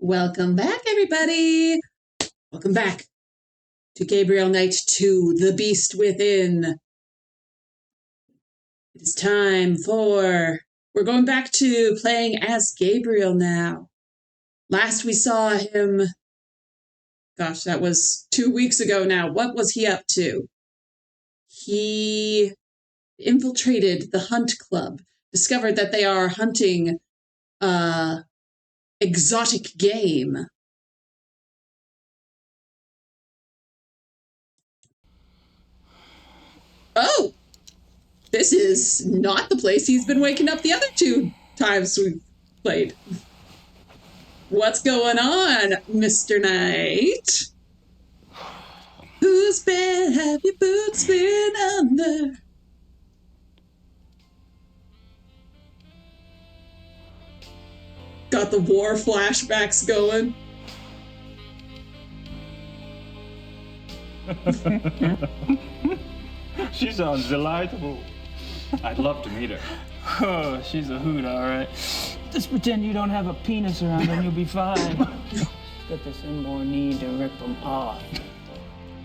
Welcome back, everybody. Welcome back to Gabriel Knight 2, The Beast Within. It is time for... We're going back to playing as Gabriel now. Last we saw him... Gosh, that was 2 weeks ago now. What was he up to? He infiltrated the Hunt Club, discovered that they are hunting exotic game. Oh! This is not the place he's been waking up the other 2 times we've played. What's going on, Mr. Knight? Whose bed have your boots been under? Got the war flashbacks going. She sounds delightful. I'd love to meet her. Oh, she's a hoot, all right. Just pretend you don't have a penis around and you'll be fine. Got this inborn need to rip them off.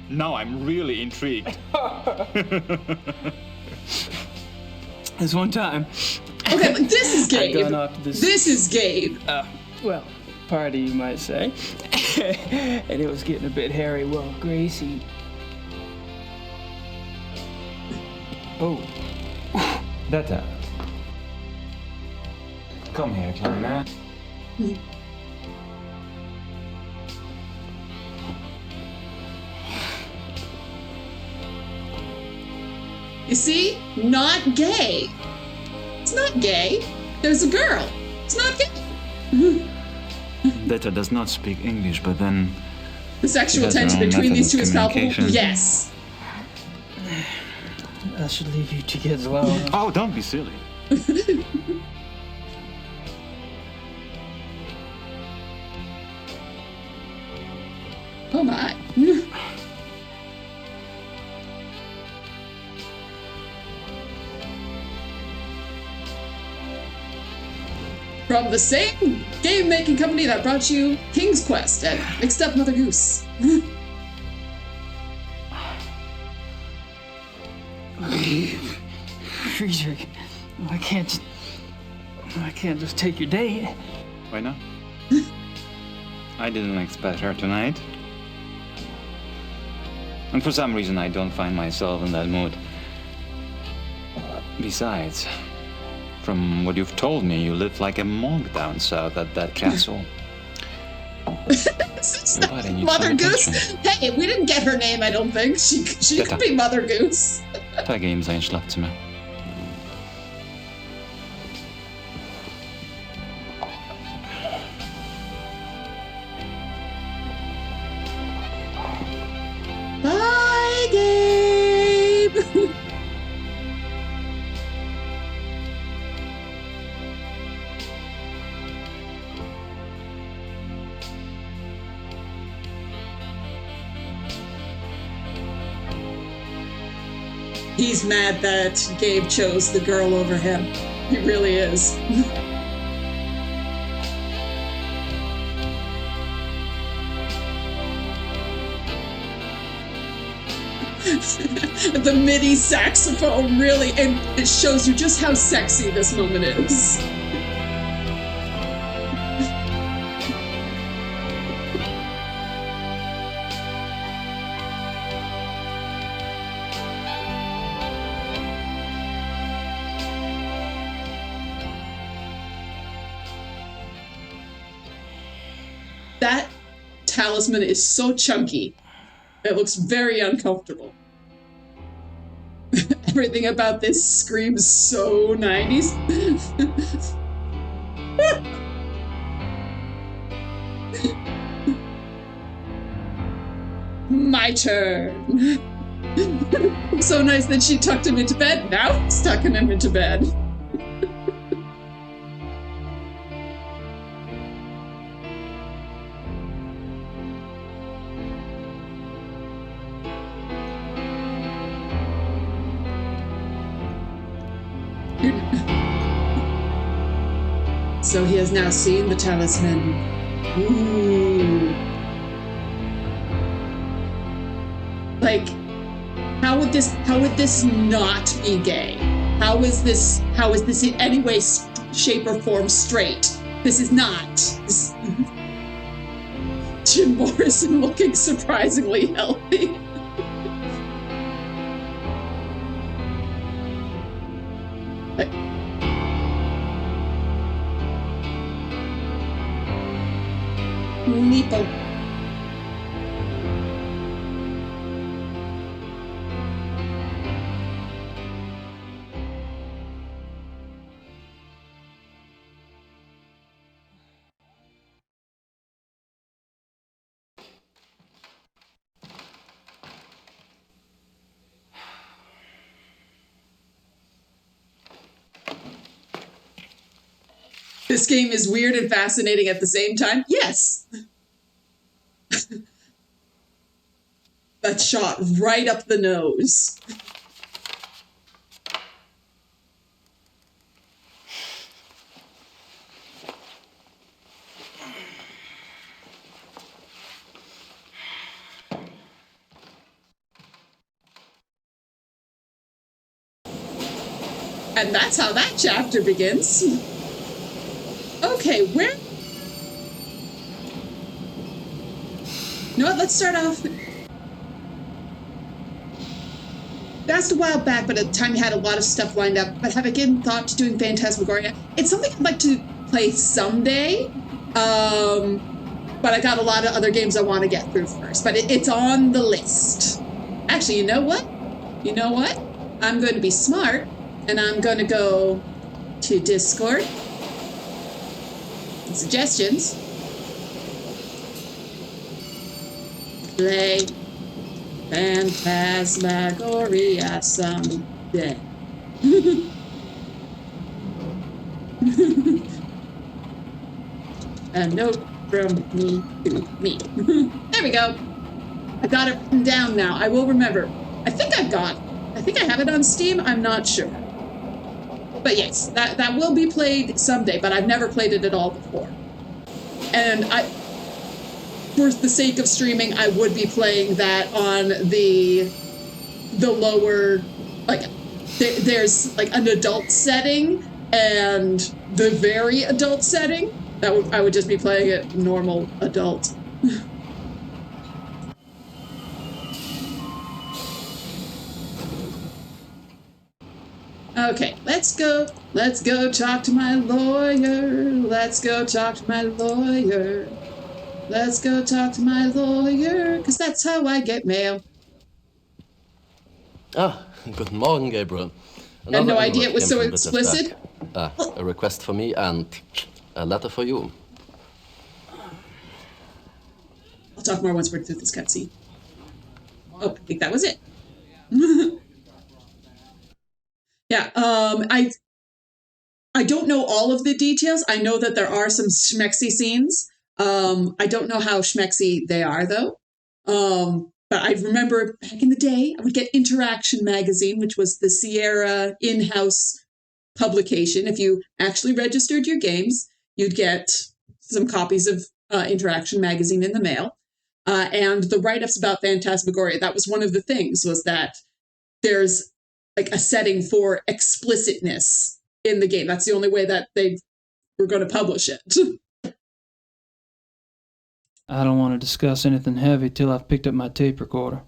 Now I'm really intrigued. This one time. Okay, but this is Gabe. I'd gone off to This is Gabe. Well, party, you might say. And it was getting a bit hairy. Well, Gracie. Oh. Detta. Come here, Kleiner. You see? Not gay. It's not gay. There's a girl. It's not gay. Detta does not speak English, but then... The sexual She has her tension own between method these of two is palpable. communication. Yes. I should leave you two kids alone. Oh, don't be silly. Oh my. From the same game-making company that brought you King's Quest and Mixed Up Mother Goose. Friedrich, I can't just take your date. Why not? I didn't expect her tonight. And for some reason I don't find myself in that mood. Besides, from what you've told me, you live like a monk down south at that castle. But I need Mother some Goose? attention. Hey, we didn't get her name, I don't think. She could be Mother Goose. Ta in sein Schlafzimmer. Bye, Gabe. He's mad that Gabe chose the girl over him. He really is. The MIDI saxophone really, and it shows you just how sexy this moment is. That talisman is so chunky. It looks very uncomfortable. Everything about this screams so 90s. My turn. So nice that she tucked him into bed. Now he's tucking him into bed. So he has now seen the talisman Ooh. Like, how would this not be gay? How is this in any way, shape, or form straight? This is not. Jim Morrison looking surprisingly healthy. Nipple. This game is weird and fascinating at the same time. Yes. That shot right up the nose. And that's how that chapter begins. Okay, where? You know what? Let's start off. That's a while back, but at the time you had a lot of stuff lined up. But have I given thought to doing Phantasmagoria? It's something I'd like to play someday. But I got a lot of other games I want to get through first. But it's on the list. Actually, you know what? I'm going to be smart, and I'm going to go to Discord. Suggestions. Play Phantasmagoria someday. A note from me to me. There we go. I got it written down now. I will remember. I think I've got it. I think I have it on Steam. I'm not sure. But yes, that will be played someday, but I've never played it at all before. And for the sake of streaming, I would be playing that on the lower, like, there's like an adult setting and the very adult setting. I would just be playing it normal adult. Okay, let's go talk to my lawyer. Let's go talk to my lawyer. Let's go talk to my lawyer, because that's how I get mail. Guten Morgen, Gabriel. I had no idea it was so explicit. A request for me and a letter for you. I'll talk more once we're through this cutscene. Oh, I think that was it. Yeah, I don't know all of the details. I know that there are some schmexy scenes. I don't know how schmexy they are, though. But I remember back in the day, I would get Interaction magazine, which was the Sierra in-house publication. If you actually registered your games, you'd get some copies of Interaction magazine in the mail. And the write-ups about Phantasmagoria, that was one of the things, was that there's like a setting for explicitness in the game. That's the only way that they were going to publish it. I don't want to discuss anything heavy till I've picked up my tape recorder.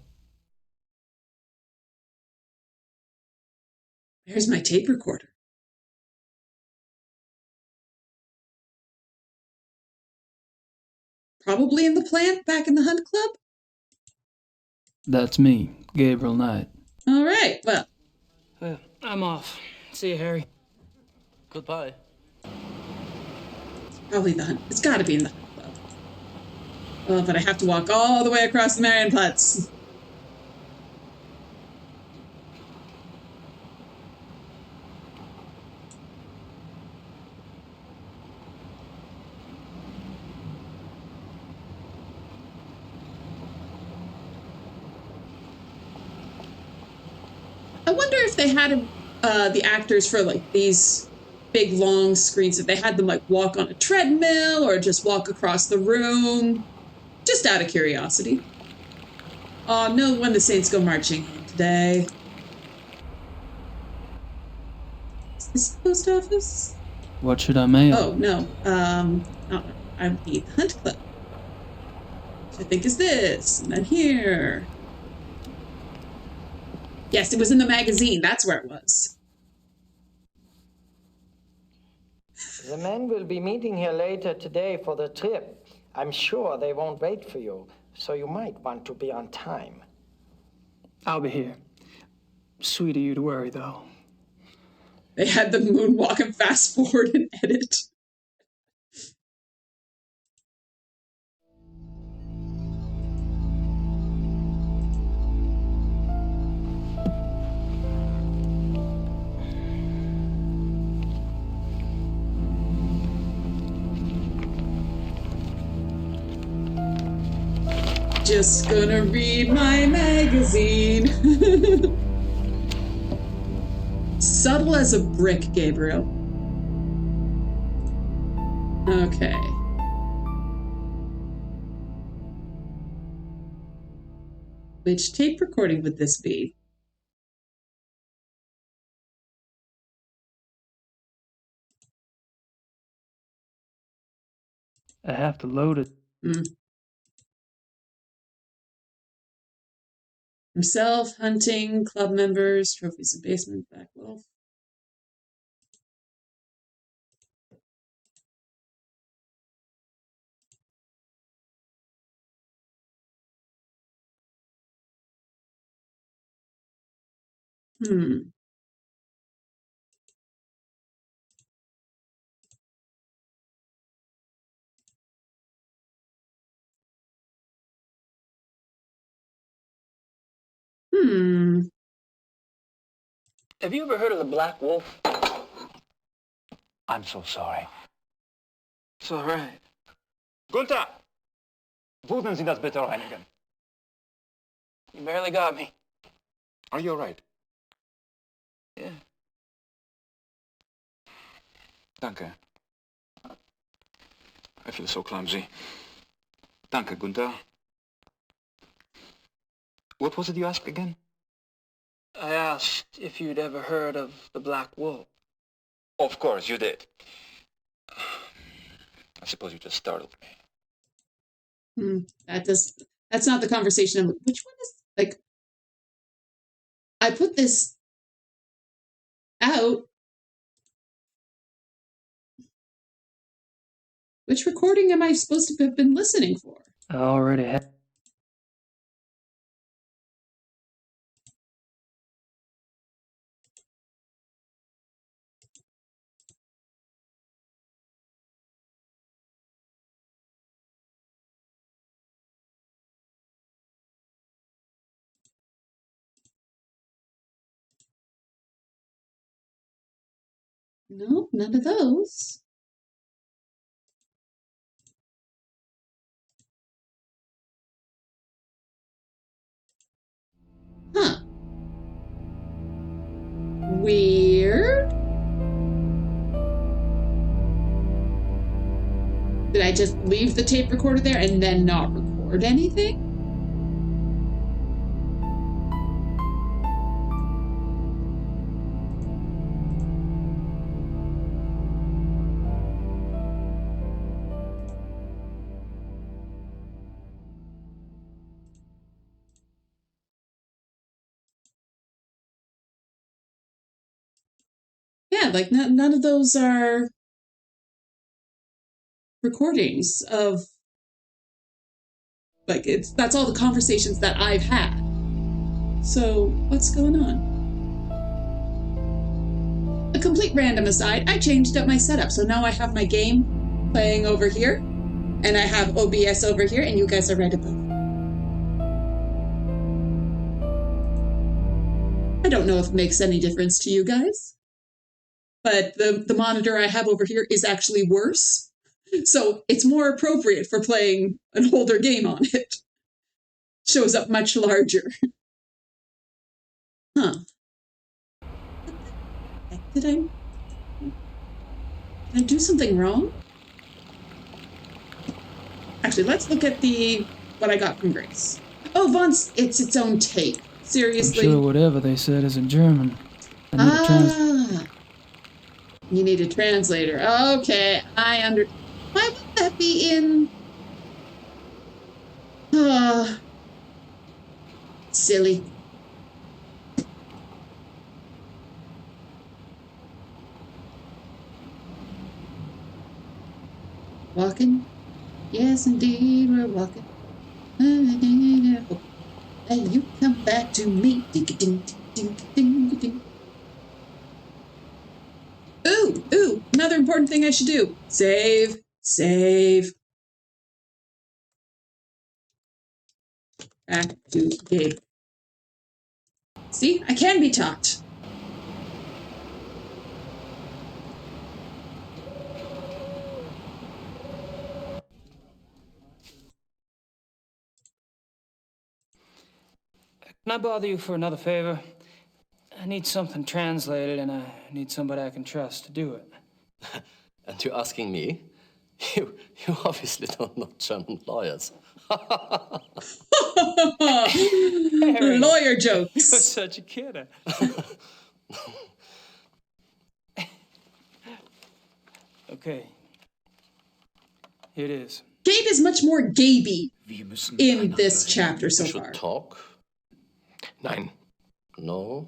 Where's my tape recorder? Probably in the plant back in the Hunt Club? That's me, Gabriel Knight. All right, well, I'm off. See you, Harry. Goodbye. probably the Hunt. It's got to be in the Hunt Club. Oh, but I have to walk all the way across the Marienplatz. I wonder if they had the actors for like these big long screens. If they had them like walk on a treadmill or just walk across the room, just out of curiosity. Oh, no, when the Saints go marching home today. Is this the post office? What should I mail? Oh, no. I need the Hunt Club. Which I think is this. And then here. Yes, it was in the magazine. That's where it was. The men will be meeting here later today for the trip. I'm sure they won't wait for you, so you might want to be on time. I'll be here. Sweet of you to worry, though. They had the moonwalk and fast forward and edit. Just gonna read my magazine. Subtle as a brick, Gabriel. Okay. Which tape recording would this be? I have to load it. Himself, hunting, club members, trophies in basement, back wolf. Have you ever heard of the Black Wolf? I'm so sorry. It's all right. Gunther! Würden Sie das bitte reinigen? You barely got me. Are you all right? Yeah. Danke. I feel so clumsy. Danke, Gunther. What was it you asked again? I asked if you'd ever heard of the Black Wolf. Of course, you did. I suppose you just startled me. That's not the conversation. Which one is, like, I put this out. Which recording am I supposed to have been listening for? I already had. No, none of those. Huh. Weird. Did I just leave the tape recorder there and then not record anything? Yeah, like none of those are recordings of, like, that's all the conversations that I've had. So what's going on? A complete random aside, I changed up my setup, so now I have my game playing over here, and I have OBS over here, and you guys are right above. I don't know if it makes any difference to you guys, but the monitor I have over here is actually worse, so it's more appropriate for playing an older game on it. Shows up much larger. Huh. What the heck did I... Did I do something wrong? Actually, let's look at what I got from Grace. Oh, Von's, it's its own tape. I'm Seriously? sure whatever they said is in German. I need a translator. You need a translator. Okay, Why would that be in... Silly. Walking? Yes, indeed, we're walking. And you come back to me. Ooh, another important thing I should do. Save. Back to Gabe. See, I can be taught. Can I bother you for another favor? I need something translated, and I need somebody I can trust to do it. And you're asking me? You obviously don't know German lawyers. Lawyer jokes. You're such a kidder. Okay. Here it is. Gabe is much more Gaby in this chapter so You should far. talk. Nein. No.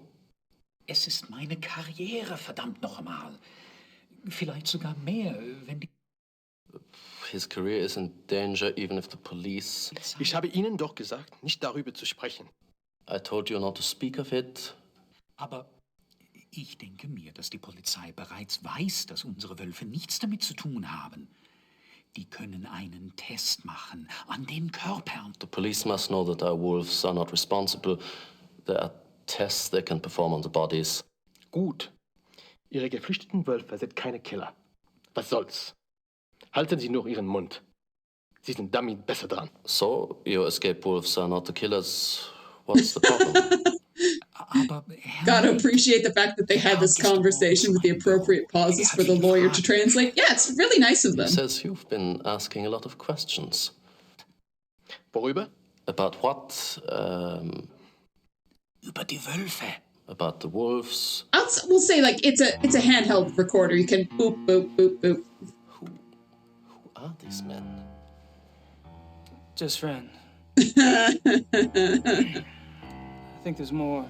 Es ist meine Karriere, verdammt noch einmal. Vielleicht sogar mehr, wenn die... His career is in danger even if the police... Ich habe Ihnen doch gesagt, nicht darüber zu sprechen. I told you not to speak of it. Aber ich denke mir, dass die Polizei bereits weiß, dass unsere Wölfe nichts damit zu tun haben. Die können einen Test machen an den Körpern. The police must know that our wolves are not responsible. There are tests they can perform on the bodies. Gut. Ihre geflüchteten Wölfe sind keine Killer. Was soll's? Halten Sie nur Ihren Mund. Sie sind damit besser dran. So, your escaped wolves are not the killers. What's the problem? Aber Gotta appreciate the fact that they had this conversation with the appropriate pauses for the lawyer to translate. Yeah, it's really nice of He them. says you've been asking a lot of questions. Worüber? About what? über die Wölfe. About the wolves. We'll say like it's a handheld recorder. You can boop boop boop boop. Who are these men? Just friend. I think there's more.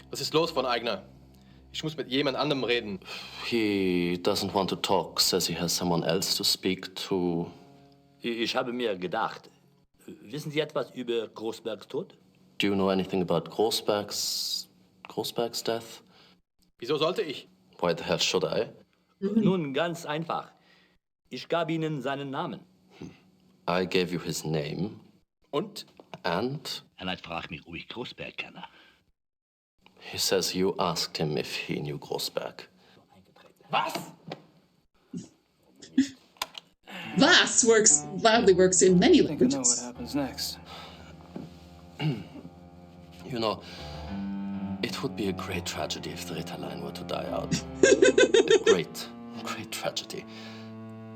Was ist los, von Eigner? Ich muss mit jemand anderem reden. He doesn't want to talk, says he has someone else to speak to. Ich habe mir gedacht, wissen Sie etwas über Großbergs Tod? Do you know anything about Großberg's death? Wieso sollte ich? Why the hell should I? Nun, ganz einfach. Ich gab Ihnen seinen Namen. I gave you his name. Und? And? En hij vraagt mich, hoe ich Großberg kenne. He says you asked him if he knew Großberg. Was? Was loudly works in many I think I know what languages. happens next. You know, it would be a great tragedy if the Ritterline were to die out. A great tragedy.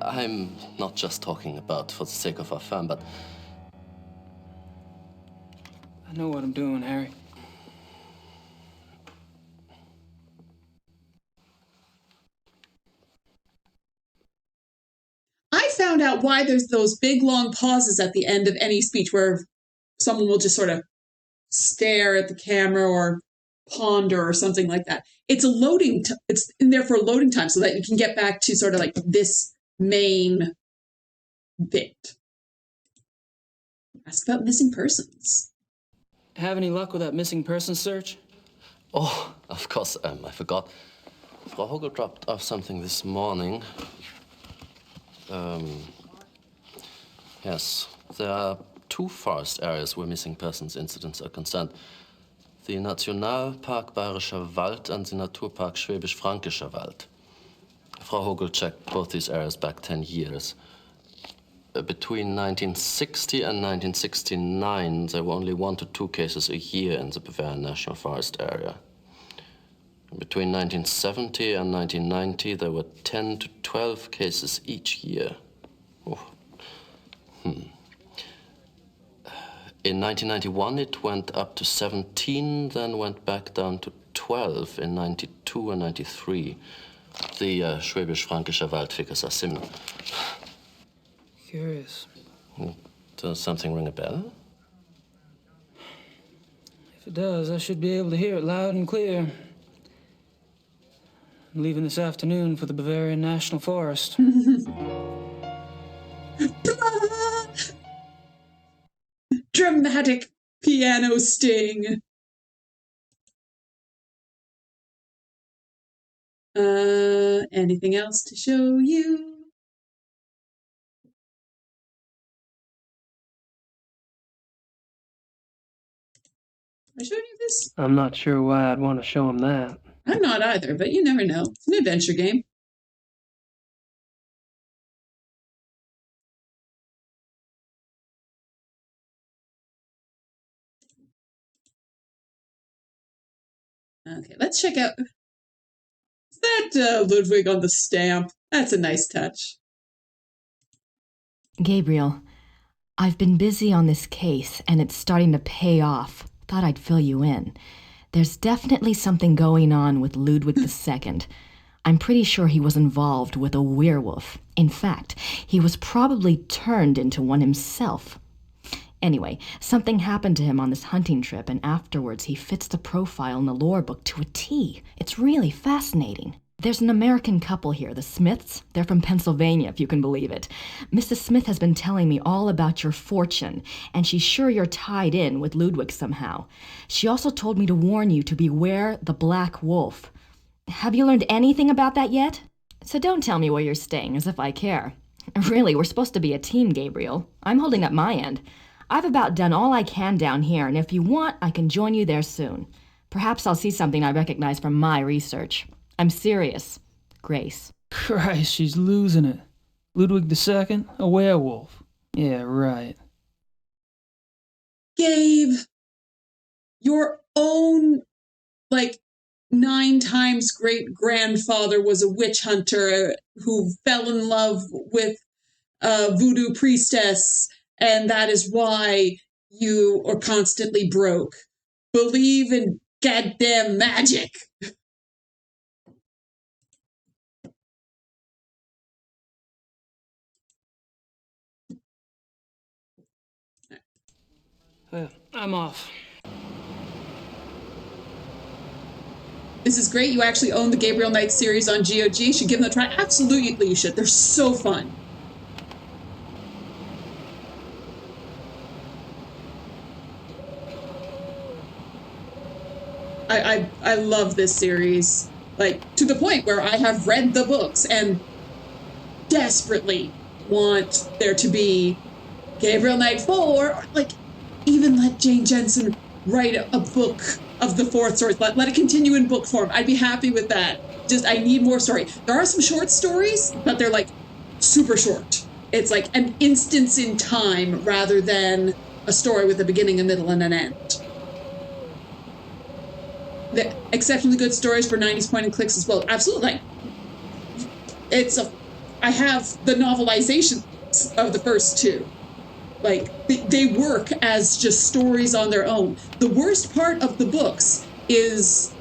I'm not just talking about for the sake of our firm, but... I know what I'm doing, Harry. I found out why there's those big long pauses at the end of any speech where someone will just sort of stare at the camera or ponder or something like that. It's it's in there for a loading time so that you can get back to sort of like this main bit. Ask about missing persons. Have any luck with that missing person search? Oh, of course, I forgot. Frau Hogel dropped off something this morning. Yes, there are 2 forest areas where missing persons incidents are concerned. The Nationalpark Bayerischer Wald and the Naturpark Schwäbisch-Fränkischer Wald. Frau Hogel checked both these areas back 10 years. Between 1960 and 1969, there were only 1 to 2 cases a year in the Bavarian National Forest area. Between 1970 and 1990, there were 10 to 12 cases each year. Oh. In 1991, it went up to 17, then went back down to 12 in 92 and 93. The Schwäbisch-Fränkischer Waldfigures are similar. Curious. Does something ring a bell? If it does, I should be able to hear it loud and clear. I'm leaving this afternoon for the Bavarian National Forest. Dramatic piano sting. Anything else to show you? I showed you this? I'm not sure why I'd want to show him that. I'm not either, but you never know. It's an adventure game. Okay, let's check out. Is that Ludwig on the stamp? That's a nice touch. Gabriel, I've been busy on this case, and it's starting to pay off. Thought I'd fill you in. There's definitely something going on with Ludwig II. I'm pretty sure he was involved with a werewolf. In fact, he was probably turned into one himself. Anyway, something happened to him on this hunting trip, and afterwards he fits the profile in the lore book to a T. It's really fascinating. There's an American couple here, the Smiths. They're from Pennsylvania, if you can believe it. Mrs. Smith has been telling me all about your fortune, and she's sure you're tied in with Ludwig somehow. She also told me to warn you to beware the Black Wolf. Have you learned anything about that yet? So don't tell me where you're staying, as if I care. Really, we're supposed to be a team, Gabriel. I'm holding up my end. I've about done all I can down here, and if you want, I can join you there soon. Perhaps I'll see something I recognize from my research. I'm serious. Grace. Christ, she's losing it. Ludwig II, a werewolf. Yeah, right. Gabe, your own, 9 times great-grandfather was a witch hunter who fell in love with a voodoo priestess, and that is why you are constantly broke. Believe in goddamn magic. I'm off. This is great. You actually own the Gabriel Knight series on GOG. You should give them a try. Absolutely, you should. They're so fun. I love this series. To the point where I have read the books and desperately want there to be Gabriel Knight 4, even let Jane Jensen write a book of the 4th stories. Let it continue in book form. I'd be happy with that. I need more story. There are some short stories, but they're super short. It's an instance in time rather than a story with a beginning, a middle, and an end. The exceptionally good stories for 90s point and clicks as well. Absolutely. I have the novelizations of the first 2. They work as just stories on their own. The worst part of the books is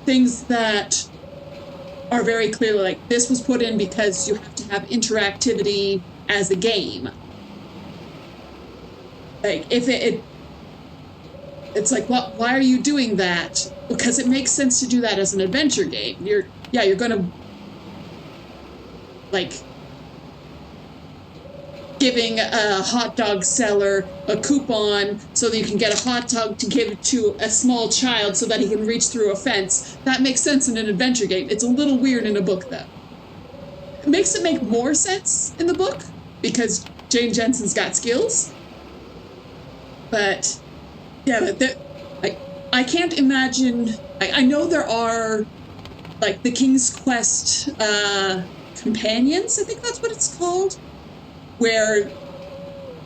things that are very clearly this was put in because you have to have interactivity as a game. If it's why are you doing that? Because it makes sense to do that as an adventure game. You're gonna giving a hot dog seller a coupon so that you can get a hot dog to give it to a small child so that he can reach through a fence. That makes sense in an adventure game. It's a little weird in a book, though. It makes it make more sense in the book because Jane Jensen's got skills. But, yeah, I can't imagine... I know there are, the King's Quest companions, I think that's what it's called, where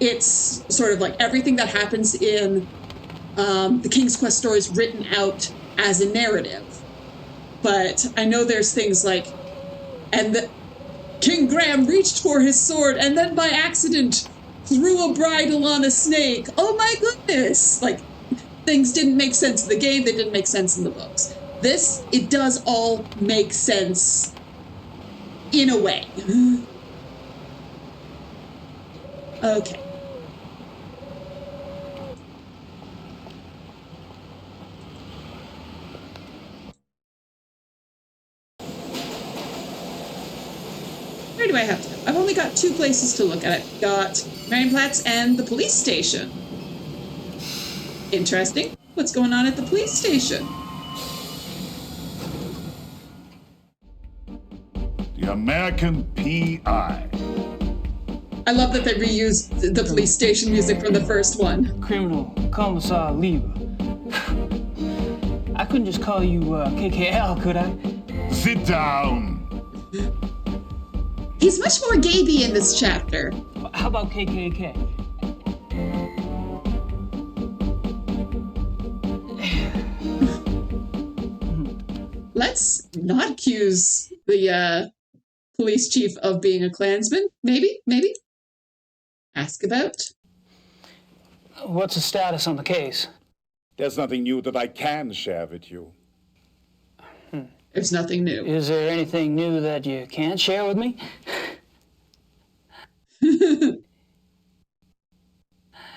it's sort of everything that happens in the King's Quest stories written out as a narrative. but I know there's things like, and King Graham reached for his sword and then by accident threw a bridle on a snake. Oh my goodness! Like, things didn't make sense in the game, they didn't make sense in the books. This, it does all make sense in a way. Okay. Where do I have to go? I've only got 2 places to look at. I've got Marienplatz and the police station. Interesting. What's going on at the police station? The American P.I. I love that they reused the police station music from the first one. Criminal Commissar Lieber. I couldn't just call you KKL, could I? Sit down. He's much more Gaby in this chapter. How about KKK? Let's not accuse the police chief of being a Klansman. Maybe. Ask about. What's the status on the case? There's nothing new that I can share with you. There's nothing new. Is there anything new that you can't share with me? I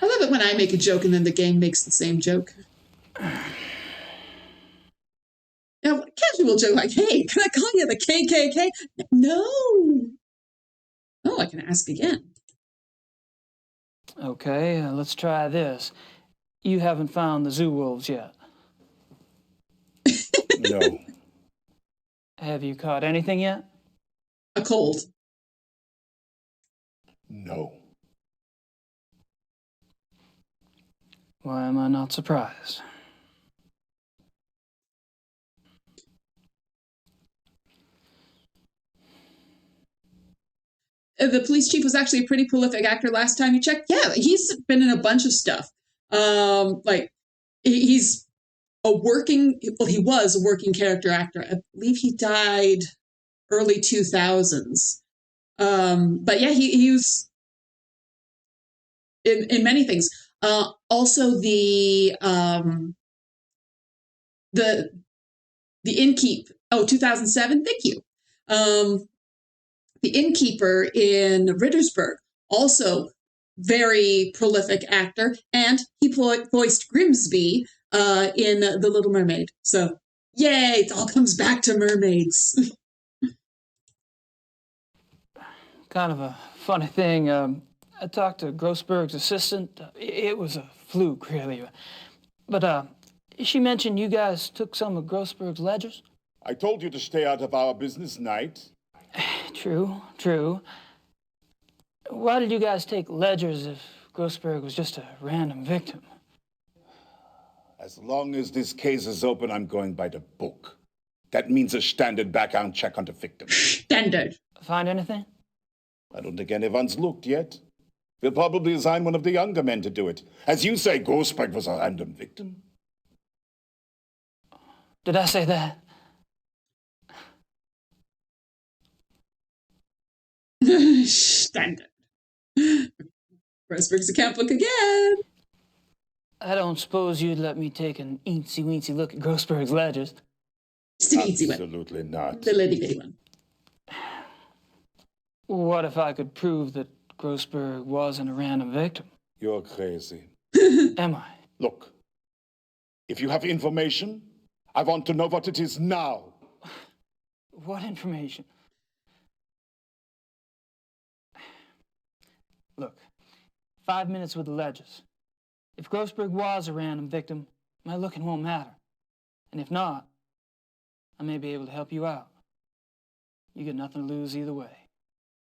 love it when I make a joke and then the game makes the same joke. Now, casual joke like, hey, can I call you the KKK? No. Oh, I can ask again. Okay, let's try this. You haven't found the zoo wolves yet. No. Have you caught anything yet? A cold. No. Why am I not surprised? The police chief was actually a pretty prolific actor last time you checked. Yeah, he's been in a bunch of stuff. He's he was a working character actor. I believe he died early 2000s. But yeah, he was in many things. Also the innkeep. Oh, 2007. Thank you. The innkeeper in Rittersburg, also very prolific actor, and he voiced Grimsby in The Little Mermaid. So, yay, it all comes back to mermaids. Kind of a funny thing. I talked to Grossberg's assistant. It was a fluke, really. But she mentioned you guys took some of Grossberg's ledgers. I told you to stay out of our business, Knight. True. Why did you guys take ledgers if Grossberg was just a random victim? As long as this case is open, I'm going by the book. That means a standard background check on the victim. Standard. Find anything? I don't think anyone's looked yet. We'll probably assign one of the younger men to do it. As you say, Grossberg was a random victim. Did I say that? Standard. Grossberg's account book again. I don't suppose you'd let me take an eensy-weensy look at Grossberg's ledgers. Just an easy one. Absolutely not. The little bitty one. What if I could prove that Grossberg wasn't a random victim? You're crazy. Am I? Look, if you have information, I want to know what it is now. What information? Look, 5 minutes with the ledgers. If Grossberg was a random victim, my looking won't matter. And if not, I may be able to help you out. You get nothing to lose either way.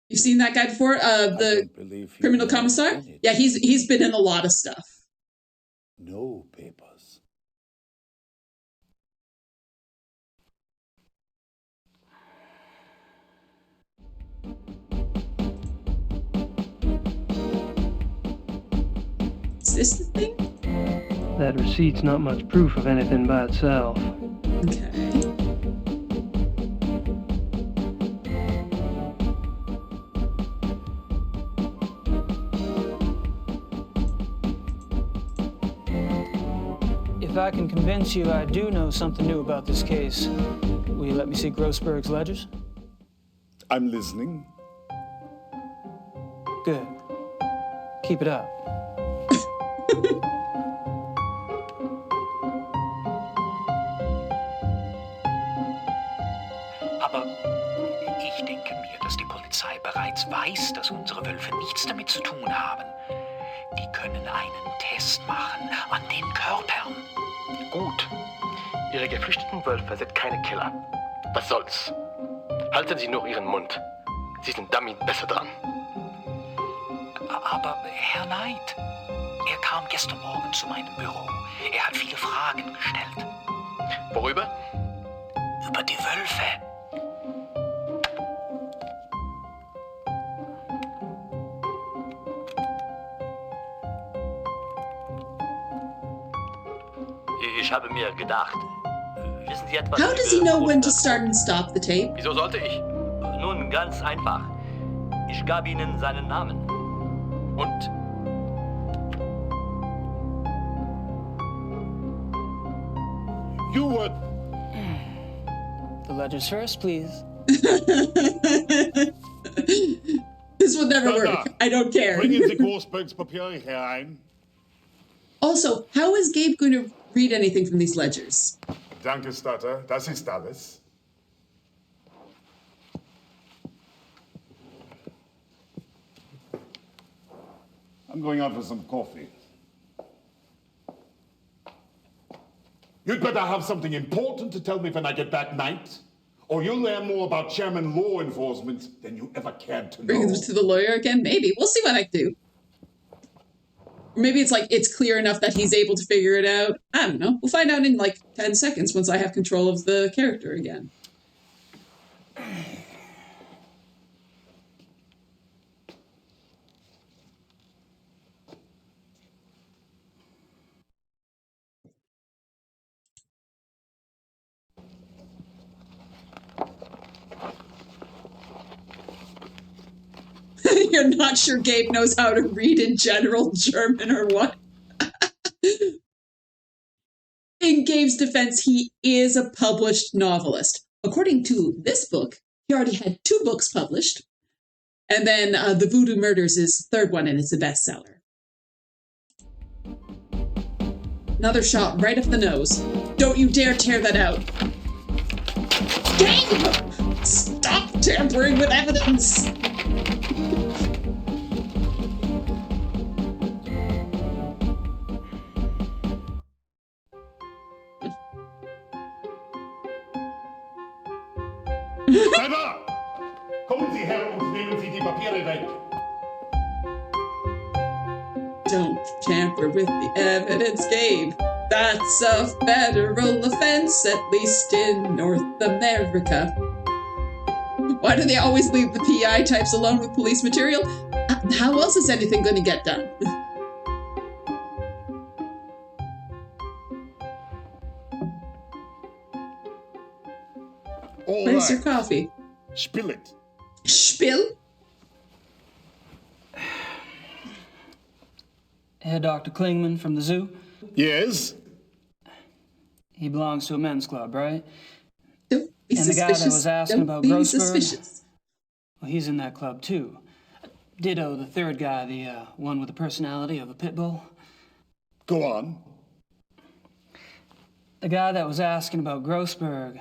You've seen that guy before? The criminal commissar? Yeah, he's been in a lot of stuff. No papers. Is this the thing? That receipt's not much proof of anything by itself. Okay. I can convince you I do know something new about this case, will you let me see Grossberg's ledgers? I'm listening. Good. Keep it up. Aber ich denke mir, dass die Polizei bereits weiß, dass unsere Wölfe nichts damit zu tun haben. Die können einen Test machen an den Körpern. Gut. Ihre geflüchteten Wölfe sind keine Killer. Was soll's? Halten Sie nur Ihren Mund. Sie sind damit besser dran. Aber Herr Knight, er kam gestern Morgen zu meinem Büro. Er hat viele Fragen gestellt. Worüber? Über die Wölfe. Ich habe mir gedacht, wissen Sie etwas How does he know when to Großberg? start and stop the tape? Wieso sollte ich? Nun, ganz einfach. Ich gab Ihnen seinen Namen. Und? You were... The ledgers first, please. This would never work. I don't care. Bringen Sie Großbergs Papiere herein. Also, how is Gabe going to read anything from these ledgers? Danke, Stutter. Das ist alles. I'm going out for some coffee. You'd better have something important to tell me when I get back, Knight. Or you'll learn more about Chairman law enforcement than you ever cared to know. Bring them to the lawyer again? Maybe. We'll see what I can do. Or maybe it's like, it's clear enough that he's able to figure it out. I don't know. We'll find out in like 10 seconds once I have control of the character again. You're not sure Gabe knows how to read in general German or what? In Gabe's defense, he is a published novelist. According to this book, he already had 2 books published. And then The Voodoo Murders is the 3rd one, and it's a bestseller. Another shot right up the nose. Don't you dare tear that out. Gabe! Stop tampering with evidence! Schreiber! Kommen Sie her und nehmen Sie die Papiere weg. Don't tamper with the evidence, Gabe. That's a federal offense, at least in North America. Why do they always leave the PI types alone with police material? How else is anything going to get done? All Where's right. your coffee? Spill it. Spill? Head Dr. Klingman from the zoo. Yes? He belongs to a men's club, right? Don't be And the guy that suspicious. was asking Don't about be Grossberg? suspicious. Well, he's in that club, too. Ditto, the 3rd guy, the one with the personality of a pit bull. Go on. The guy that was asking about Grossberg,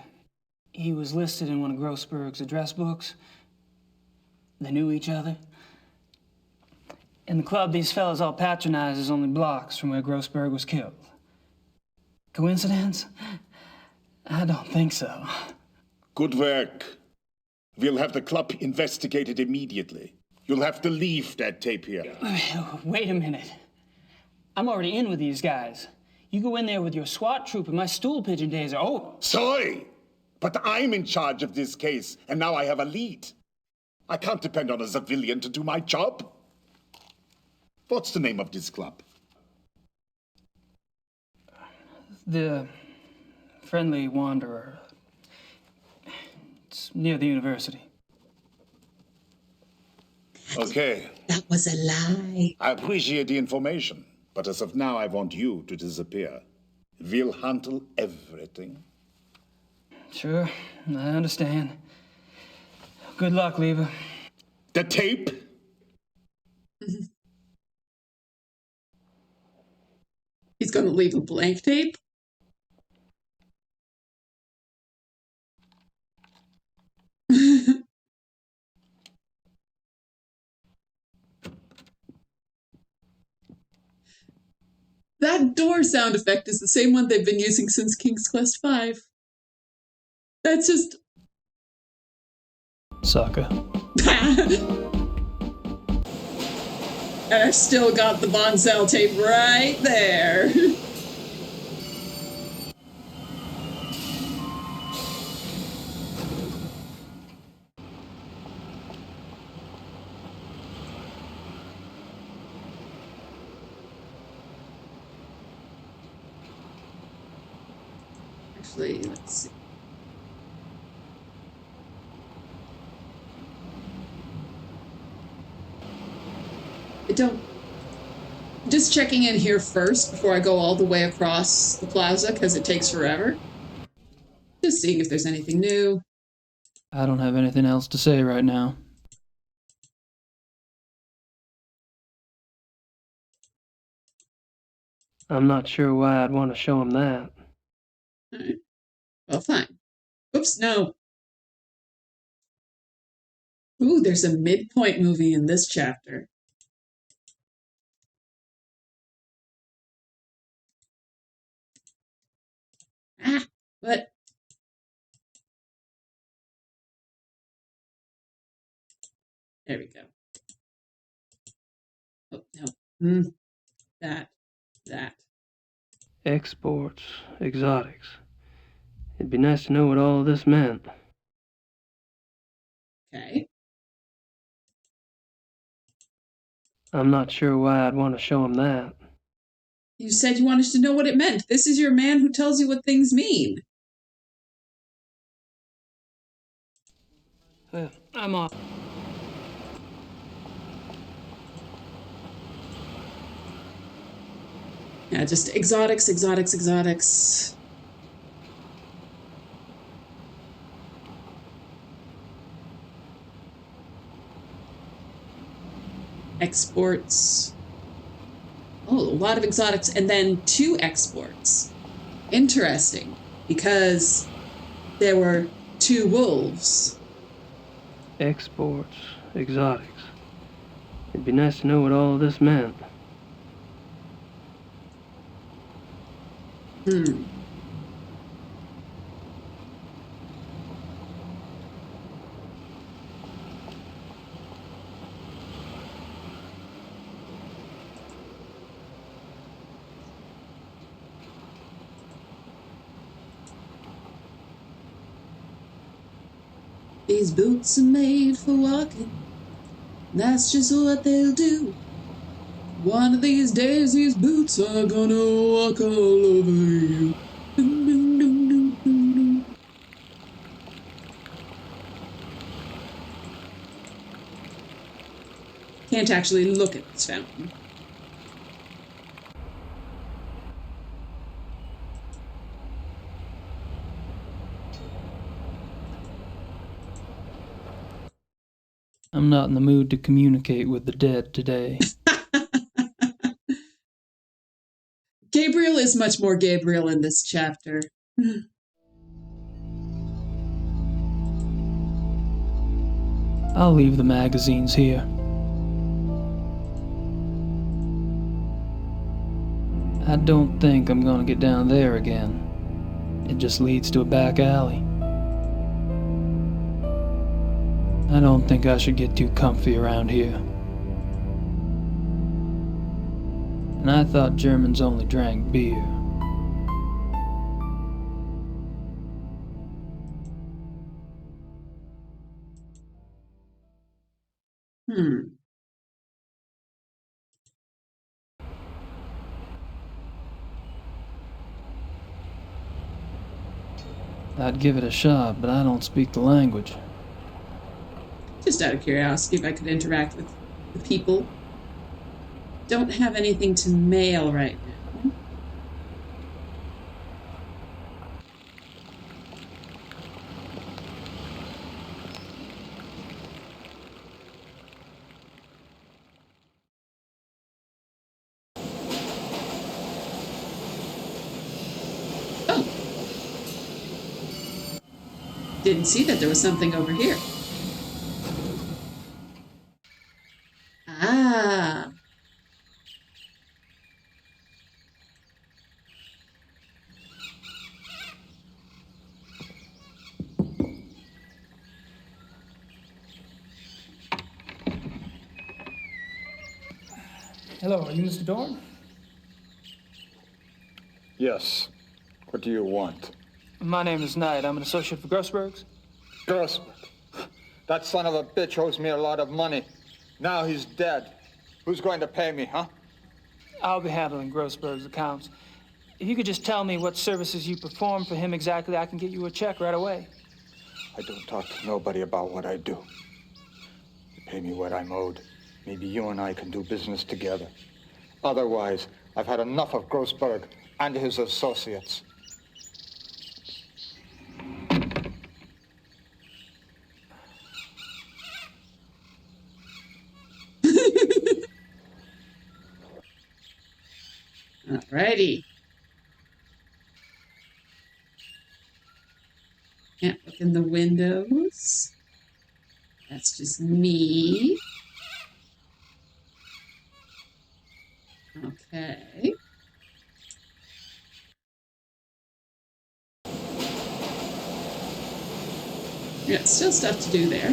he was listed in one of Grossberg's address books. They knew each other. In the club, these fellas all patronize is only blocks from where Grossberg was killed. Coincidence? I don't think so. Good work. We'll have the club investigated immediately. You'll have to leave that tape here. Wait a minute. I'm already in with these guys. You go in there with your SWAT troop and my stool pigeon days are over. Sorry, but I'm in charge of this case, and now I have a lead. I can't depend on a civilian to do my job. What's the name of this club? The Friendly Wanderer. It's near the university. Okay. That was a lie. I appreciate the information, but as of now, I want you to disappear. We'll handle everything. Sure, I understand. Good luck, Lieber. The tape? He's going to leave a blank tape? That door sound effect is the same one they've been using since King's Quest V. That's just... Sucker. And I still got the Boncel tape right there. Actually, let's see. Just checking in here first before I go all the way across the plaza because it takes forever. Just seeing if there's anything new. I don't have anything else to say right now. I'm not sure why I'd want to show him that. All right. Well, fine. Oops, no. Ooh, there's a midpoint movie in this chapter. Ah, what? There we go. Oh, no. That. Exports, exotics. It'd be nice to know what all this meant. Okay. I'm not sure why I'd want to show him that. You said you wanted to know what it meant. This is your man who tells you what things mean. I'm off. Yeah, just exotics. Exports. Oh, a lot of exotics and then 2 exports. Interesting, because there were 2 wolves. Exports, exotics. It'd be nice to know what all this meant. These boots are made for walking. That's just what they'll do. One of these days, these boots are gonna walk all over you. Dum, dum, dum, dum, dum, dum. Can't actually look at this fountain. I'm not in the mood to communicate with the dead today. Gabriel is much more Gabriel in this chapter. I'll leave the magazines here. I don't think I'm gonna get down there again. It just leads to a back alley. I don't think I should get too comfy around here. And I thought Germans only drank beer. I'd give it a shot, but I don't speak the language. Just out of curiosity, if I could interact with the people. Don't have anything to mail right now. Didn't see that there was something over here. Ah. Hello, are you Mr. Dorn? Yes. What do you want? My name is Knight. I'm an associate for Grossberg's. Grossberg. That son of a bitch owes me a lot of money. Now he's dead. Who's going to pay me, huh? I'll be handling Grossberg's accounts. If you could just tell me what services you perform for him exactly, I can get you a check right away. I don't talk to nobody about what I do. You pay me what I'm owed. Maybe you and I can do business together. Otherwise, I've had enough of Grossberg and his associates. Alrighty. Can't look in the windows. That's just me. Okay. Yeah, still stuff to do there.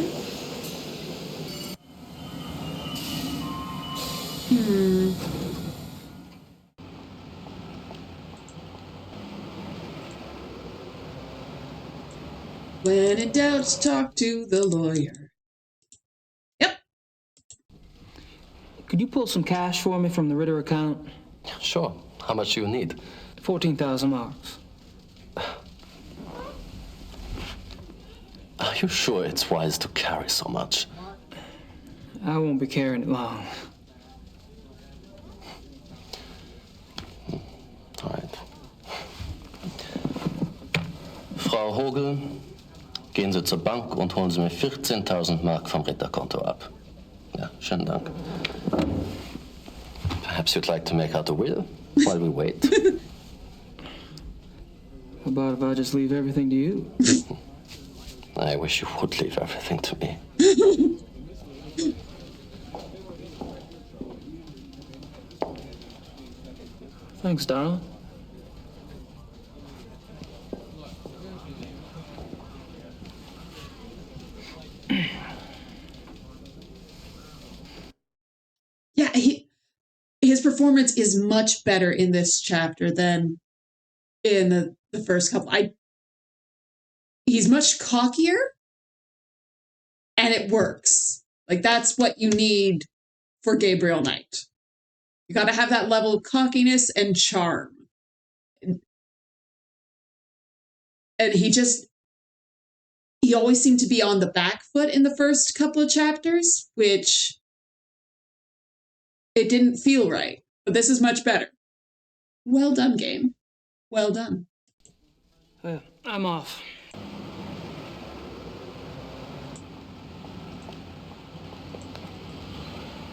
When in doubt, talk to the lawyer. Yep. Could you pull some cash for me from the Ritter account? Sure. How much do you need? 14,000 marks. Are you sure it's wise to carry so much? I won't be carrying it long. All right. Frau Hogel, gehen Sie zur Bank und holen Sie mir 14.000 Mark vom Ritterkonto ab. Ja, schönen Dank. Perhaps you'd like to make out a will while we wait. How about if I just leave everything to you? I wish you would leave everything to me. Thanks, darling. Yeah, his performance is much better in this chapter than in the first couple. He's much cockier, and it works. Like, that's what you need for Gabriel Knight. You got to have that level of cockiness and charm. And he always seemed to be on the back foot in the first couple of chapters, which it didn't feel right. But this is much better. Well done, game. Well done. I'm off.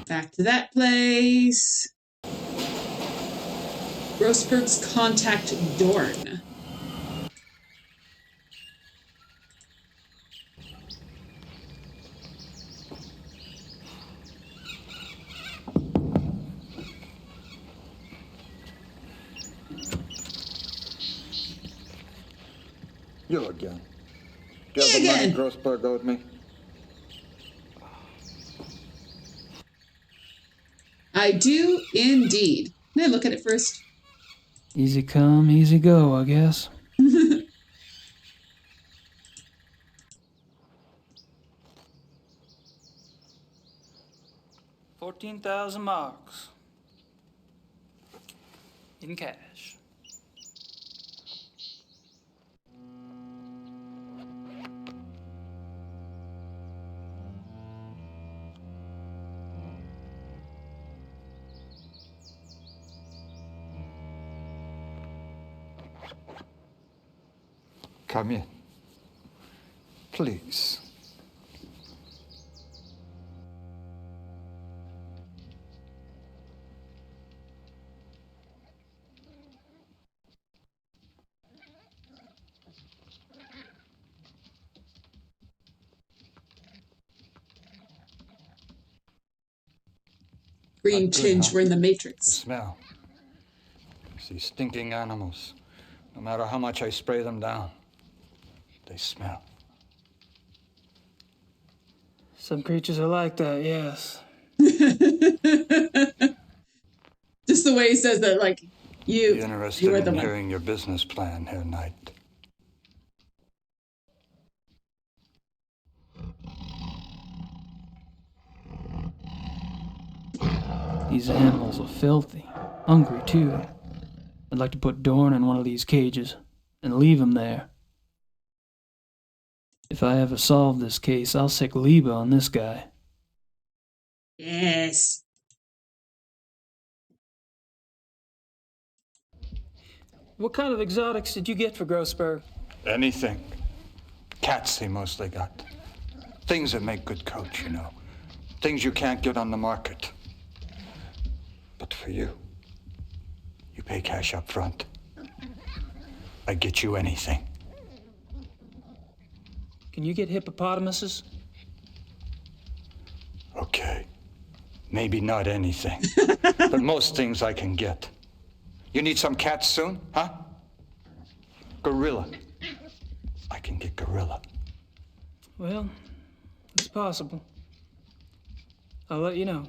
Back to that place. Grossberg's contact Dorn. You again. Do you have the money Grossberg owed me? I do indeed. Can I look at it first? Easy come, easy go, I guess. 14,000 marks. In cash. Come in. Please. green Not good, tinge. huh? We're in the The Matrix. smell. These stinking animals. No matter how much I spray them down, they smell. Some creatures are like that, yes. Just the way he says that, like, Be you interested are in the one. hearing your business plan, Herr Knight. These animals are filthy. Hungry, too. I'd like to put Dorn in one of these cages and leave him there. If I ever solve this case, I'll sick Liebe on this guy. Yes. What kind of exotics did you get for Grossberg? Anything. Cats he mostly got. Things that make good coats, you know. Things you can't get on the market. But for you, you pay cash up front. I get you anything. Can you get hippopotamuses? Okay. Maybe not anything. But most things I can get. You need some cats soon, huh? Gorilla. I can get gorilla. Well, it's possible. I'll let you know.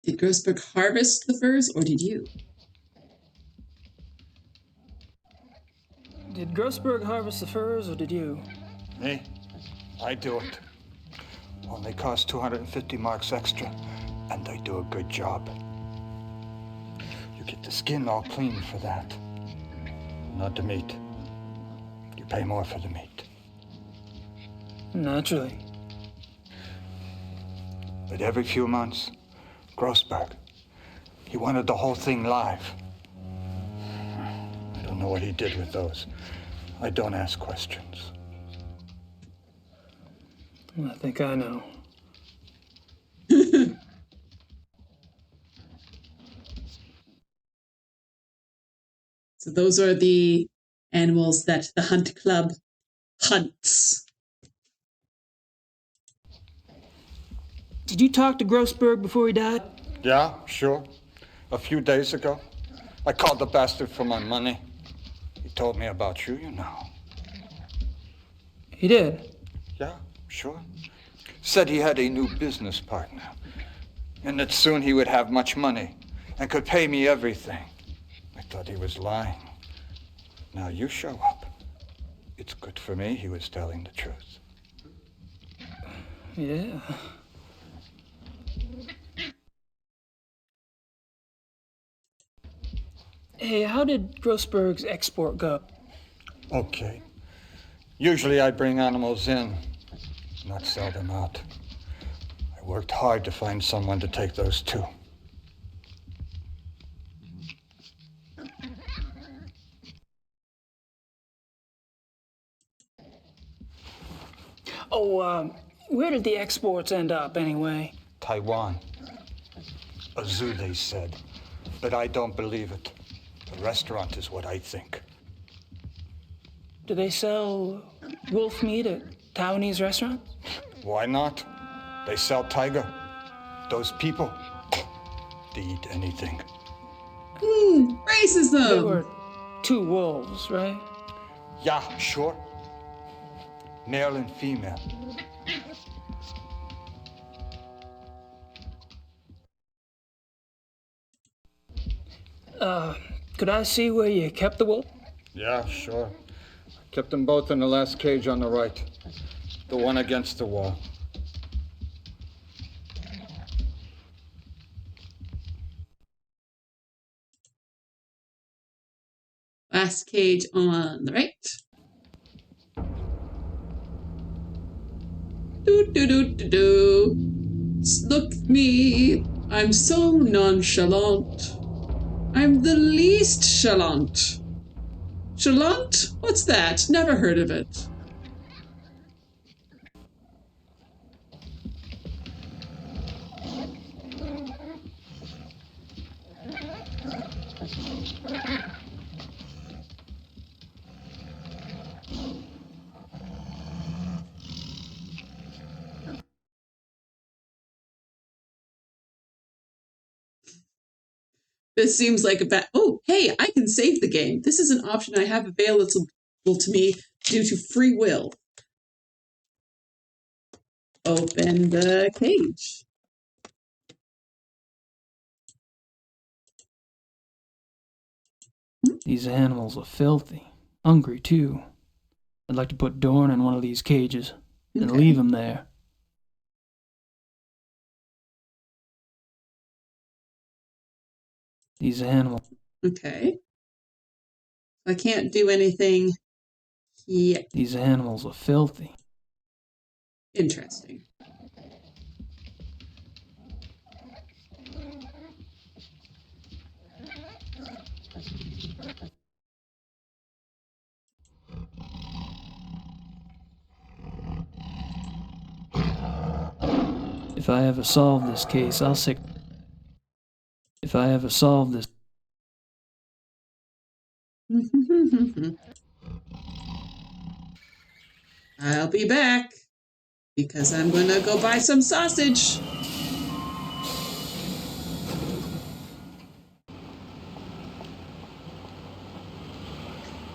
Did Grossberg harvest the furs, or did you? Did Grossberg harvest the furs, or did you? Me? I do it. Only cost 250 marks extra, and I do a good job. You get the skin all clean for that. Not the meat. You pay more for the meat. Naturally. But every few months, Grossberg, he wanted the whole thing live. I don't know what he did with those. I don't ask questions. I think I know. So those are the animals that the Hunt Club hunts. Did you talk to Grossberg before he died? Yeah, sure. A few days ago. I called the bastard for my money. He told me about you, you know. He did? Yeah, sure. Said he had a new business partner. And that soon he would have much money and could pay me everything. I thought he was lying. Now you show up. It's good for me he was telling the truth. Yeah. Hey, how did Grossberg's export go? Okay. Usually I bring animals in, not sell them out. I worked hard to find someone to take those too. Oh, where did the exports end up anyway? Taiwan. A zoo, they said. But I don't believe it. A restaurant is what I think. Do they sell wolf meat at Taiwanese restaurants? Why not? They sell tiger. Those people, they eat anything. Racism! There were 2 wolves, right? Yeah, sure. Male and female. Could I see where you kept the wolf? Yeah, sure. Kept them both in the last cage on the right. The one against the wall. Last cage on the right. Do. Look me. I'm so nonchalant. I'm the least chalant. Chalant? What's that? Never heard of it. This seems like a bad... Oh, hey, I can save the game. This is an option I have available to me due to free will. Open the cage. These animals are filthy. Hungry, too. I'd like to put Dorn in one of these cages and leave him there. These animals. Okay. I can't do anything yet. These animals are filthy. Interesting. If I ever solve this case, I'll sick. If I ever solve this. I'll be back because I'm gonna go buy some sausage.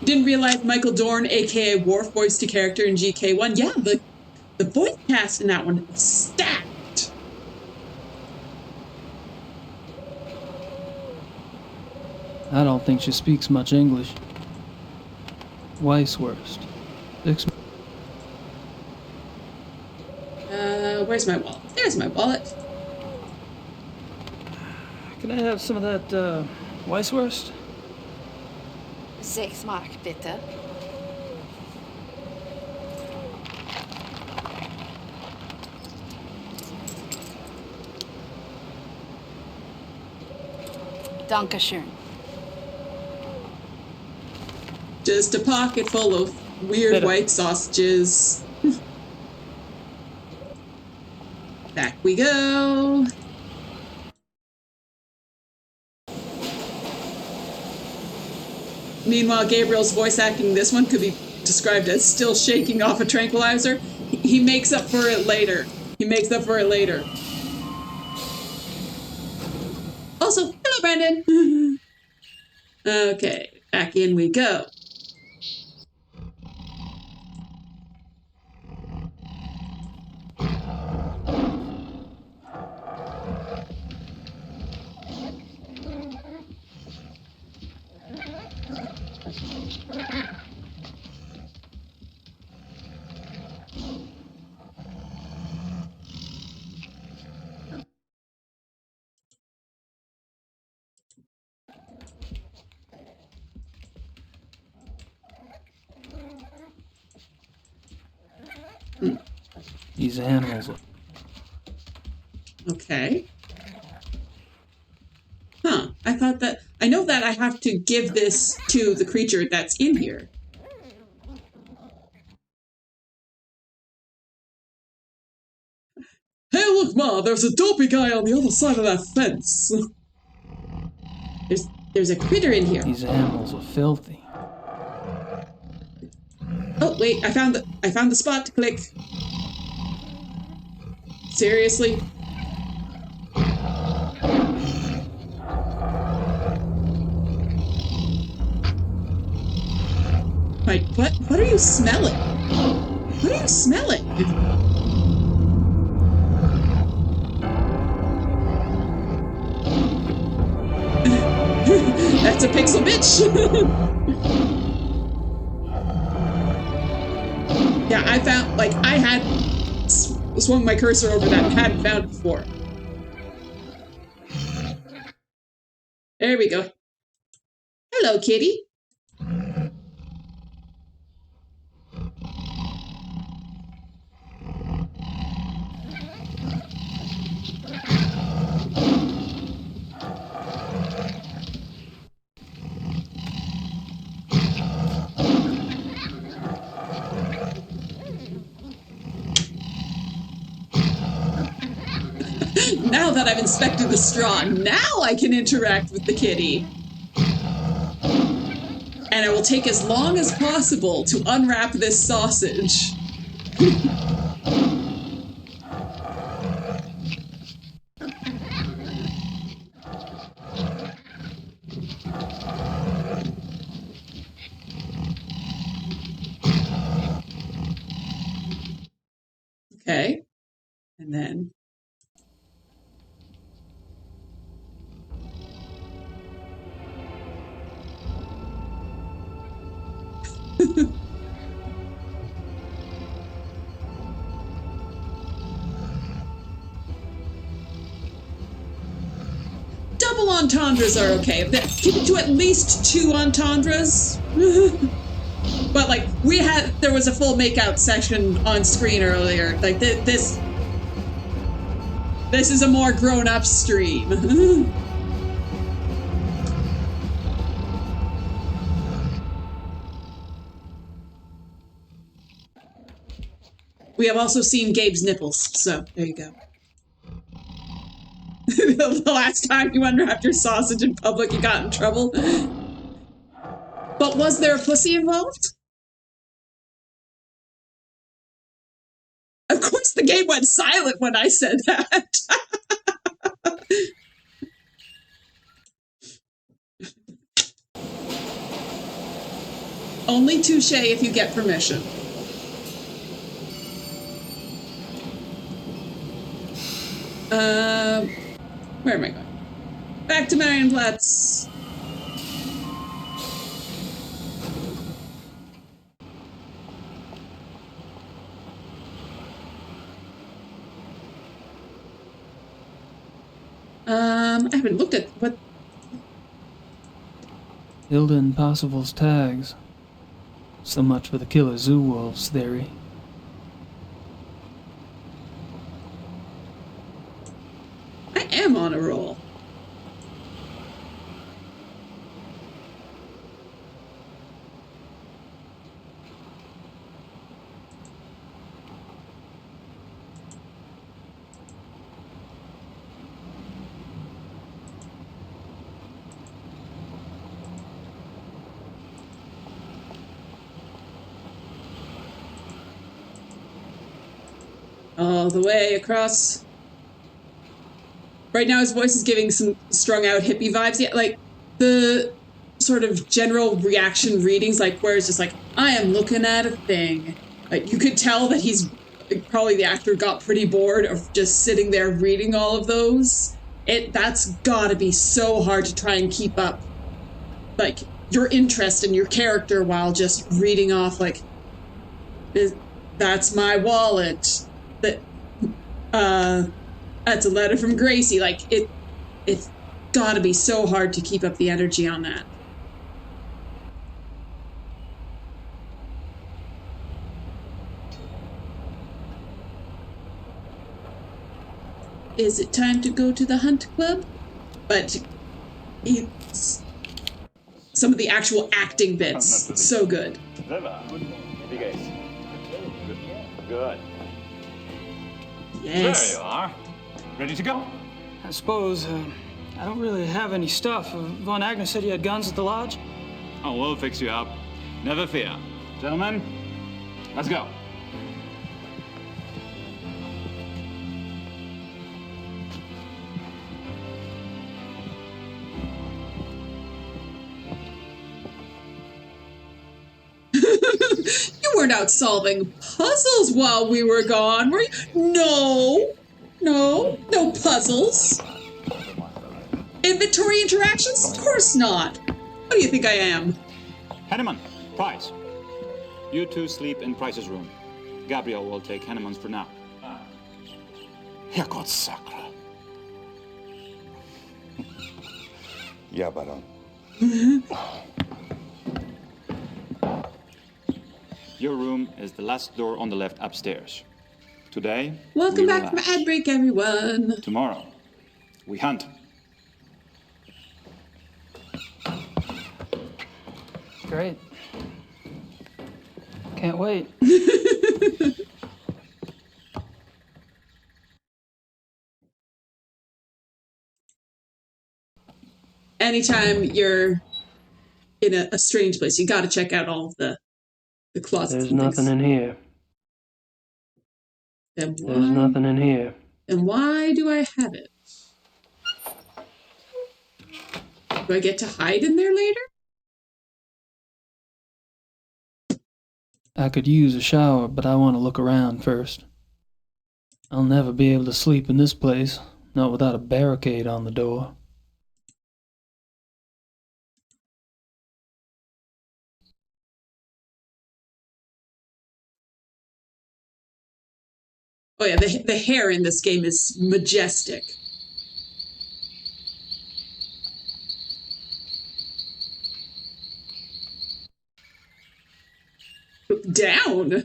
Didn't realize Michael Dorn, aka Worf, voiced a character in GK1. Yeah, the voice cast in that one is stacked. I don't think she speaks much English. Weisswurst. Where's my wallet? There's my wallet. Can I have some of that, Weisswurst? 6 Mark, bitte. Dankeschön. Just a pocket full of weird white sausages. Back we go. Meanwhile, Gabriel's voice acting in this one could be described as still shaking off a tranquilizer. He makes up for it later. He makes up for it later. Also, hello, Brandon. Okay, back in we go. These animals are... Okay. Huh. I know that I have to give this to the creature that's in here. Hey, look, Ma, there's a dopey guy on the other side of that fence. There's a critter in here. These animals are filthy. Oh, wait, I found the spot to click. Seriously? Wait, what are you smelling? What are you smelling? That's a pixel bitch. Yeah, I had swung my cursor over that and hadn't found it before. There we go. Hello, kitty. Now that I've inspected the straw, now I can interact with the kitty. And I will take as long as possible to unwrap this sausage. Okay. And then... Double entendres are okay. Keep it to at least 2 entendres. But like there was a full makeout session on screen earlier. Like this is a more grown-up stream. We have also seen Gabe's nipples, so there you go. The last time you unwrapped your sausage in public, you got in trouble. But was there a pussy involved? Of course, the game went silent when I said that. Only touche if you get permission. Where am I going? Back to Marienplatz. I haven't looked at what... Hilda and Parsifal's tags. So much for the killer zoo wolves theory. I am on a roll. All the way across. Right now his voice is giving some strung out hippie vibes. Yeah, like the sort of general reaction readings, like where it's just like, I am looking at a thing. Like you could tell that he's probably the actor got pretty bored of just sitting there reading all of those. That's gotta be so hard to try and keep up like your interest in your character while just reading off like, that's my wallet. That's a letter from Gracie. Like it's gotta be so hard to keep up the energy on that. Is it time to go to the hunt club? But some of the actual acting bits, so good. Good. Yes. There you are. Ready to go? I suppose, I don't really have any stuff. Von Agnes said you had guns at the lodge? Oh, we'll fix you up. Never fear. Gentlemen, let's go. You weren't out solving puzzles while we were gone, were you? No puzzles. Inventory interactions? Of course not. What do you think I am? Henneman, Price. You two sleep in Price's room. Gabriel will take Henneman's for now. Herrgott sakra. Ja, Baron. Your room is the last door on the left upstairs. Today, Welcome we back from relax. ad break, everyone. Tomorrow, we hunt. Great. Can't wait. Anytime you're in a strange place, you gotta check out all of the closets. There's and nothing things. in here. Then why, There's nothing in here. Then why do I have it? Do I get to hide in there later? I could use a shower, but I want to look around first. I'll never be able to sleep in this place, not without a barricade on the door. Oh yeah, the hair in this game is majestic. Down?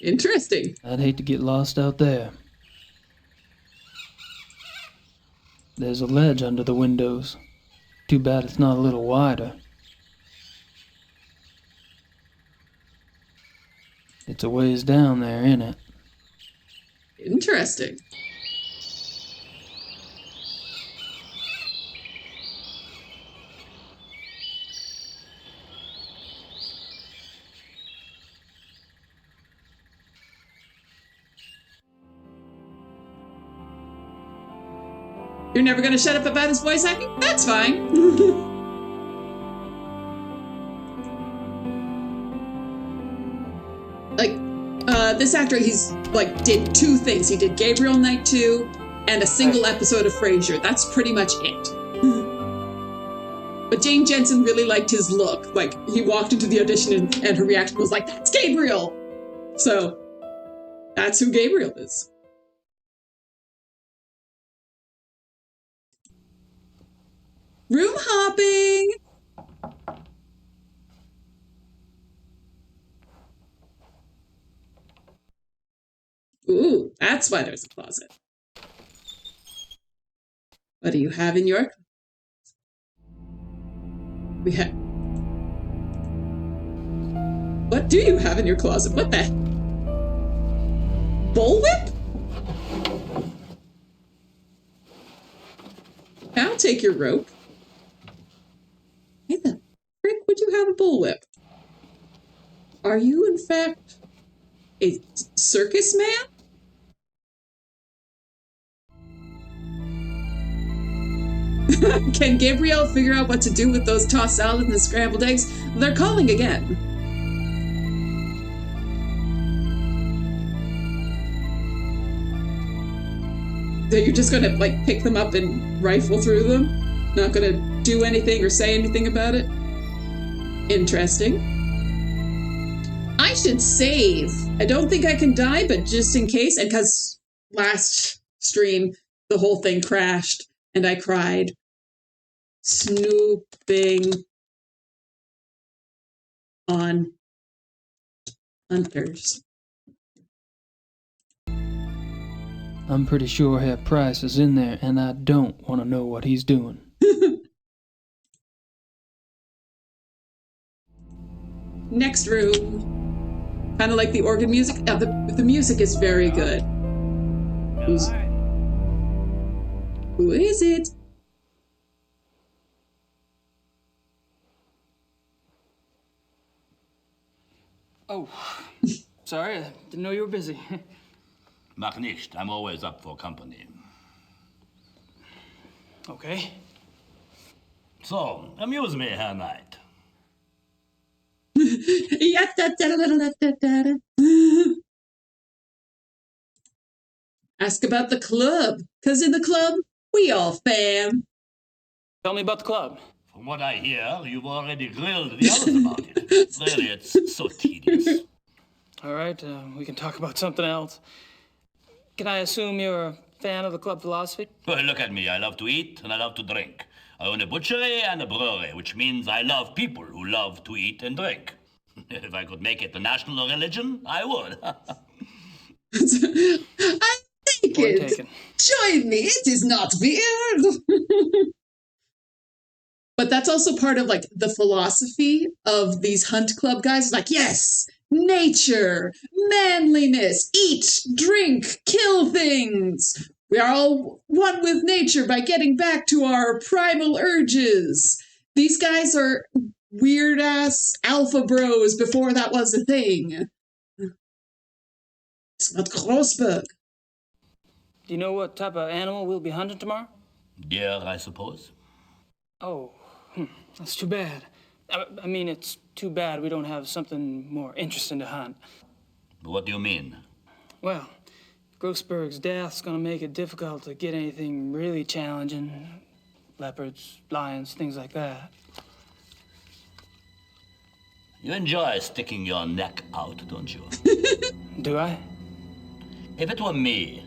Interesting. I'd hate to get lost out there. There's a ledge under the windows. Too bad it's not a little wider. It's a ways down there, ain't it? Interesting. You're never gonna shut up about his voice acting? That's fine. Like, this actor, he's, like, did 2 things. He did Gabriel Knight 2 and a single episode of Frasier. That's pretty much it. But Jane Jensen really liked his look. Like, he walked into the audition and her reaction was like, that's Gabriel! So, that's who Gabriel is. Room hopping! Ooh, that's why there's a closet. What do you have in your... What do you have in your closet? What the... Bullwhip? I'll take your rope. Why the frick would you have a bullwhip? Are you, in fact, a circus man? Can Gabriel figure out what to do with those tossed salads and the scrambled eggs? They're calling again. So you're just gonna, like, pick them up and rifle through them? Not gonna do anything or say anything about it? Interesting. I should save. I don't think I can die, but just in case, and because last stream, the whole thing crashed, and I cried. Snooping on hunters. I'm pretty sure Herr Price is in there, and I don't want to know what he's doing. Next room. Kind of like the organ music. The music is very good. Who is it? Oh, sorry, I didn't know you were busy. Mach nicht. I'm always up for company. Okay. So, amuse me, Herr Knight. Ask about the club, because in the club, we all fam. Tell me about the club. From what I hear, you've already grilled the others about it. Really, it's so tedious. All right, we can talk about something else. Can I assume you're a fan of the club philosophy? Well, look at me. I love to eat and I love to drink. I own a butchery and a brewery, which means I love people who love to eat and drink. If I could make it the national religion, I would. I think it. Join me. It is not weird. But that's also part of, like, the philosophy of these hunt club guys. Like, yes, nature, manliness, eat, drink, kill things. We are all one with nature by getting back to our primal urges. These guys are weird-ass alpha bros before that was a thing. It's not Grossberg. Do you know what type of animal we'll be hunting tomorrow? Deer, I suppose. Oh, that's too bad. I mean, it's too bad we don't have something more interesting to hunt. What do you mean? Well, Grossberg's death's gonna make it difficult to get anything really challenging. Leopards, lions, things like that. You enjoy sticking your neck out, don't you? Do I? If it were me,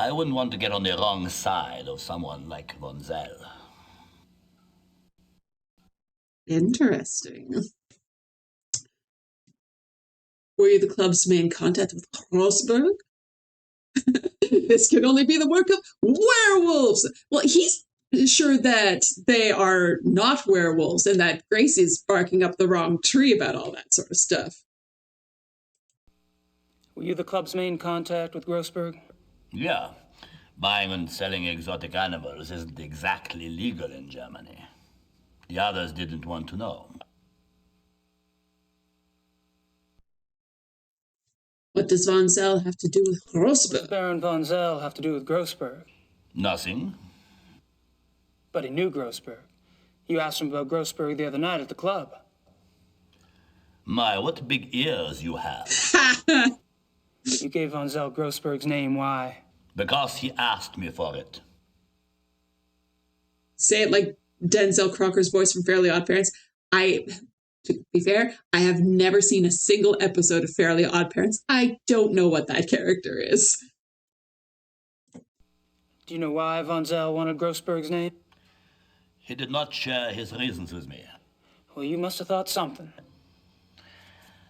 I wouldn't want to get on the wrong side of someone like Von Zell. Interesting. Were you the club's main contact with Grossberg? This can only be the work of werewolves. Well, he's sure that they are not werewolves and that Gracie's barking up the wrong tree about all that sort of stuff. Were you the club's main contact with Grossberg? Yeah. Buying and selling exotic animals isn't exactly legal in Germany. The others didn't want to know. What does Von Zell have to do with What Grossberg? does Baron Von Zell have to do with Grossberg? Nothing. But he knew Grossberg. You asked him about Grossberg the other night at the club. My, what big ears you have. You gave Von Zell Grossberg's name, why? Because he asked me for it. Say it like Denzel Crocker's voice from Fairly Odd Parents. To be fair, I have never seen a single episode of Fairly Odd Parents. I don't know what that character is. Do you know why Von Zell wanted Grossberg's name? He did not share his reasons with me. Well, you must have thought something.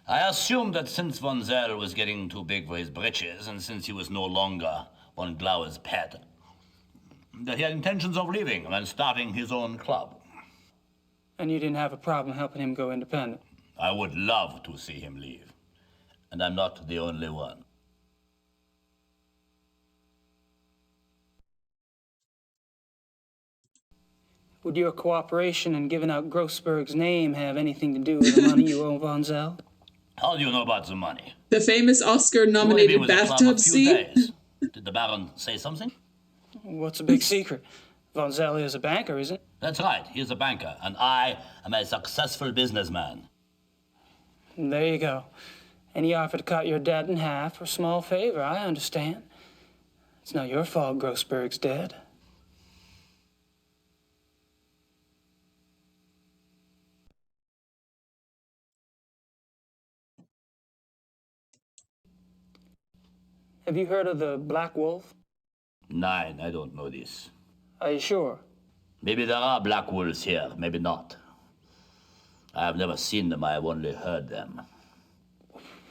I assumed that since Von Zell was getting too big for his britches, and since he was no longer Von Glauer's pet, that he had intentions of leaving and starting his own club. And you didn't have a problem helping him go independent? I would love to see him leave. And I'm not the only one. Would your cooperation in giving out Grossberg's name have anything to do with the money you owe Von Zell? How do you know about the money? The famous Oscar-nominated bathtub scene? Days. Did the Baron say something? What's a big secret? Von Zell is a banker, isn't it? That's right, he's a banker, and I am a successful businessman. There you go. And he offered to cut your debt in half for a small favor, I understand. It's not your fault Grossberg's dead. Have you heard of the Black Wolf? Nein, I don't know this. Are you sure? Maybe there are black wolves here, maybe not. I have never seen them, I have only heard them.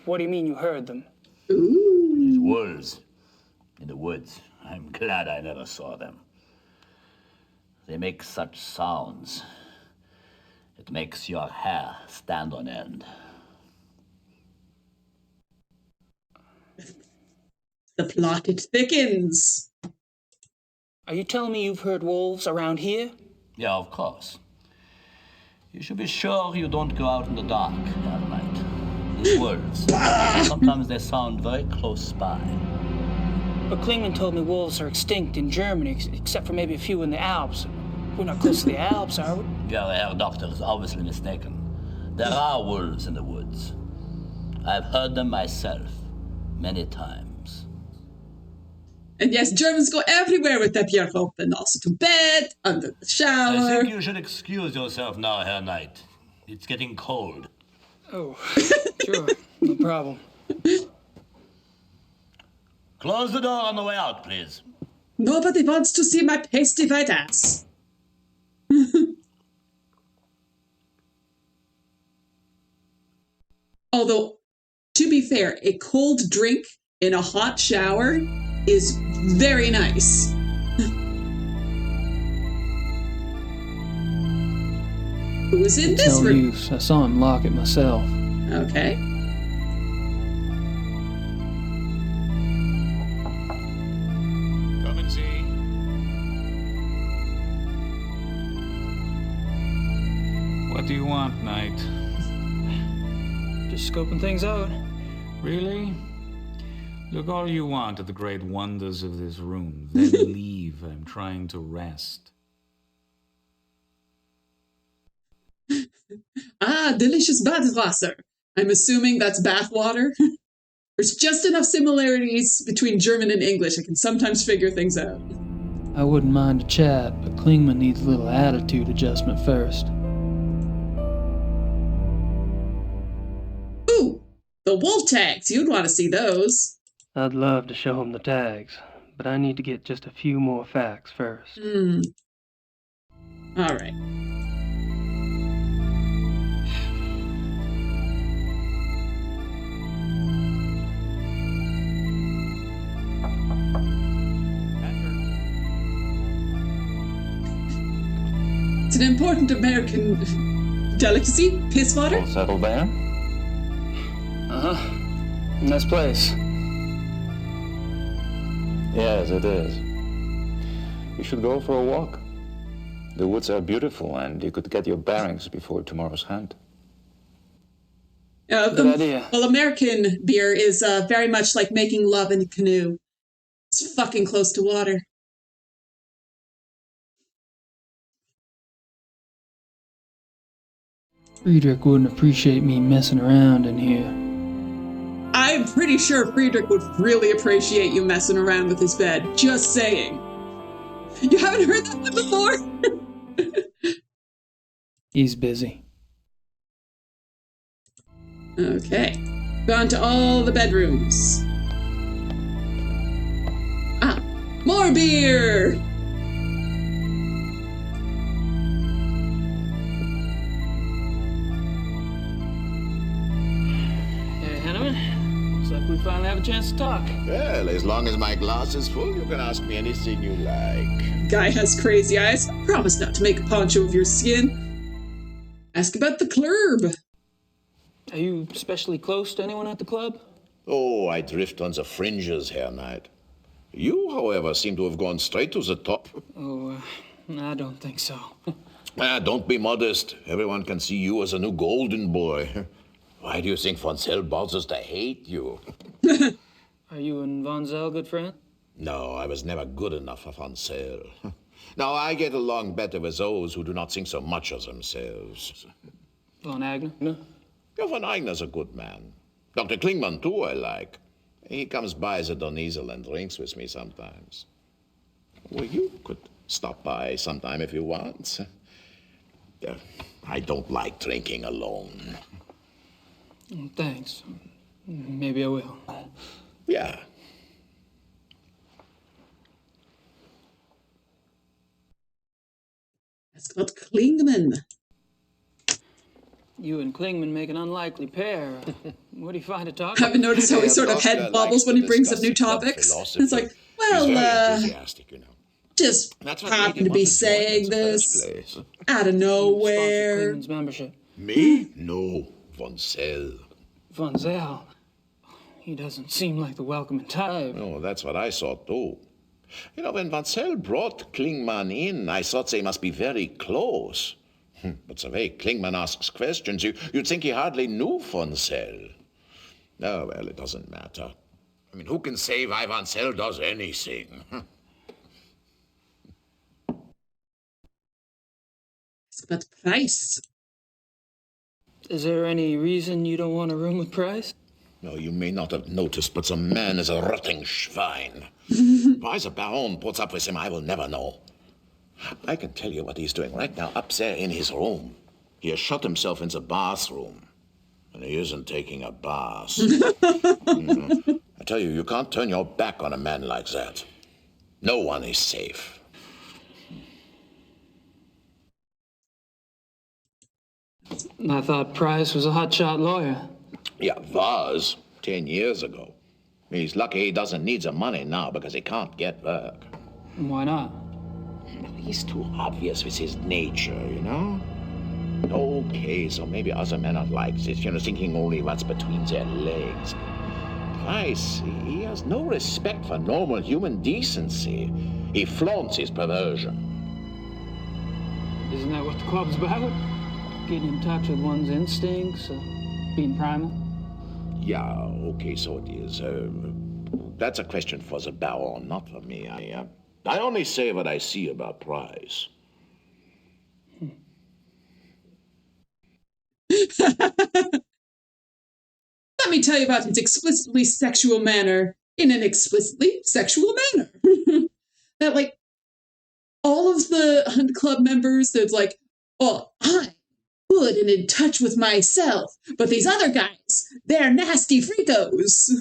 What do you mean you heard them? These wolves in the woods. I'm glad I never saw them. They make such sounds. It makes your hair stand on end. The plot, it thickens. Are you telling me you've heard wolves around here? Yeah, of course. You should be sure you don't go out in the dark at night. These wolves, sometimes they sound very close by. But Klingman told me wolves are extinct in Germany, except for maybe a few in the Alps. We're not close to the Alps, are we? Your Herr Doctor is obviously mistaken. There are wolves in the woods. I've heard them myself, many times. And yes, Germans go everywhere with their beer open, also to bed, under the shower. I think you should excuse yourself now, Herr Knight. It's getting cold. Oh, sure, no problem. Close the door on the way out, please. Nobody wants to see my pasty white ass. Although, to be fair, a cold drink in a hot shower is very nice. Who's in this no room? Use. I saw him lock it myself. Okay. Come and see. What do you want, Knight? Just scoping things out. Really? Look all you want at the great wonders of this room. Then leave. I'm trying to rest. Ah, delicious bathwasser. I'm assuming that's bath water. There's just enough similarities between German and English. I can sometimes figure things out. I wouldn't mind a chat, but Klingman needs a little attitude adjustment first. Ooh, the wolf tags. You'd want to see those. I'd love to show him the tags, but I need to get just a few more facts first. All right. It's an important American delicacy, piss water. All settled there? Uh-huh. Nice place. Yes, it is. You should go for a walk. The woods are beautiful, and you could get your bearings before tomorrow's hunt. Good idea. Well, American beer is very much like making love in a canoe. It's fucking close to water. Friedrich wouldn't appreciate me messing around in here. I'm pretty sure Friedrich would really appreciate you messing around with his bed. Just saying. You haven't heard that one before? He's busy. Okay. Gone to all the bedrooms. Ah, more beer! Looks like we finally have a chance to talk. Well, as long as my glass is full, you can ask me anything you like. Guy has crazy eyes. Promise not to make a poncho of your skin. Ask about the club. Are you especially close to anyone at the club? Oh, I drift on the fringes, Herr Knight. You, however, seem to have gone straight to the top. Oh, I don't think so. Don't be modest. Everyone can see you as a new golden boy. Why do you think von Zell bothers to hate you? Are you and Von Zell good friends? No, I was never good enough for von Zell. No, I get along better with those who do not think so much of themselves. Von Agner? Yeah, von Agner's a good man. Dr. Klingman, too, I like. He comes by the Donisel and drinks with me sometimes. Well, you could stop by sometime if you want. I don't like drinking alone. Thanks. Maybe I will. Yeah. Ask about Klingman. You and Klingman make an unlikely pair. What do you find to talk Haven't noticed how he sort of head bobbles when he brings up new topics? It's like, well, just happen to be saying this out of nowhere. Klingman's membership. Me? No, von Zell. Von Zell? He doesn't seem like the welcoming type. Oh, that's what I thought, too. You know, when von Zell brought Klingman in, I thought they must be very close. But the way Klingman asks questions, you'd think he hardly knew von Zell. Oh, well, it doesn't matter. I mean, who can say why von Zell does anything? It's about price. Is there any reason you don't want a room with Price? No, you may not have noticed, but the man is a rotting schwein. Why the Baron puts up with him, I will never know. I can tell you what he's doing right now up there in his room. He has shut himself in the bathroom. And he isn't taking a bath. I tell you, you can't turn your back on a man like that. No one is safe. I thought Price was a hotshot lawyer. Yeah, was 10 years ago. He's lucky he doesn't need the money now because he can't get work. Why not? He's too obvious with his nature, you know? Okay, so maybe other men are like this, you know, thinking only what's between their legs. Price, he has no respect for normal human decency. He flaunts his perversion. Isn't that what the club's about? Getting in touch with one's instincts, being primal? Yeah, okay, so it is. That's a question for the Baron, not for me. I only say what I see about Price. let me tell you about his explicitly sexual manner in an explicitly sexual manner. That, like, all of the Hunt Club members, that's like, oh, I'm good and in touch with myself, but these other guys, they're nasty freakos.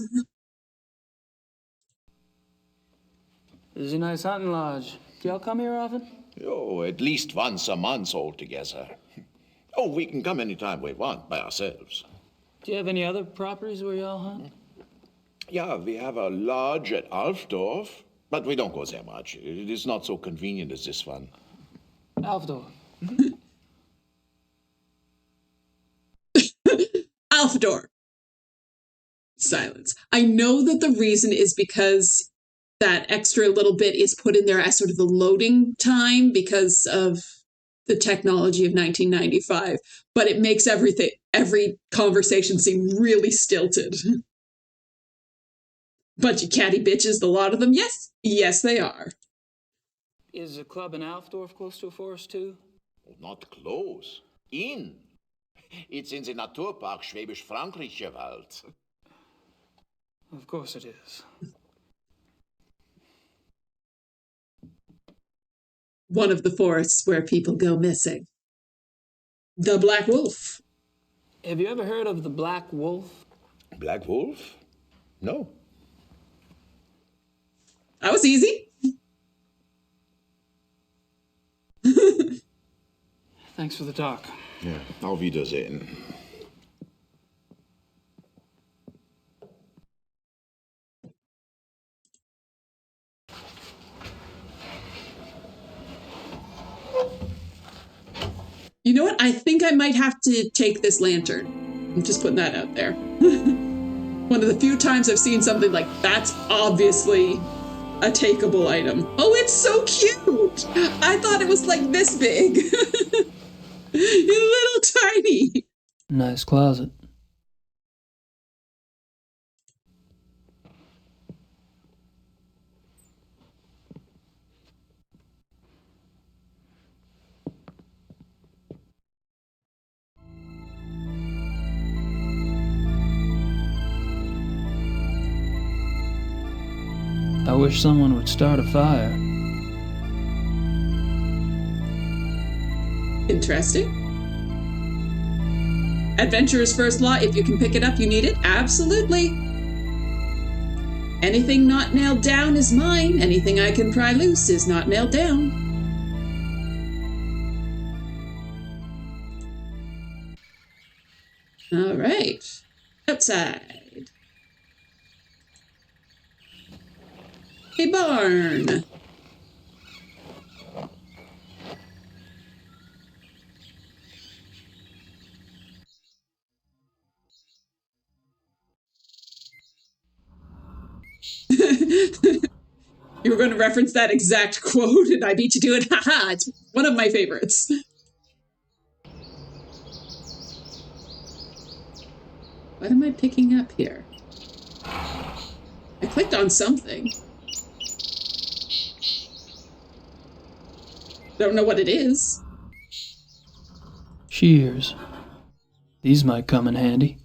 This is a nice hunting lodge. Do y'all come here often? Oh, at least once a month altogether. Oh, we can come anytime we want by ourselves. Do you have any other properties where y'all hunt? Yeah, we have a lodge at Alfdorf, but we don't go there much. It is not so convenient as this one. Alfdorf. Alfdorf. Silence. I know that the reason is because that extra little bit is put in there as sort of the loading time because of the technology of 1995, but it makes every conversation seem really stilted. Bunch of catty bitches, the lot of them. Yes, they are. Is a club in Alfdorf close to a forest too? Not close. In. It's in the Naturpark Schwäbisch-Franklicher Wald. Of course it is. One of the forests where people go missing. The Black Wolf. Have you ever heard of the Black Wolf? Black Wolf? No. That was easy. Thanks for the talk. Ja, auf Wiedersehen. You know what? I think I might have to take this lantern. I'm just putting that out there. One of the few times I've seen something like that's obviously a takeable item. Oh, it's so cute! I thought it was like this big. Little tiny. Nice closet. I wish someone would start a fire. Interesting. Adventurer's first law, if you can pick it up, you need it. Absolutely. Anything not nailed down is mine. Anything I can pry loose is not nailed down. All right. Outside. A barn. You were going to reference that exact quote, and I beat you to it. Haha, it's one of my favorites. What am I picking up here? I clicked on something. Don't know what it is. Shears. These might come in handy.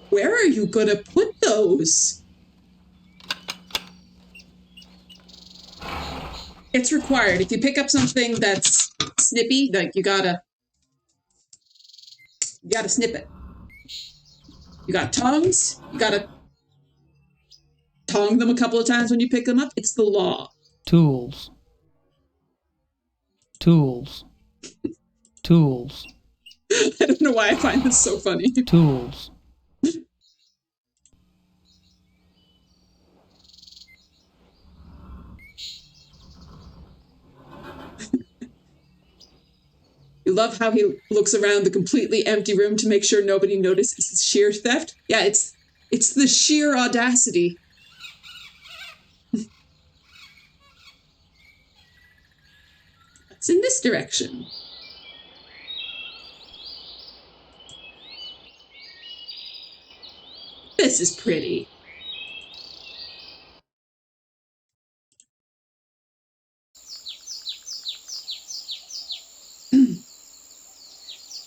Where are you gonna put those? It's required. If you pick up something that's snippy, like you gotta snip it. You got tongs, you gotta tong them a couple of times when you pick them up. It's the law. Tools. Tools. Tools. I don't know why I find this so funny. Tools. You love how he looks around the completely empty room to make sure nobody notices his sheer theft? Yeah, it's the sheer audacity. It's in this direction. This is pretty.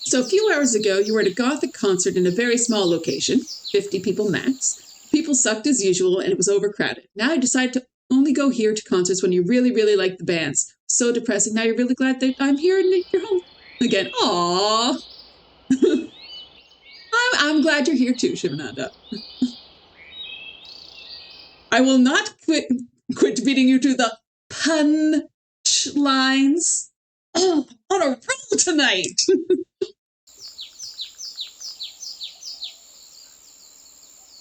So So a few hours ago, you were at a Gothic concert in a very small location, 50 people max. People sucked as usual, and it was overcrowded. Now I decided to only go here to concerts when you really, really like the bands. So depressing. Now you're really glad that I'm here and you're home again. Aww. I'm glad you're here too, Shivananda. I will not quit beating you to the punch lines. Oh, on a roll tonight.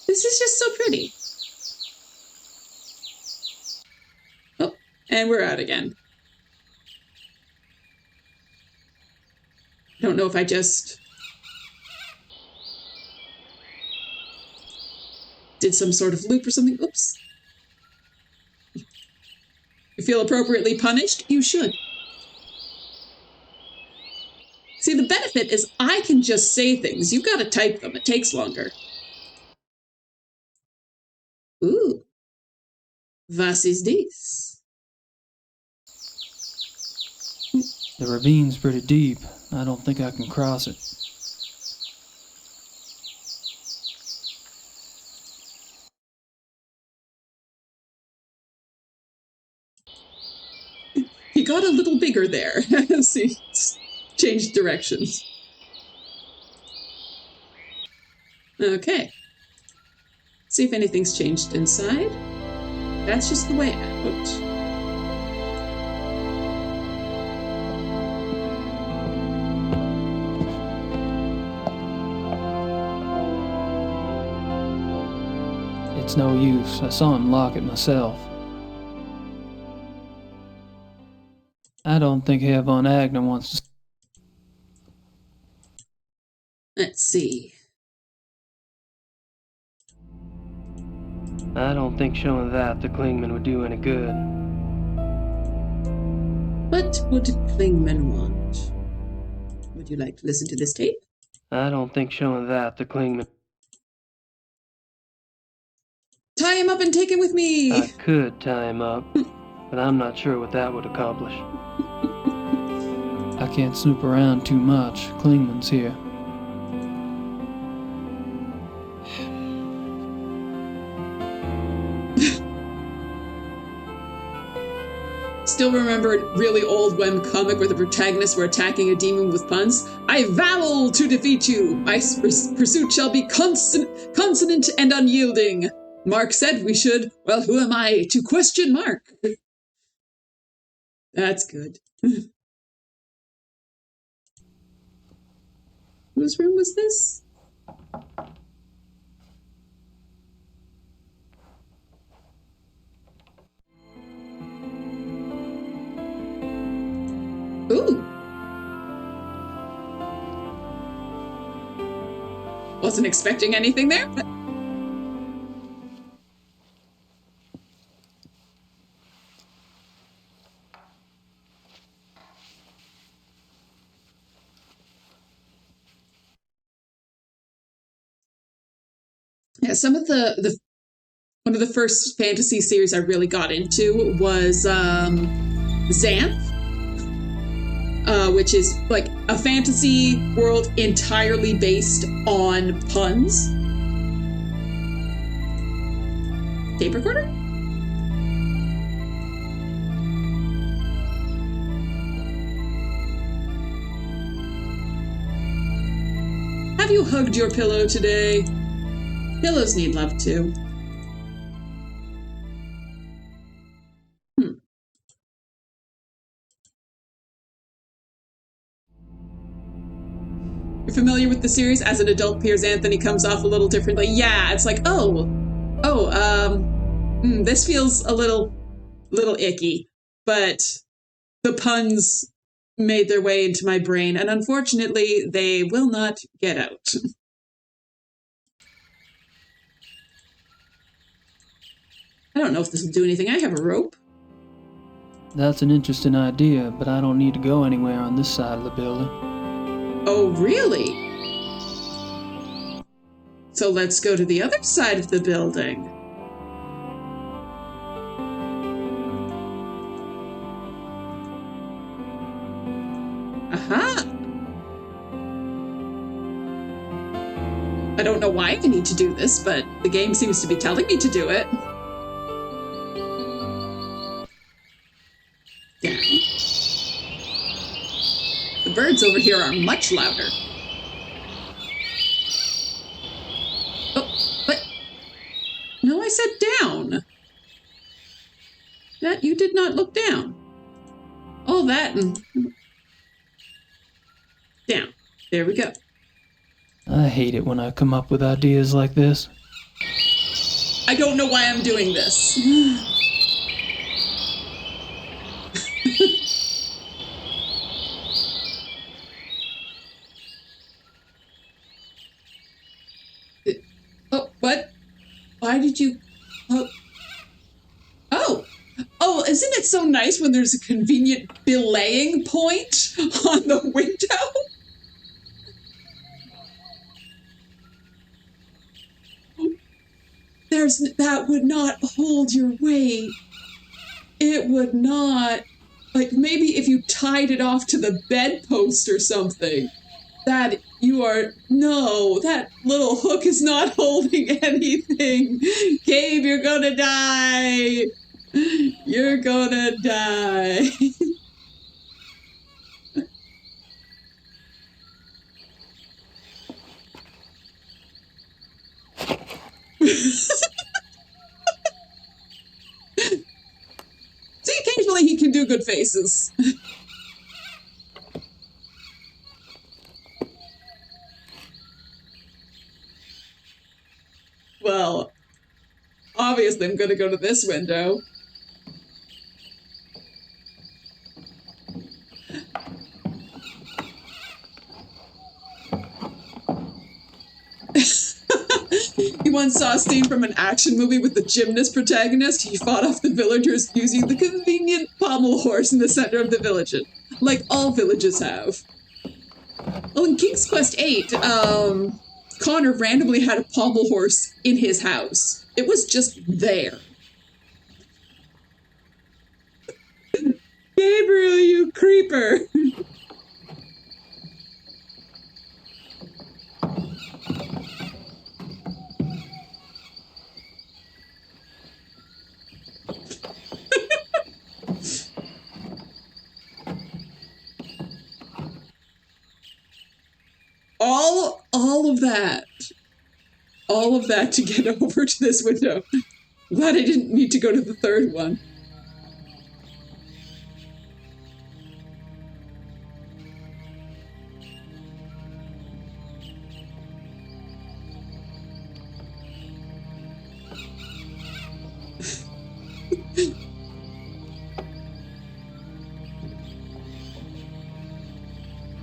This is just so pretty. Oh, and we're out again. I don't know if I just did some sort of loop or something. Oops. You feel appropriately punished? You should. See, the benefit is I can just say things. You've got to type them. It takes longer. Ooh. Was ist dies? The ravine's pretty deep. I don't think I can cross it. He got a little bigger there. See, changed directions. Okay. See if anything's changed inside. That's just the way out. It's no use. I saw him lock it myself. I don't think Herr von Agner wants to... Let's see. I don't think showing that to Klingman would do any good. What would Klingman want? Would you like to listen to this tape? I don't think showing that to Klingman... Tie him up and take him with me! I could tie him up, but I'm not sure what that would accomplish. I can't snoop around too much. Klingman's here. Still remember a really old Wem comic where the protagonists were attacking a demon with puns? I vow to defeat you! My pursuit shall be consonant and unyielding. Mark said we should. Well, who am I to question Mark? That's good. Whose room was this? Ooh. Wasn't expecting anything there, but... Yeah, some of the one of the first fantasy series I really got into was Xanth, which is like a fantasy world entirely based on puns. Tape recorder? Have you hugged your pillow today? Pillows need love too. You're familiar with the series? As an adult, Piers Anthony comes off a little differently. Yeah, it's like, this feels a little icky, but the puns made their way into my brain, and unfortunately, they will not get out. I don't know if this will do anything. I have a rope. That's an interesting idea, but I don't need to go anywhere on this side of the building. Oh, really? So let's go to the other side of the building. Aha! I don't know why I need to do this, but the game seems to be telling me to do it. Down. The birds over here are much louder. Oh, but... No, I said down. That you did not look down. All that and... Down. There we go. I hate it when I come up with ideas like this. I don't know why I'm doing this. Oh, what? Why did you... Oh. Oh, isn't it so nice when there's a convenient belaying point on the window? That would not hold your weight. It would not. Like, maybe if you tied it off to the bedpost or something. That you are... No, that little hook is not holding anything. Gabe, you're gonna die. You're gonna die. See, occasionally he can do good faces. Well, obviously I'm gonna go to this window. He once saw a scene from an action movie with the gymnast protagonist. He fought off the villagers using the convenient pommel horse in the center of the village, like all villages have. Oh, in King's Quest VIII, Connor randomly had a pommel horse in his house. It was just there. Gabriel, you creeper! All of that to get over to this window. Glad I didn't need to go to the third one.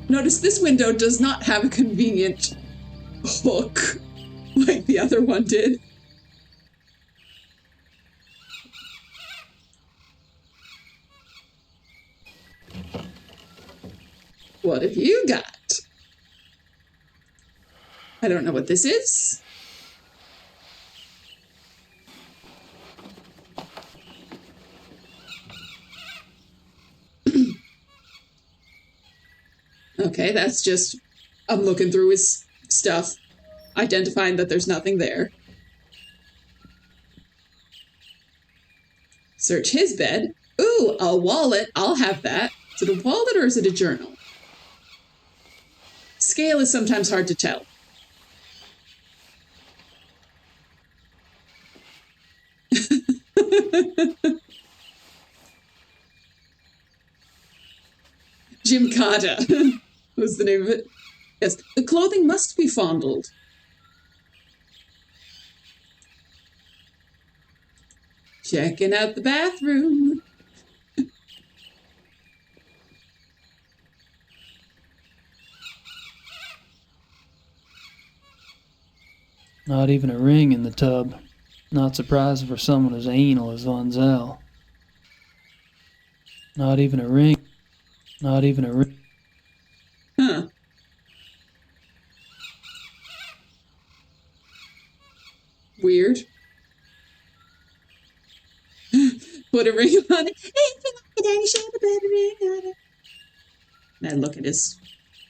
Notice this window does not have a convenient hook like the other one did. What have you got? I don't know what this is. Okay, that's just... I'm looking through his stuff, identifying that there's nothing there. Search his bed. Ooh, a wallet. I'll have that. Is it a wallet or is it a journal? Scale is sometimes hard to tell. Jim Carter was the name of it. Yes, the clothing must be fondled. Checking out the bathroom. Not even a ring in the tub. Not surprising for someone as anal as Von Zell. Not even a ring. Not even a ring. Huh. Weird. Put a ring on it. Now look at his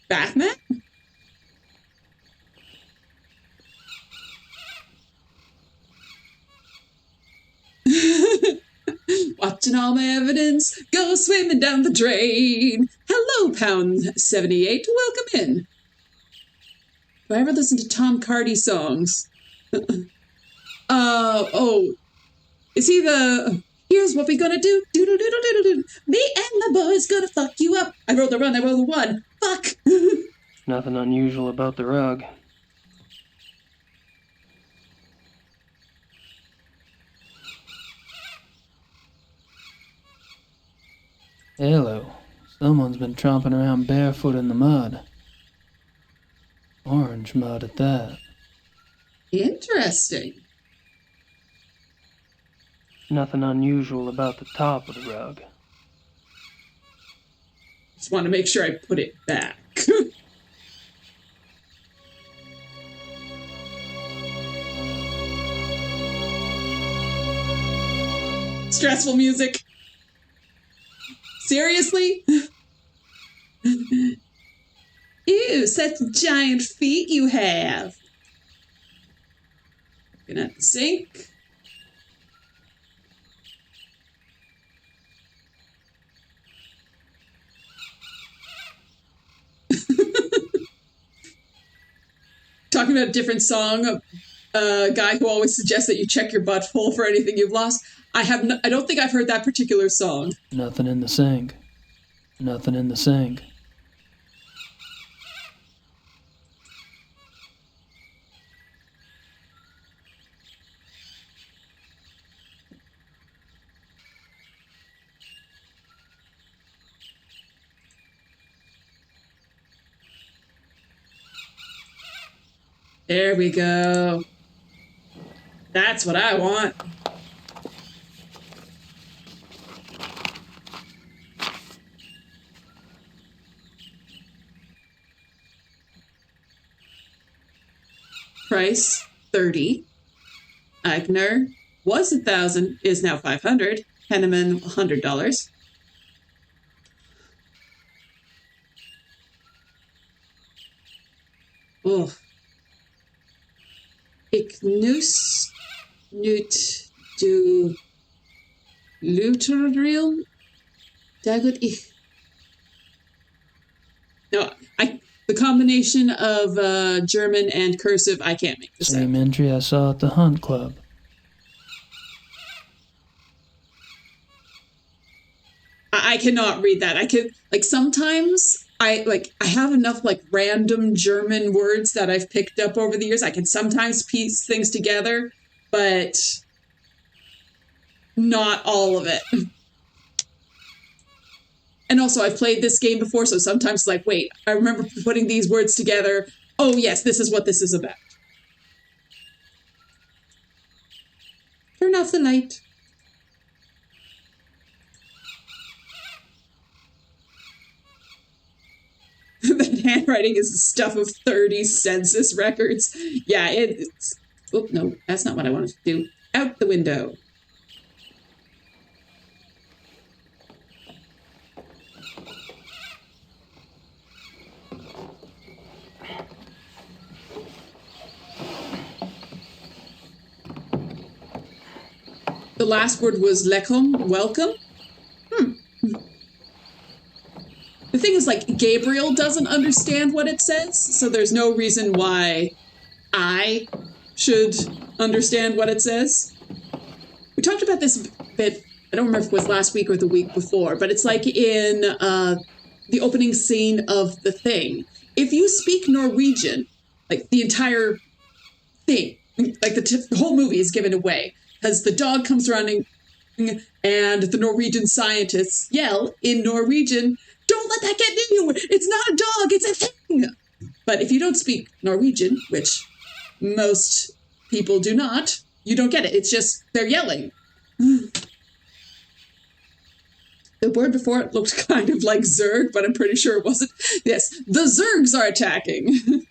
bath mat. Watching all my evidence go swimming down the drain. Hello, pound 78. Welcome in. Do I ever listen to Tom Cardy songs? Is he the... Here's what we gonna do. Do-do-do-do-do-do. Me and my boys gonna fuck you up. I rolled a run, I rolled a one. Fuck. Nothing unusual about the rug. Hello. Someone's been tromping around barefoot in the mud. Orange mud at that. Interesting. Nothing unusual about the top of the rug. Just want to make sure I put it back. Stressful music. Seriously? Ew, such giant feet you have. Looking at the sink. Talking about a different song, a guy who always suggests that you check your butthole for anything you've lost. I don't think I've heard that particular song. Nothing in the sink. Nothing in the sink. There we go. That's what I want. Price, $30. Eigner was $1,000, is now $500. Henneman, $100. Oh. Ik nus nut du Lutherilm dagut ich. No, the combination of German and cursive, I can't make this Same out. entry I saw at the Hunt Club. I cannot read that. I can, like, sometimes I have enough like random German words that I've picked up over the years. I can sometimes piece things together, but not all of it. And also, I've played this game before, so sometimes it's like, wait, I remember putting these words together. Oh, yes, this is what this is about. Turn off the light. That handwriting is the stuff of 30 census records. Yeah, it's... Oh, no, that's not what I wanted to do. Out the window. The last word was lekom, welcome. The thing is, like, Gabriel doesn't understand what it says, so there's no reason why I should understand what it says. We talked about this a bit, I don't remember if it was last week or the week before, but it's like in the opening scene of The Thing. If you speak Norwegian, like, the entire thing, like, the whole movie is given away, because the dog comes running and the Norwegian scientists yell in Norwegian, "Don't let that get near you! It's not a dog, it's a thing!" But if you don't speak Norwegian, which most people do not, you don't get it. It's just, they're yelling. The word before it looked kind of like Zerg, but I'm pretty sure it wasn't. Yes, the Zergs are attacking.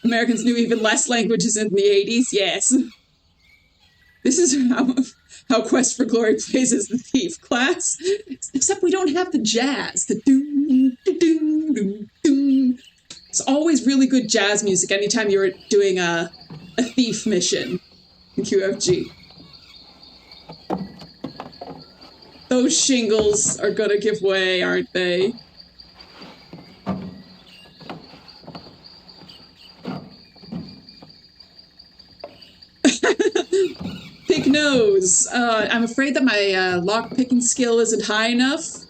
Americans knew even less languages in the 80s, yes. This is how Quest for Glory plays as the thief class. Except we don't have the jazz. The doom, doom, doom, doom. It's always really good jazz music anytime you're doing a thief mission in QFG. Those shingles are gonna give way, aren't they? Pick nose. I'm afraid that my lock-picking skill isn't high enough.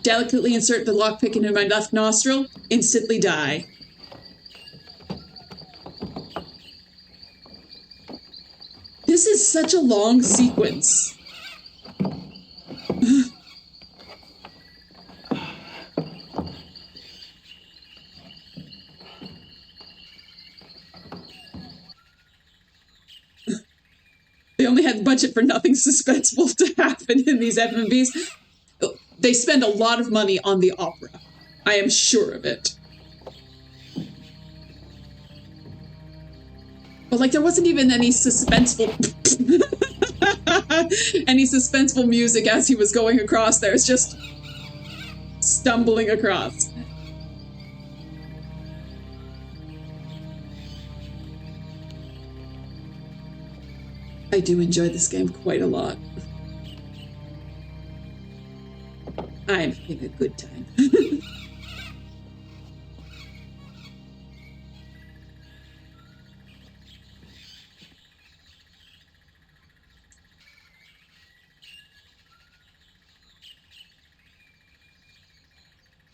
Delicately insert the lockpick into my left nostril. Instantly die. This is such a long sequence. They only had budget for nothing suspenseful to happen in these FMVs. They spend a lot of money on the opera. I am sure of it. But like, there wasn't even any suspenseful music as he was going across there. It's just stumbling across. I do enjoy this game quite a lot. I'm having a good time.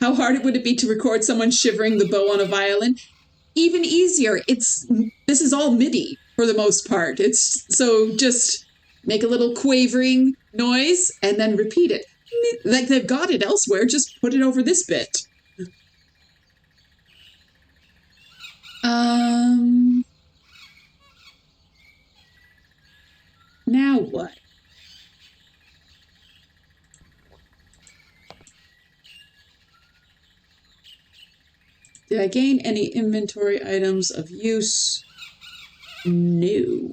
How hard would it be to record someone shivering the bow on a violin? Even easier. This is all MIDI for the most part. So just make a little quavering noise and then repeat it. Like they've got it elsewhere, just put it over this bit. Now what? Did I gain any inventory items of use? No.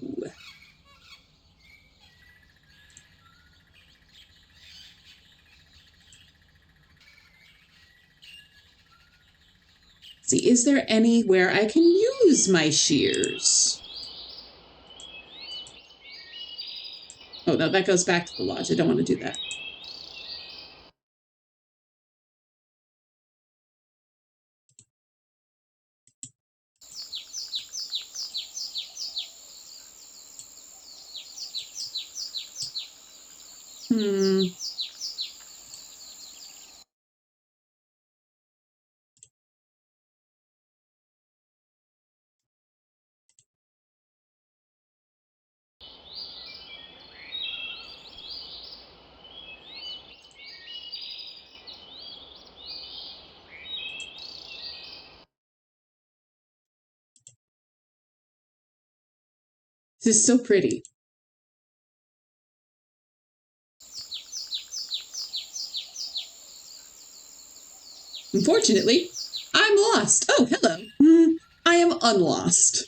See, is there anywhere I can use my shears? Oh, no, that goes back to the lodge. I don't want to do that. This is so pretty. Unfortunately, I'm lost. Oh, hello. I am unlost.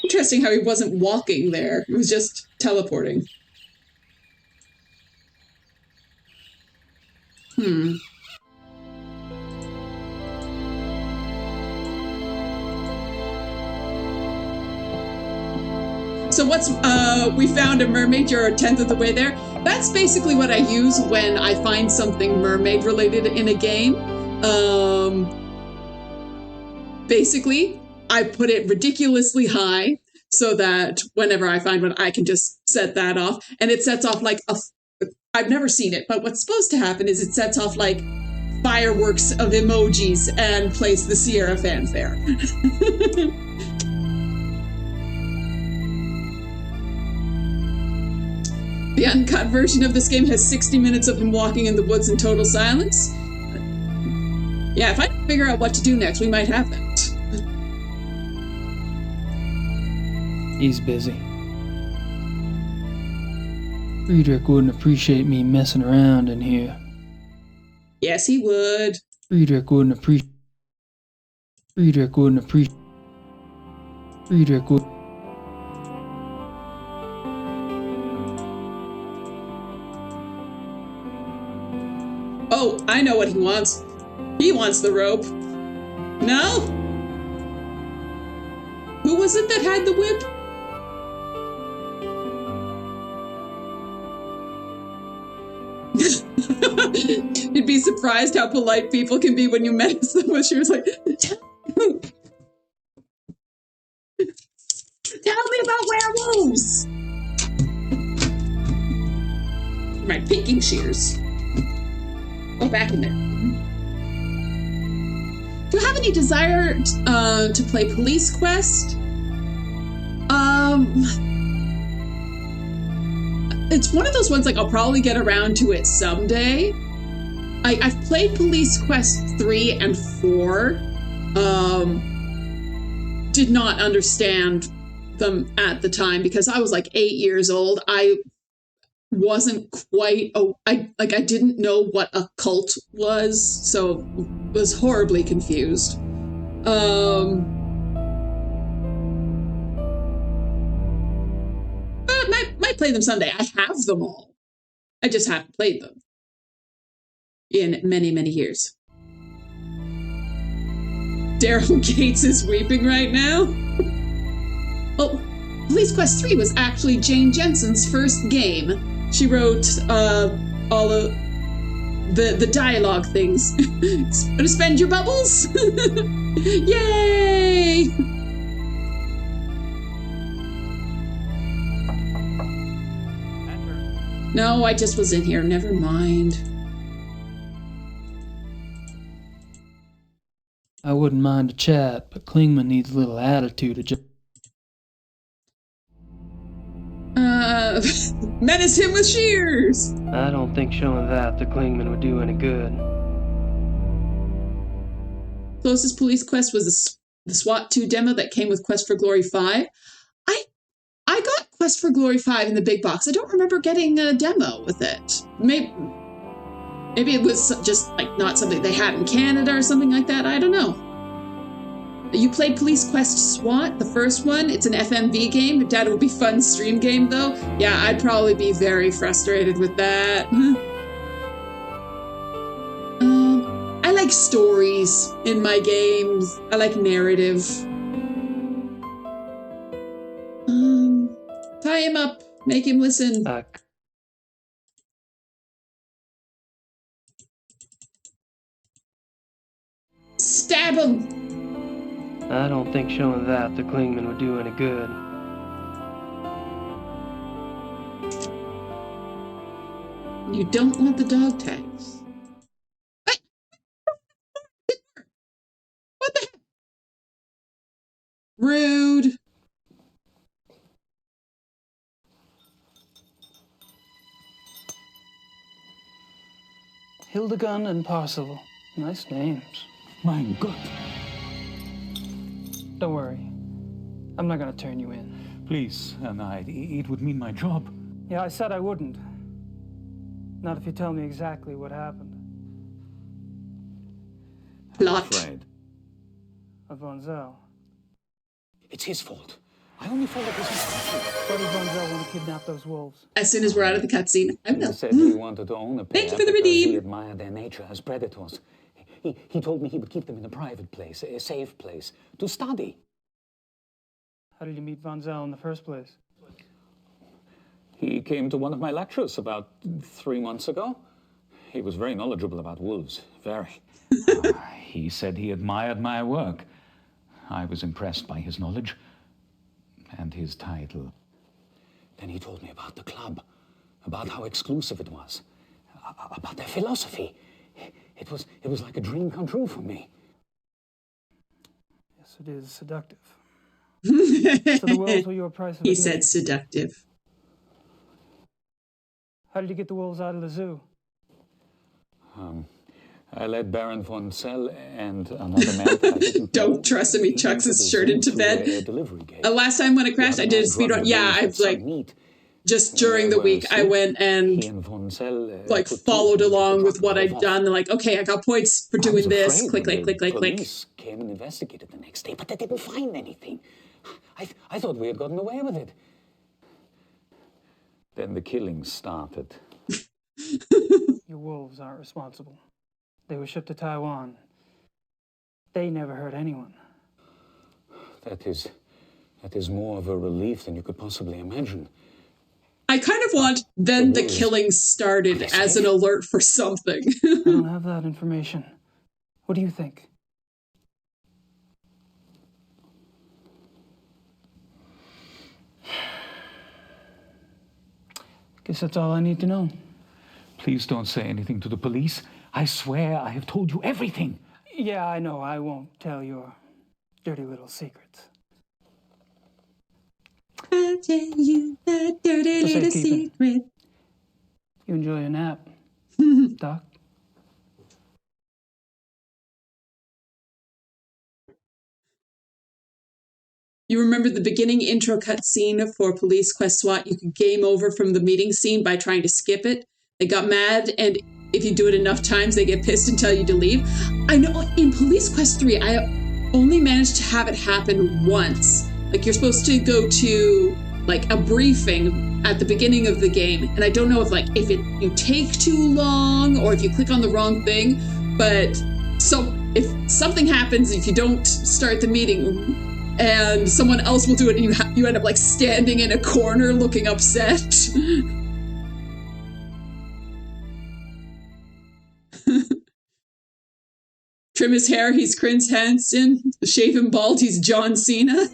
Interesting how he wasn't walking there. He was just teleporting. So what's, we found a mermaid, you're a 10th of the way there. That's basically what I use when I find something mermaid related in a game. Basically, I put it ridiculously high so that whenever I find one, I can just set that off. And it sets off like I've never seen it, but what's supposed to happen is it sets off like fireworks of emojis and plays the Sierra fanfare. The uncut version of this game has 60 minutes of him walking in the woods in total silence. Yeah, if I can figure out what to do next, we might have that. He's busy. Friedrich wouldn't appreciate me messing around in here. Yes, he would. Friedrich wouldn't appreciate. Friedrich would. Oh, I know what he wants. He wants the rope. No? Who was it that had the whip? You'd be surprised how polite people can be when you menace them. She was like, tell me about werewolves! My picking shears. Go back in there. Do you have any desire to play Police Quest? It's one of those ones like I'll probably get around to it someday. I've played Police Quest 3 and 4. Did not understand them at the time because I was like 8 years old. I wasn't quite I didn't know what a cult was, so was horribly confused. But might play them someday. I have them all. I just haven't played them in many, many years. Daryl Gates is weeping right now. Well, Police Quest 3 was actually Jane Jensen's first game. She wrote all of the dialogue things. Wanna spend your bubbles? Yay! No, I just was in here. Never mind. I wouldn't mind a chat, but Klingman needs a little attitude adjustment. Menace him with shears! I don't think showing that to Klingman would do any good. Closest Police Quest was the SWAT 2 demo that came with Quest for Glory 5. I got Quest for Glory 5 in the big box. I don't remember getting a demo with it. Maybe it was just like not something they had in Canada or something like that. I don't know. You played Police Quest SWAT, the first one. It's an FMV game. That would be fun stream game though. Yeah, I'd probably be very frustrated with that. I like stories in my games. I like narrative. Tie him up. Make him listen. Stab him. I don't think showing that to Klingman would do any good. You don't want the dog tags. What the heck? Rude. Hildegund and Parzival. Nice names. My God. Don't worry. I'm not gonna turn you in. Please, Knight, it would mean my job. Yeah, I said I wouldn't. Not if you tell me exactly what happened. Plot. I'm afraid. Of Von Zell. It's his fault. I only followed his instructions. Why did Von Zell want to kidnap those wolves? As soon as we're out of the cutscene, I will. He said he wanted to own a pair. Thank you for the because redeem. he admired their nature as predators. He told me he would keep them in a private place, a safe place, to study. How did you meet Von Zell in the first place? He came to one of my lectures about 3 months ago. He was very knowledgeable about wolves, very. He said he admired my work. I was impressed by his knowledge and his title. Then he told me about the club, about how exclusive it was, about their philosophy. It was like a dream come true for me. Yes, it is seductive. So the wolves were your price of He admission. said seductive. How did you get the wolves out of the zoo? I led Baron von Zell and another man that I didn't Don't trust him. He chucks his shirt into bed. Last time when it crashed, I did a speedrun. Yeah, I was like, just during the week, I went and like followed along with what I'd done. They're like, okay, I got points for doing this. Click, click, click, click, click. Police came and investigated the next day, but they didn't find anything. I thought we had gotten away with it. Then the killings started. Your wolves aren't responsible. They were shipped to Taiwan. They never hurt anyone. That is more of a relief than you could possibly imagine. I kind of want then the killing started as an alert for something. I don't have that information. What do you think? Guess that's all I need to know. Please don't say anything to the police. I swear I have told you everything. Yeah, I know. I won't tell your dirty little secrets. I'll tell you that dirty For little safekeeping. secret. You enjoy a nap, Doc? You remember the beginning intro cutscene for Police Quest SWAT? You could game over from the meeting scene by trying to skip it. They got mad, and if you do it enough times, they get pissed and tell you to leave. I know in Police Quest 3, I only managed to have it happen once. Like, you're supposed to go to, like, a briefing at the beginning of the game, and I don't know if, like, if you take too long or if you click on the wrong thing, but so if something happens, if you don't start the meeting, and someone else will do it, and you end up, like, standing in a corner looking upset. Trim his hair, he's Chris Hansen. Shave him bald, he's John Cena.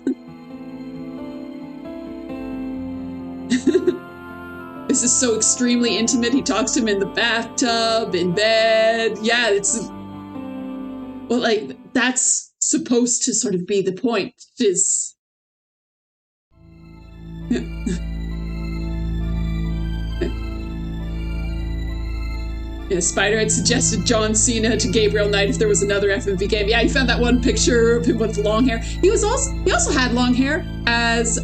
This is so extremely intimate. He talks to him in the bathtub, in bed. Yeah, it's... Well, like, that's supposed to sort of be the point, is... Yeah, Spider had suggested John Cena to Gabriel Knight if there was another FMV game. Yeah, he found that one picture of him with long hair. He also had long hair as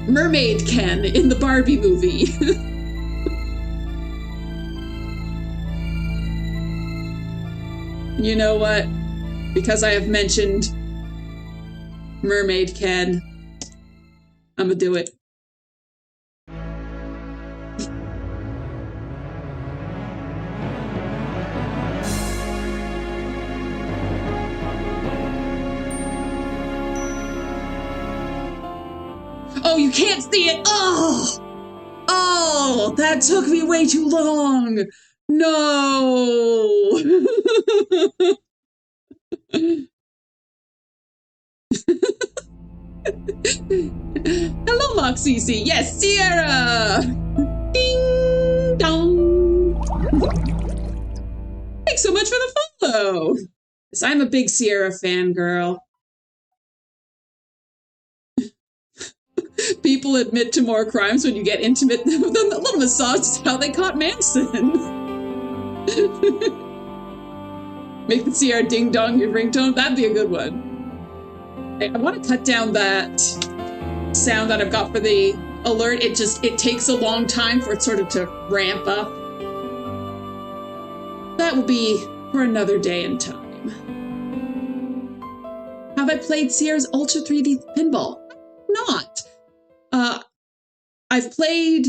Mermaid Ken in the Barbie movie. You know what? Because I have mentioned Mermaid Ken, I'm gonna do it. Oh, you can't see it! Oh, that took me way too long! No! Hello, Moxie. Yes, Sierra! Ding dong! Thanks so much for the follow! Yes, I'm a big Sierra fangirl. People admit to more crimes when you get intimate with them. A little massage is how they caught Manson. Make the Sierra ding dong your ringtone. That'd be a good one. I want to cut down that sound that I've got for the alert. It takes a long time for it sort of to ramp up. That will be for another day and time. Have I played Sierra's Ultra 3D Pinball? Not. I've played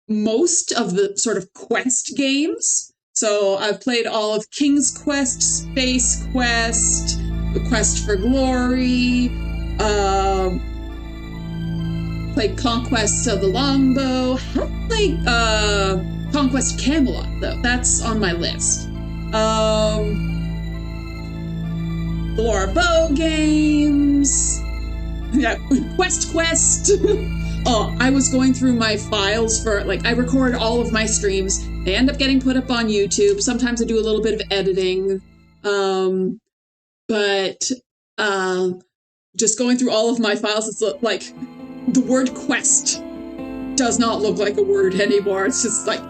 most of the sort of quest games. So I've played all of King's Quest, Space Quest, The Quest for Glory, played Conquest of the Longbow. I haven't played Conquest Camelot, though. That's on my list. Laura Bow games. Yeah, Quest. Oh, I was going through my files for, like, I record all of my streams. They end up getting put up on YouTube. Sometimes I do a little bit of editing. But just going through all of my files, it's like the word quest does not look like a word anymore. It's just like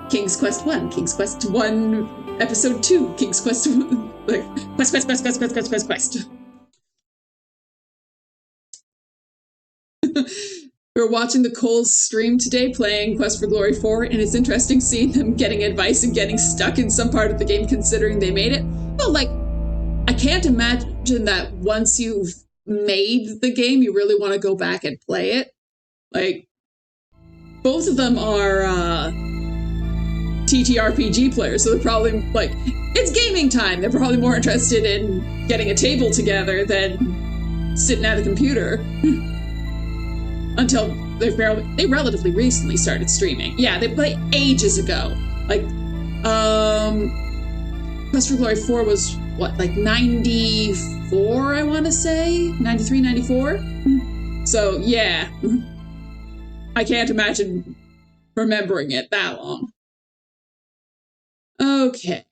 King's Quest 1, King's Quest 1, Episode 2, King's Quest 1, like, quest. We were watching the Coles stream today playing Quest for Glory 4, and it's interesting seeing them getting advice and getting stuck in some part of the game considering they made it. Well, like, I can't imagine that once you've made the game, you really want to go back and play it. Like, both of them are TTRPG players, so they're probably like, it's gaming time. They're probably more interested in getting a table together than sitting at a computer. Until they relatively recently started streaming. Yeah, they played ages ago. Like, Quest for Glory 4 was, what, like 94, I want to say? 93, 94? So, yeah. I can't imagine remembering it that long. Okay.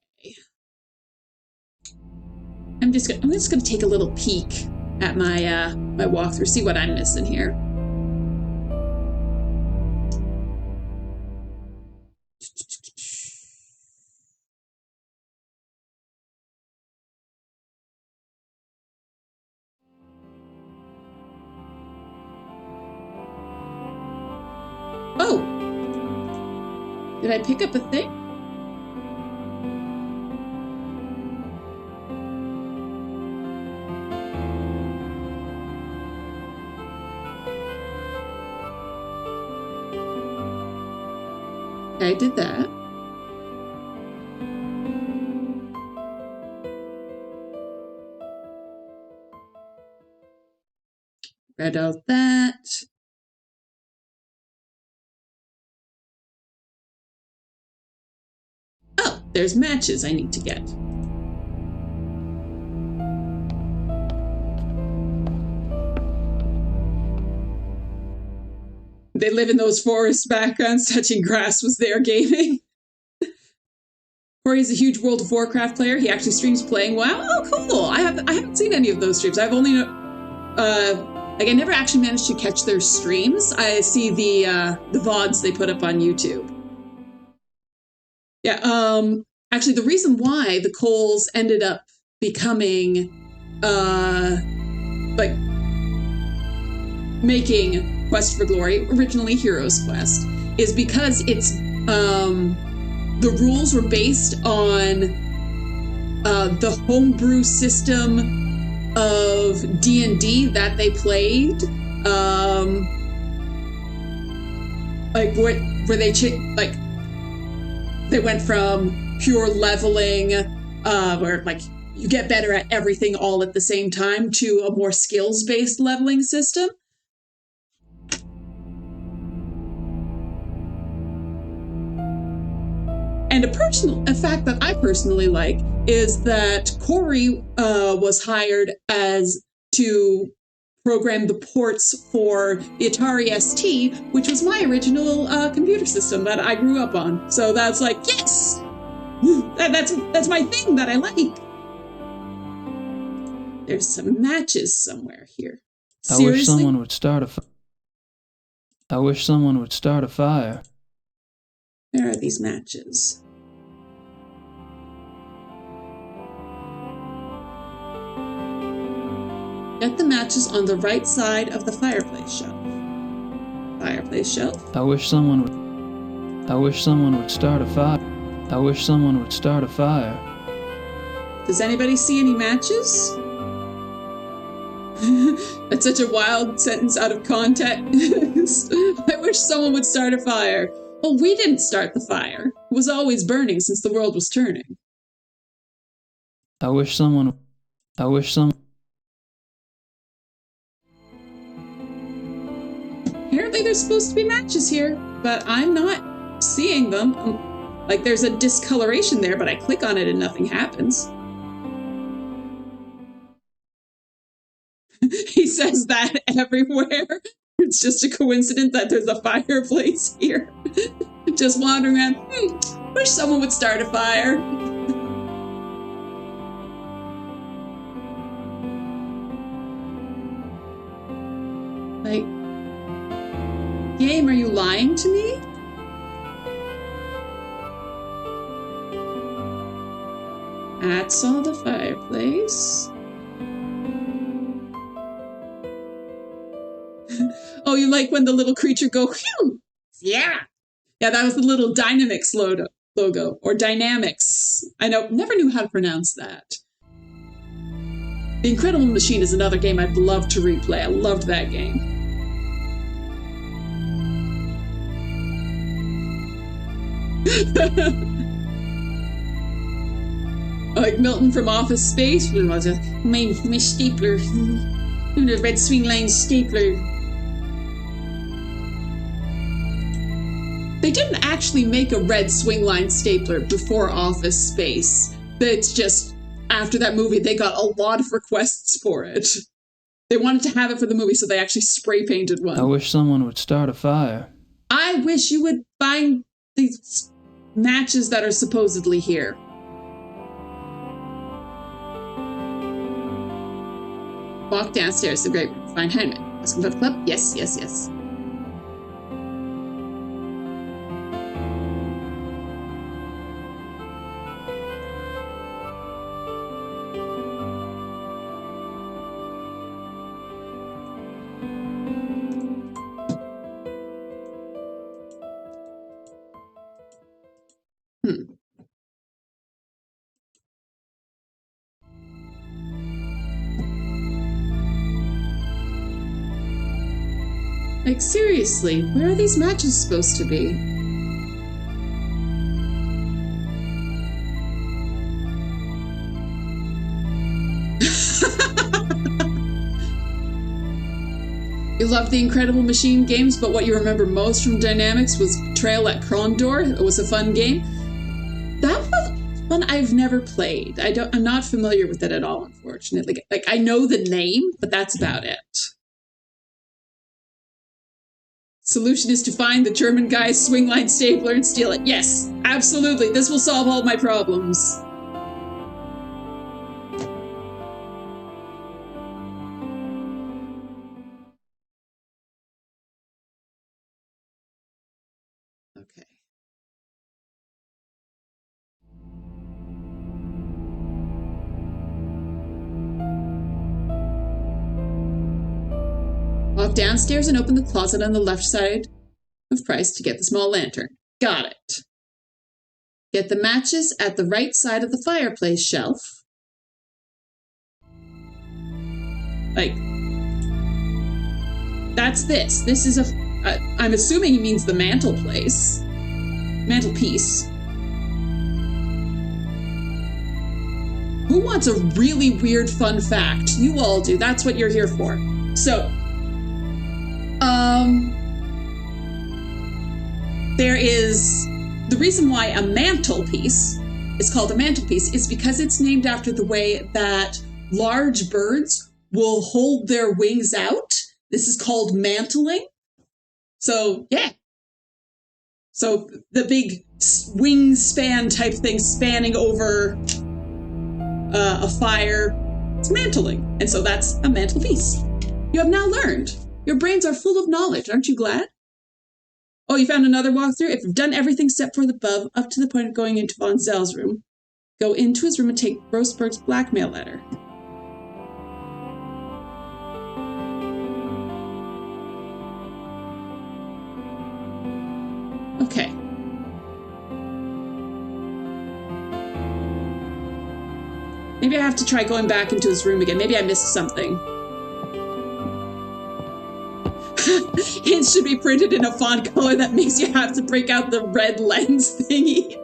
I'm just gonna take a little peek at my my walkthrough, see what I'm missing here. Oh! Did I pick up a thing? I did that. Read out that. Oh, there's matches I need to get. They live in those forest backgrounds, touching grass was their gaming. Corey's a huge World of Warcraft player. He actually streams playing WoW. Oh, cool! I haven't seen any of those streams. I've only like I never actually managed to catch their streams. I see the VODs they put up on YouTube. Yeah. Actually, the reason why the Coles ended up becoming like making Quest for Glory, originally Heroes Quest, is because it's the rules were based on the homebrew system of D&D that they played, like where they like they went from pure leveling, where like you get better at everything all at the same time, to a more skills-based leveling system. And a fact that I personally like is that Corey was hired to program the ports for the Atari ST, which was my original computer system that I grew up on. So that's like, yes, that's my thing that I like. There's some matches somewhere here. Seriously? I wish someone would start a fire. Where are these matches? Get the matches on the right side of the fireplace shelf. Fireplace shelf. I wish someone would start a fire. I wish someone would start a fire. Does anybody see any matches? That's such a wild sentence out of context. I wish someone would start a fire. Well, we didn't start the fire. It was always burning since the world was turning. I wish someone. Apparently there's supposed to be matches here, but I'm not seeing them. Like, there's a discoloration there, but I click on it and nothing happens. He says that everywhere. It's just a coincidence that there's a fireplace here. Just wandering around. Wish someone would start a fire. Like, game, are you lying to me? That's all the fireplace. Oh, you like when the little creature go, phew! Yeah. Yeah, that was the little Dynamics logo, or Dynamics. I never knew how to pronounce that. The Incredible Machine is another game I'd love to replay. I loved that game. Like Milton from Office Space. My stapler. The red swing line stapler. They didn't actually make a red swing line stapler before Office Space. It's just, after that movie, they got a lot of requests for it. They wanted to have it for the movie, so they actually spray painted one. I wish someone would start a fire. I wish you would find these matches that are supposedly here. Walk downstairs, the great room. Find Henry. Asking for the club? Yes, yes, yes. Like, seriously, where are these matches supposed to be? You loved the Incredible Machine games, but what you remember most from Dynamics was Trail at Krondor. It was a fun game. That was one I've never played. I'm not familiar with it at all, unfortunately. Like, I know the name, but that's about it. Solution is to find the German guy's swingline stapler and steal it. Yes, absolutely. This will solve all my problems. Okay. Walk downstairs and open the closet on the left side of Price to get the small lantern. Got it. Get the matches at the right side of the fireplace shelf. Like, that's this. This is I'm assuming he means the mantelpiece. Who wants a really weird fun fact? You all do. That's what you're here for. So, there is the reason why a mantelpiece is called a mantelpiece is because it's named after the way that large birds will hold their wings out. This is called mantling. So, yeah. So the big wingspan type thing spanning over a fire, it's mantling. And so that's a mantelpiece. You have now learned. Your brains are full of knowledge. Aren't you glad? Oh, you found another walkthrough? If you've done everything except for the above, up to the point of going into Von Zell's room, go into his room and take Grossberg's blackmail letter. Okay. Maybe I have to try going back into his room again. Maybe I missed something. It should be printed in a font color that makes you have to break out the red lens thingy.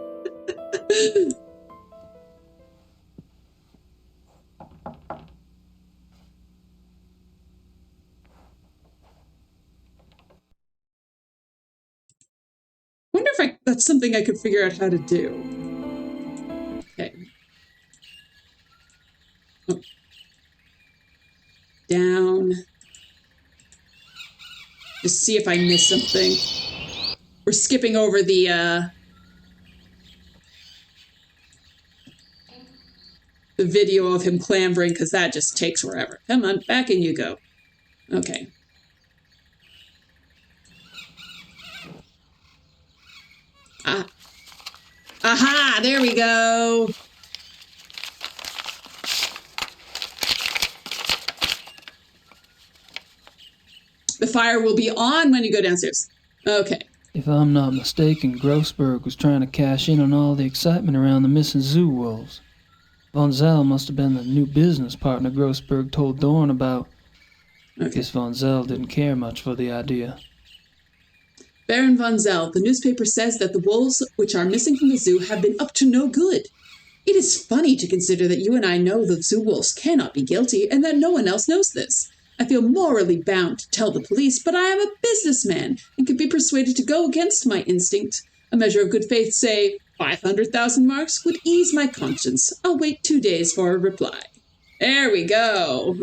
Wonder if that's something I could figure out how to do. Okay. Oh. Down. Just see if I miss something. We're skipping over the video of him clambering because that just takes forever. Come on, back in you go. Okay. Aha, there we go. The fire will be on when you go downstairs. Okay. If I'm not mistaken, Grossberg was trying to cash in on all the excitement around the missing zoo wolves. Von Zell must have been the new business partner Grossberg told Dorn about. Okay. Guess Von Zell didn't care much for the idea. Baron von Zell, the newspaper says that the wolves which are missing from the zoo have been up to no good. It is funny to consider that you and I know the zoo wolves cannot be guilty and that no one else knows this. I feel morally bound to tell the police, but I am a businessman and could be persuaded to go against my instinct. A measure of good faith, say 500,000 marks, would ease my conscience. I'll wait 2 days for a reply. There we go.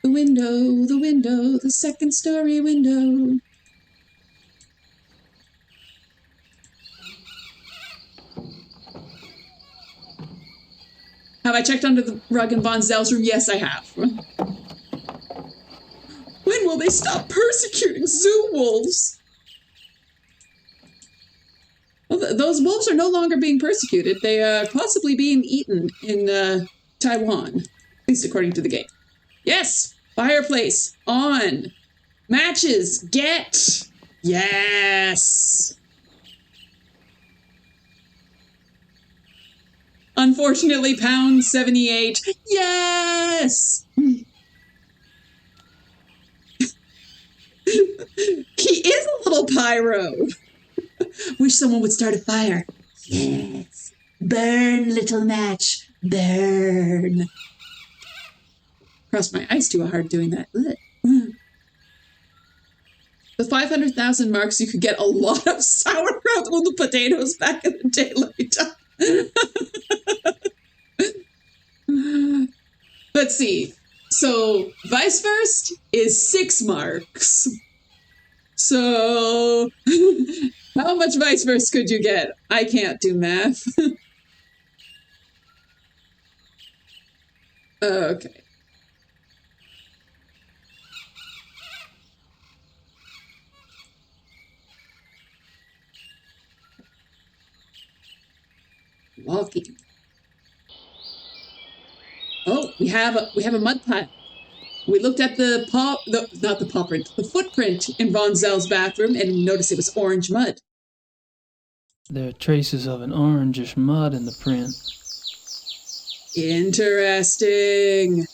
The window, the second story window. Have I checked under the rug in Von Zell's room? Yes, I have. When will they stop persecuting zoo wolves? Well, those wolves are no longer being persecuted. They are possibly being eaten in Taiwan, at least according to the game. Yes! Fireplace. On. Matches. Get. Yes! Unfortunately, pound 78. Yes! He is a little pyro. Wish someone would start a fire. Yes. Burn, little match. Burn. Crossed my eyes too hard doing that. The 500,000 marks, you could get a lot of sauerkraut on the potatoes back in the daylight. Let's see. So, vice first is 6 marks. So, how much vice versa could you get? I can't do math. Okay. Walking. Oh, we have a mud pile. We looked at the footprint in Von Zell's bathroom and noticed it was orange mud. There are traces of an orangish mud in the print. Interesting.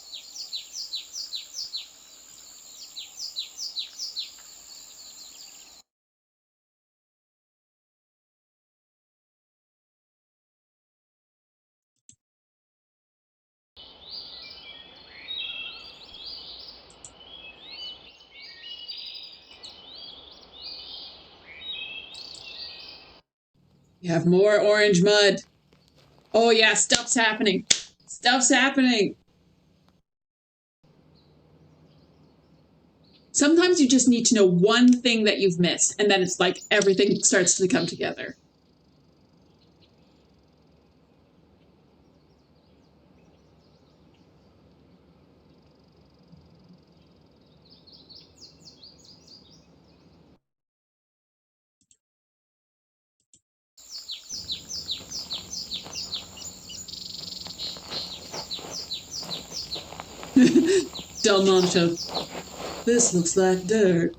We have more orange mud. Oh yeah, stuff's happening. Stuff's happening. Sometimes you just need to know one thing that you've missed, and then it's like everything starts to come together. Delmonte. This looks like dirt.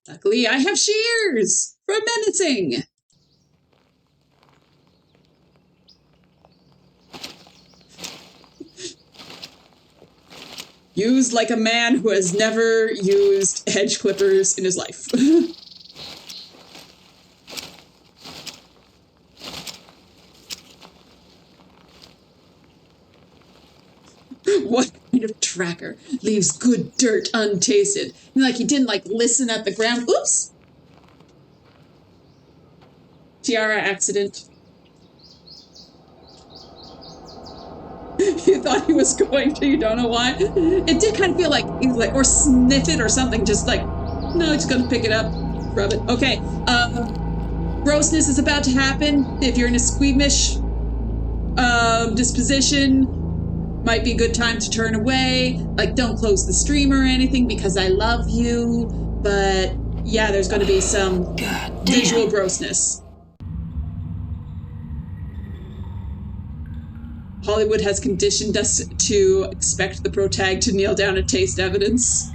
Luckily, I have shears for menacing. Used like a man who has never used hedge clippers in his life. What kind of tracker leaves good dirt untasted? Like he didn't listen at the ground. Oops. Tiara accident. You thought he was going to, you don't know why. It did kind of feel like he was or sniff it or something, just no, he's gonna pick it up, rub it. Okay, grossness is about to happen. If you're in a squeamish disposition, might be a good time to turn away. Don't close the stream or anything because I love you, but yeah, there's gonna be some visual grossness. Hollywood has conditioned us to expect the protag to kneel down and taste evidence.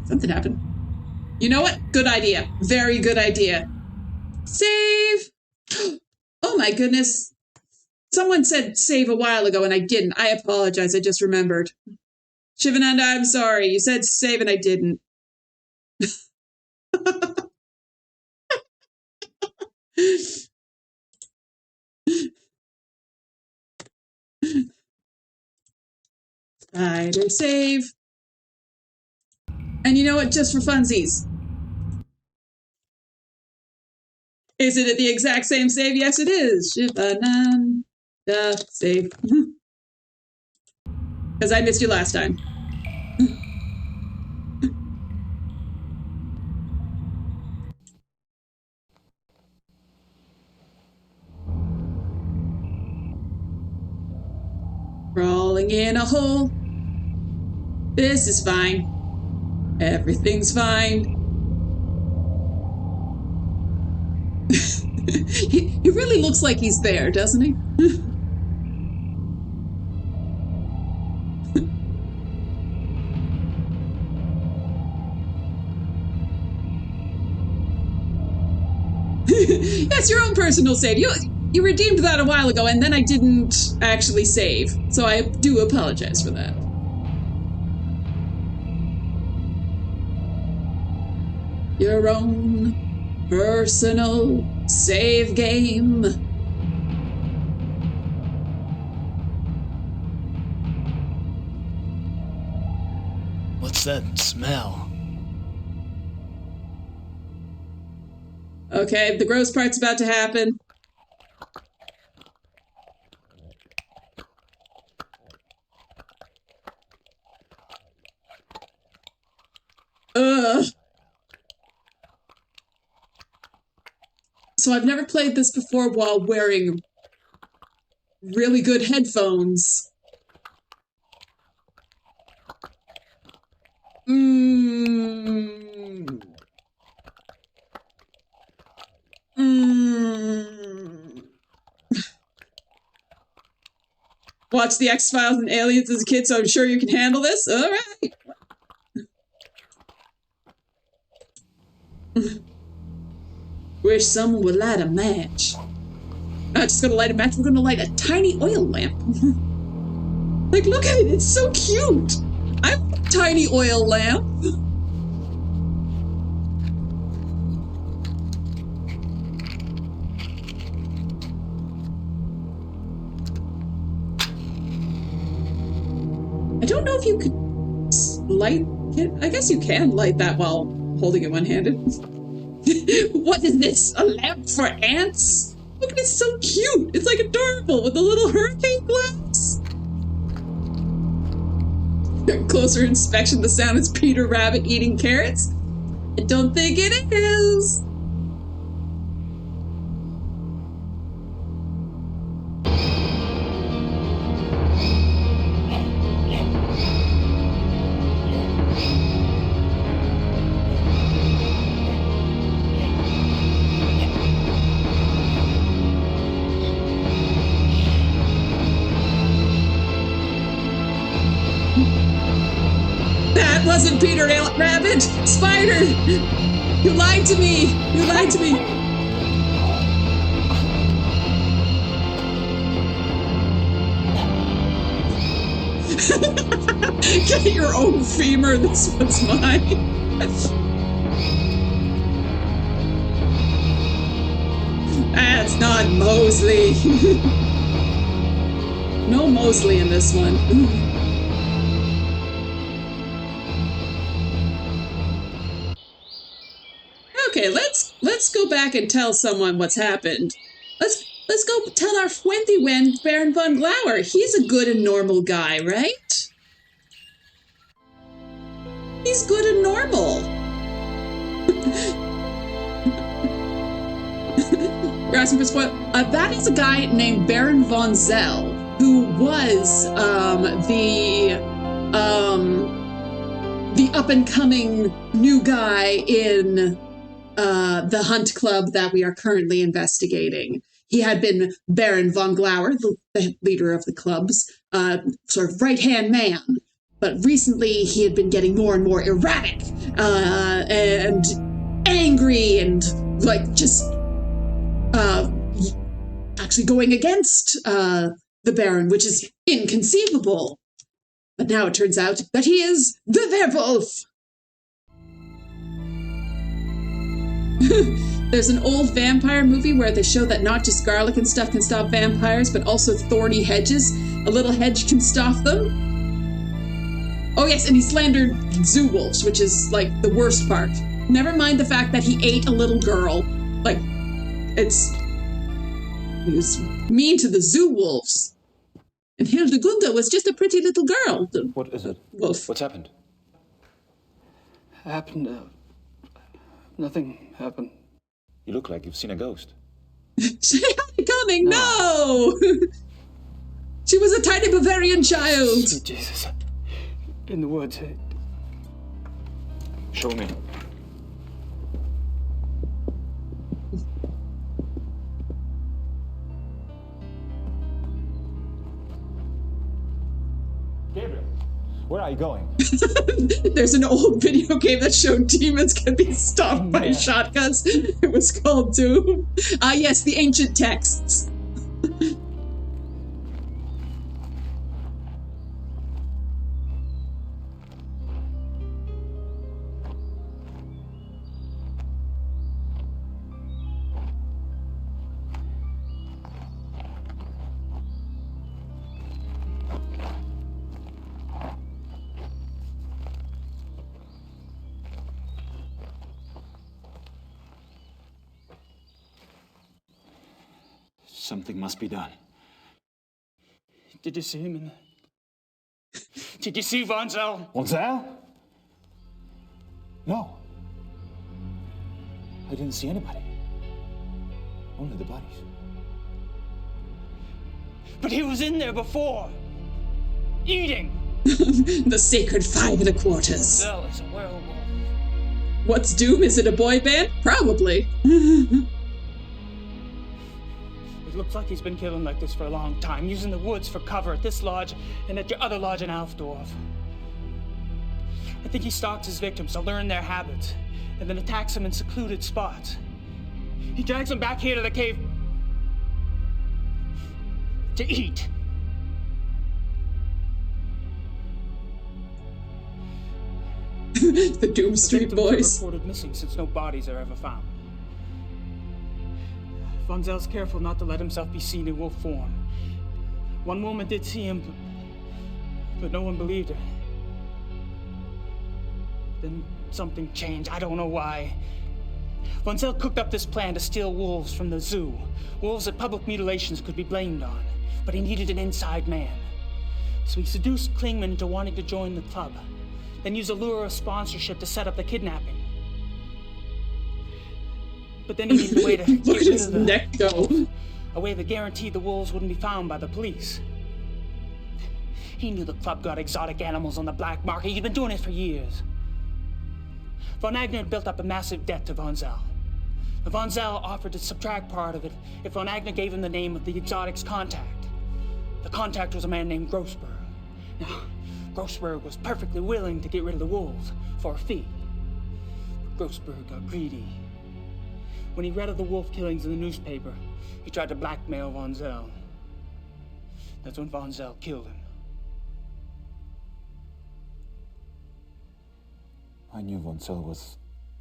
Something happened. You know what? Good idea. Very good idea. Save! Oh my goodness. Someone said save a while ago and I didn't. I apologize. I just remembered. Shivananda, I'm sorry. You said save and I didn't. Spider save. And you know what? Just for funsies. Is it the exact same save? Yes, it is. Shivananda save. Because I missed you last time. Crawling in a hole. This is fine. Everything's fine. He really looks like he's there, doesn't he? That's your own personal save. You redeemed that a while ago, and then I didn't actually save. So I do apologize for that. Your own personal save game. What's that smell? Okay, the gross part's about to happen. Ugh. So I've never played this before while wearing really good headphones. Watch the X-Files and Aliens as a kid, so I'm sure you can handle this. All right. Wish someone would light a match. Not just gonna light a match, we're gonna light a tiny oil lamp. Like, look at it, it's so cute. I have a tiny oil lamp. I don't know if you could light it. I guess you can light that while holding it one-handed. What is this? A lamp for ants? Look, it's so cute. It's like adorable with a little hurricane glass. Closer inspection, the sound is Peter Rabbit eating carrots. I don't think it is. That wasn't Peter Rabbit! Spider! You lied to me! You lied to me! Get your own femur, this one's mine. That's not Mosley. No Mosley in this one. Okay, let's go back and tell someone what's happened. Let's go tell our Fwenty-Wen, Baron von Glauer. He's a good and normal guy, right? He's good and normal. You're asking for spoil. That is a guy named Baron von Zell, who was the up-and-coming new guy in the Hunt Club that we are currently investigating. He had been Baron von Glauer, the leader of the club's sort of right-hand man. But recently, he had been getting more and more erratic and angry and, like, just actually going against the Baron, which is inconceivable. But now it turns out that he is the werewolf. There's an old vampire movie where they show that not just garlic and stuff can stop vampires, but also thorny hedges. A little hedge can stop them. Oh yes, and he slandered zoo wolves, which is, like, the worst part. Never mind the fact that he ate a little girl. Like, he was mean to the zoo wolves. And Hildegunda was just a pretty little girl. What is it? Wolf. What's happened? Nothing happened. You look like you've seen a ghost. She had it coming, no! She was a tiny Bavarian child. Sweet Jesus. In the woods. Show me. Gabriel, where are you going? There's an old video game that showed demons can be stopped by shotguns. It was called Doom. Yes, the ancient texts. Something must be done. Did you see him? Did you see Von Zell? Von Zell? No. I didn't see anybody. Only the bodies. But he was in there before. Eating. The sacred 5 1/4. Zell is a werewolf. What's Doom? Is it a boy band? Probably. It looks like he's been killing like this for a long time, using the woods for cover at this lodge and at your other lodge in Alfdorf. I think he stalks his victims to learn their habits, and then attacks them in secluded spots. He drags them back here to the cave to eat. The Doom Street Boys. Are reported missing since no bodies are ever found. Von Zell's careful not to let himself be seen in wolf form. One woman did see him, but no one believed her. Then something changed. I don't know why. Von Zell cooked up this plan to steal wolves from the zoo. Wolves that public mutilations could be blamed on. But he needed an inside man. So he seduced Klingman into wanting to join the club. Then used a lure of sponsorship to set up the kidnapping. But then he needed a way to Look at his neck go. A way that guaranteed the wolves wouldn't be found by the police. He knew the club got exotic animals on the black market. He'd been doing it for years. Von Agner had built up a massive debt to Von Zell. Von Zell offered to subtract part of it if Von Agner gave him the name of the exotic's contact. The contact was a man named Grossberg. Now, Grossberg was perfectly willing to get rid of the wolves for a fee. But Grossberg got greedy. When he read of the wolf killings in the newspaper, he tried to blackmail Von Zell. That's when Von Zell killed him. I knew Von Zell was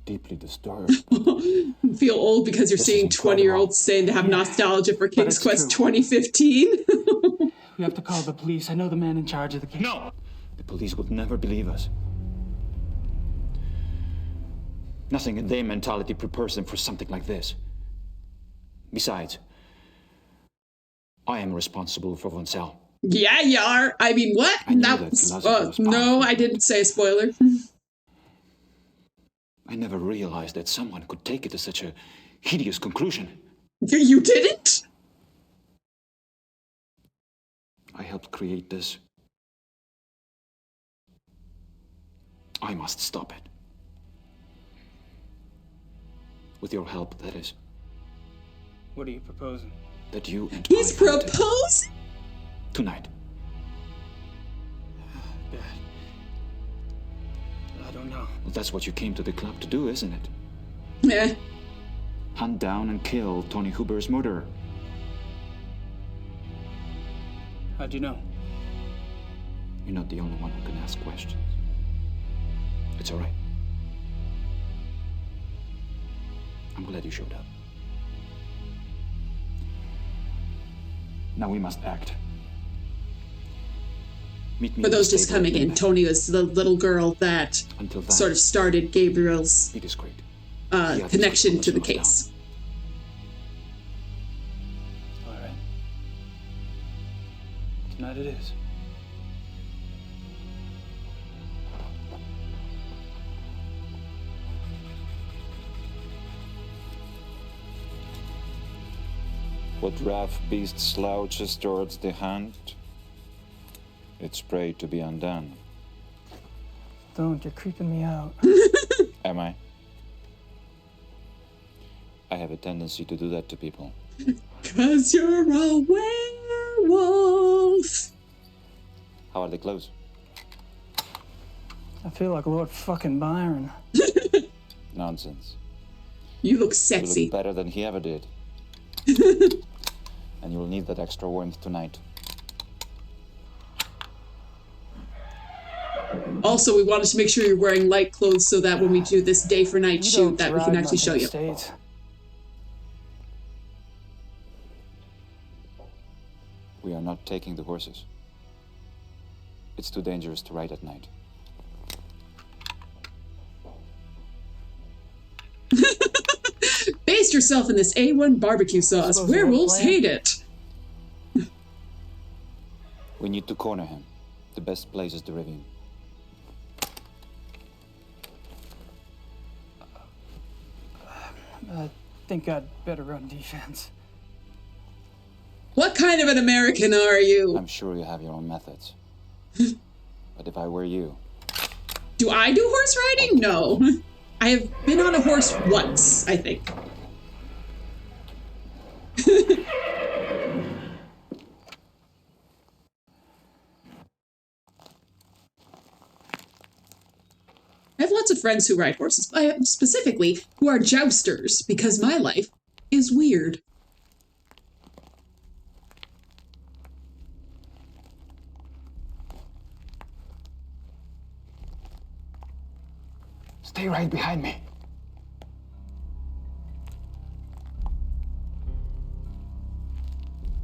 deeply disturbed. You feel old because you're seeing 20-year-olds saying they have nostalgia for King's Quest 2015. We have to call the police. I know the man in charge of the case. No! The police would never believe us. Nothing in their mentality prepares them for something like this. Besides, I am responsible for Von Zell. Yeah, you are. I mean, what? No, I didn't say a spoiler. I never realized that someone could take it to such a hideous conclusion. You didn't? I helped create this. I must stop it. With your help, that is. What are you proposing? That you and He's I proposing? tonight. Well, that's what you came to the club to do, isn't it? Yeah. Hunt down and kill Tony Huber's murderer. How'd you know? You're not the only one who can ask questions. It's all right. I'm glad you showed up. Now we must act. Meet me For those just coming in, Tony was the little girl that sort of started Gabriel's connection to the case. All right. Tonight it is. What rough beast slouches towards the hunt? Its prey to be undone. Don't, you're creeping me out. Am I? I have a tendency to do that to people. 'Cause you're a werewolf. How are they clothes? I feel like Lord fucking Byron. Nonsense. You look You sexy. look better than he ever did. And you'll need that extra warmth tonight. Also, we wanted to make sure you're wearing light clothes so that when we do this day for night shoot, that we can actually show you. States. We are not taking the horses. It's too dangerous to ride at night. Baste yourself in this A1 barbecue sauce. Werewolves hate it. We need to corner him. The best place is the ravine. I think I'd better run defense. What kind of an American are you? I'm sure you have your own methods. But if I were you... Do I do horse riding? No. I have been on a horse once, I think. I have lots of friends who ride horses, specifically who are jousters, because my life is weird. Stay right behind me.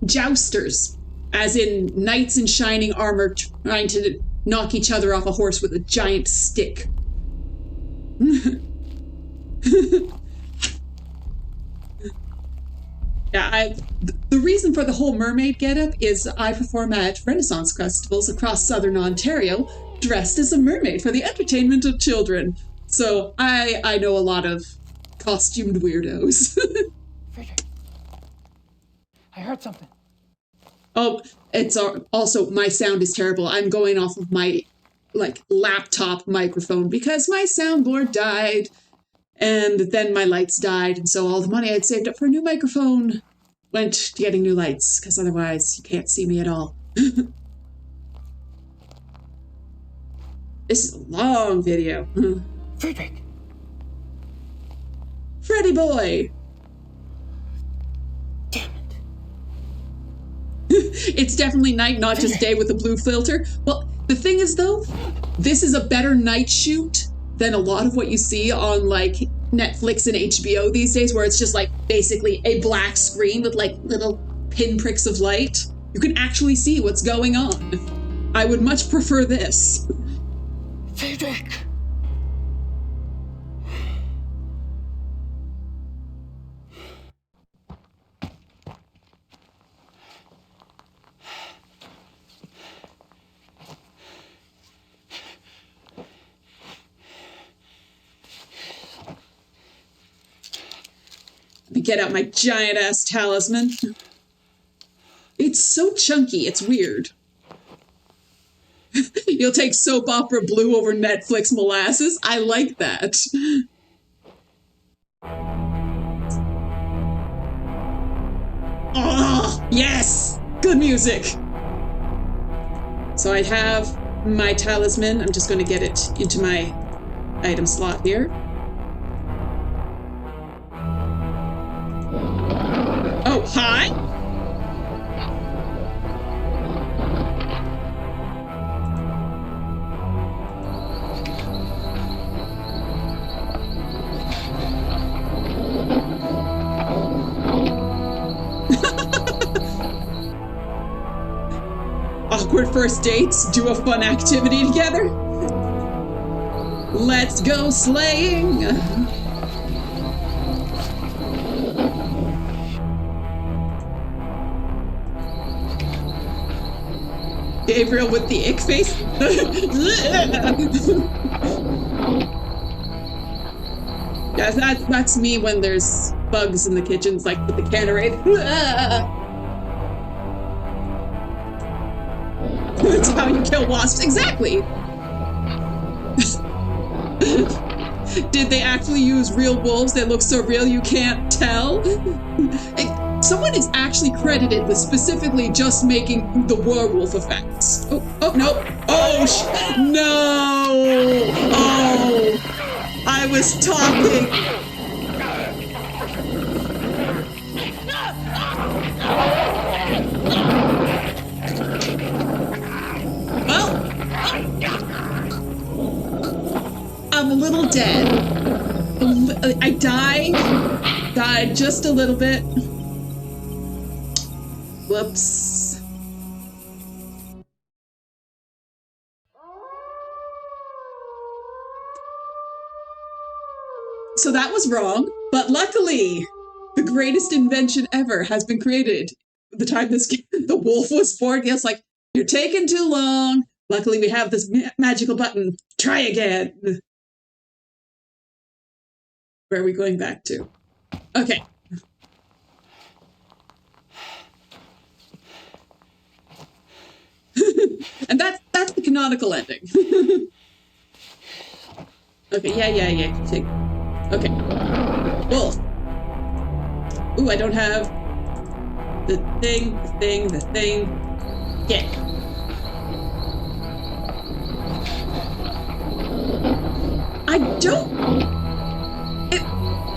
Jousters, as in knights in shining armor trying to knock each other off a horse with a giant stick. Yeah, the reason for the whole mermaid getup is I perform at Renaissance festivals across southern Ontario, dressed as a mermaid for the entertainment of children. So I know a lot of costumed weirdos. I heard something. Oh, it's also my sound is terrible. I'm going off of my laptop microphone because my soundboard died and then my lights died, and so all the money I'd saved up for a new microphone went to getting new lights because otherwise you can't see me at all. This is a long video. Friedrich! Freddy boy! Damn it. It's definitely night, not just day with a blue filter. Well, the thing is though, this is a better night shoot than a lot of what you see on like Netflix and HBO these days, where it's just like basically a black screen with like little pinpricks of light. You can actually see what's going on. I would much prefer this. Friedrich! Let me get out my giant ass talisman. It's so chunky, it's weird. You'll take soap opera blue over Netflix molasses? I like that. Oh, yes! Good music! So I have my talisman. I'm just going to get it into my item slot here. Oh, hi? Awkward first dates, do a fun activity together. Let's go slaying. Gabriel with the ick face. Yeah, that's me when there's bugs in the kitchens, like with the cannery. That's how you kill wasps. Exactly. Did they actually use real wolves that look so real you can't tell? Someone is actually credited with specifically just making the werewolf effects. Oh no. Oh, no. Oh, I was talking. Well, I'm a little dead. I died just a little bit. Whoops. So that was wrong, but luckily, the greatest invention ever has been created. The time the wolf was born, yes, like, you're taking too long. Luckily, we have this magical button. Try again. Where are we going back to? Okay. And that's the canonical ending. Okay, yeah. Okay. Wolf. Ooh, I don't have the thing. Yeah. I don't...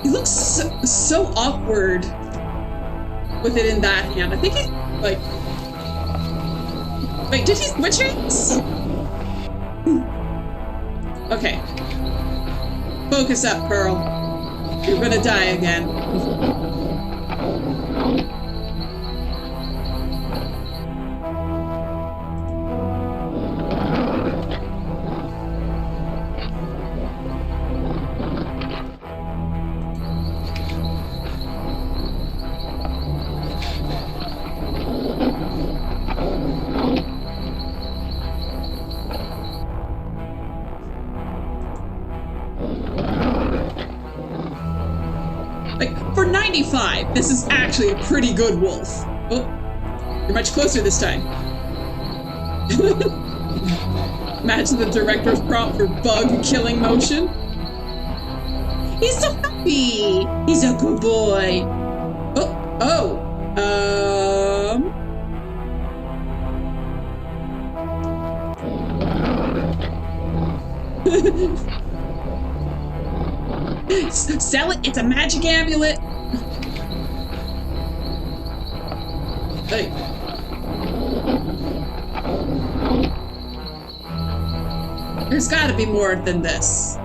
It looks so awkward with it in that hand. I think it, like... Wait, did he switch hands? Okay. Focus up, Pearl. You're gonna die again. This is actually a pretty good wolf. Oh, you're much closer this time. Imagine the director's prompt for bug killing motion. He's so happy. He's a good boy. Sell it. It's a magic amulet. Hey. There's gotta be more than this.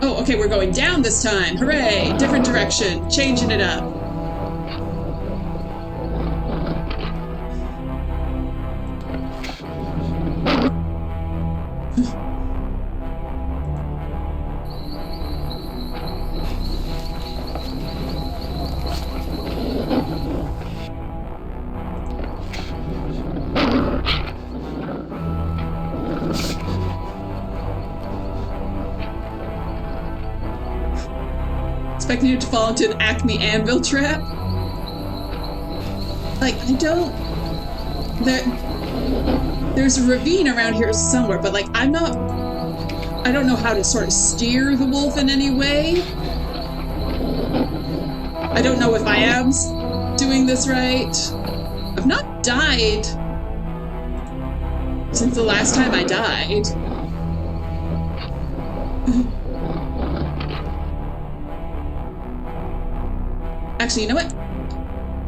Oh, okay, we're going down this time. Hooray! Different direction. Changing it up. Expecting you to fall into an Acme anvil trap? Like, I don't... There's a ravine around here somewhere, but like I don't know how to sort of steer the wolf in any way. I don't know if I am doing this right. I've not died since the last time I died. Actually, you know what?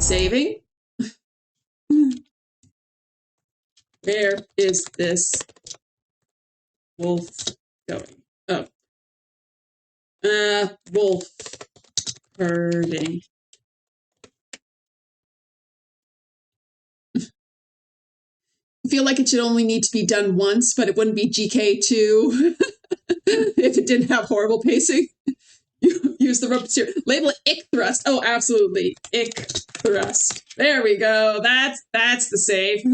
Saving. Where is this wolf going? Oh. Wolf herding. I feel like it should only need to be done once, but it wouldn't be GK2 if it didn't have horrible pacing. Use the rope steer. Label it ick thrust. Oh, absolutely. Ick thrust. There we go. That's the save.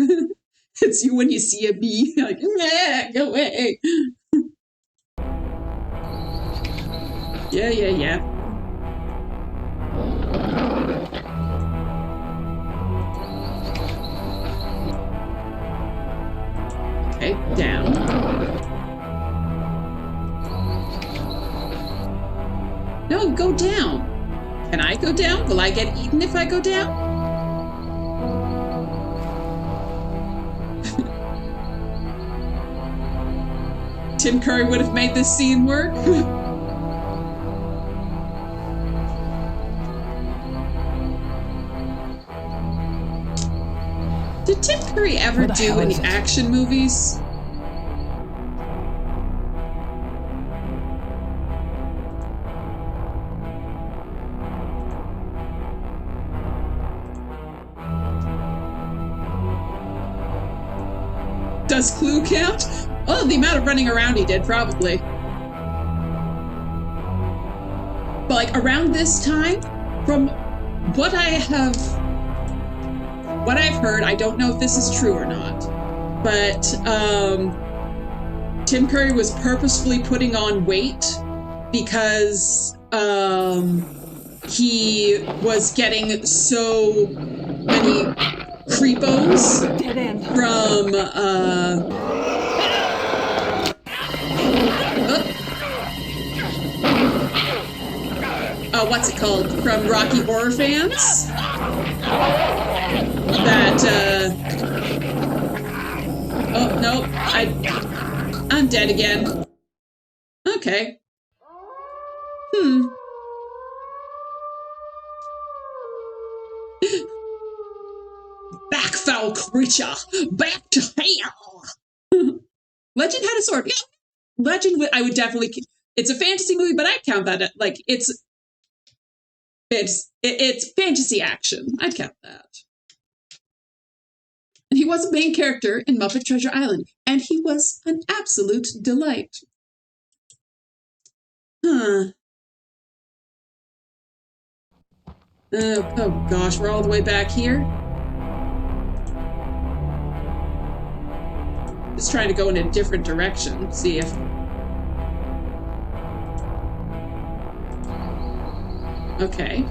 It's you when you see a bee. You're like, yeah, go away. Yeah. Okay, down. No, go down. Can I go down? Will I get eaten if I go down? Tim Curry would have made this scene work. Did Tim Curry ever do any action movies? Does Clue count? Oh, the amount of running around he did, probably. But like around this time, from what I've heard, I don't know if this is true or not, but Tim Curry was purposefully putting on weight because he was getting so many creepos from what's it called? From Rocky Horror fans that oh no, I'm dead again. Okay. Back, foul creature! Back to hell! Legend had a sword. Yeah. Legend, I would definitely... It's a fantasy movie, but I'd count that. Like, it's fantasy action. I'd count that. And he was a main character in Muppet Treasure Island. And he was an absolute delight. Oh gosh, we're all the way back here. Just trying to go in a different direction. See if... Okay.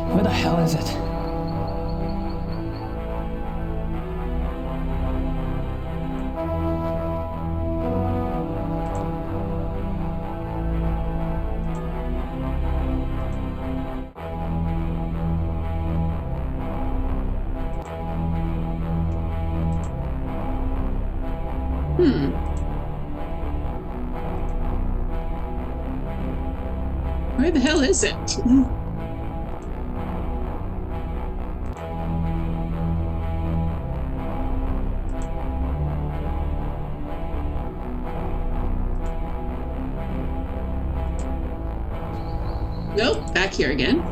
Where the hell is it? Where the hell is it? Nope, back here again.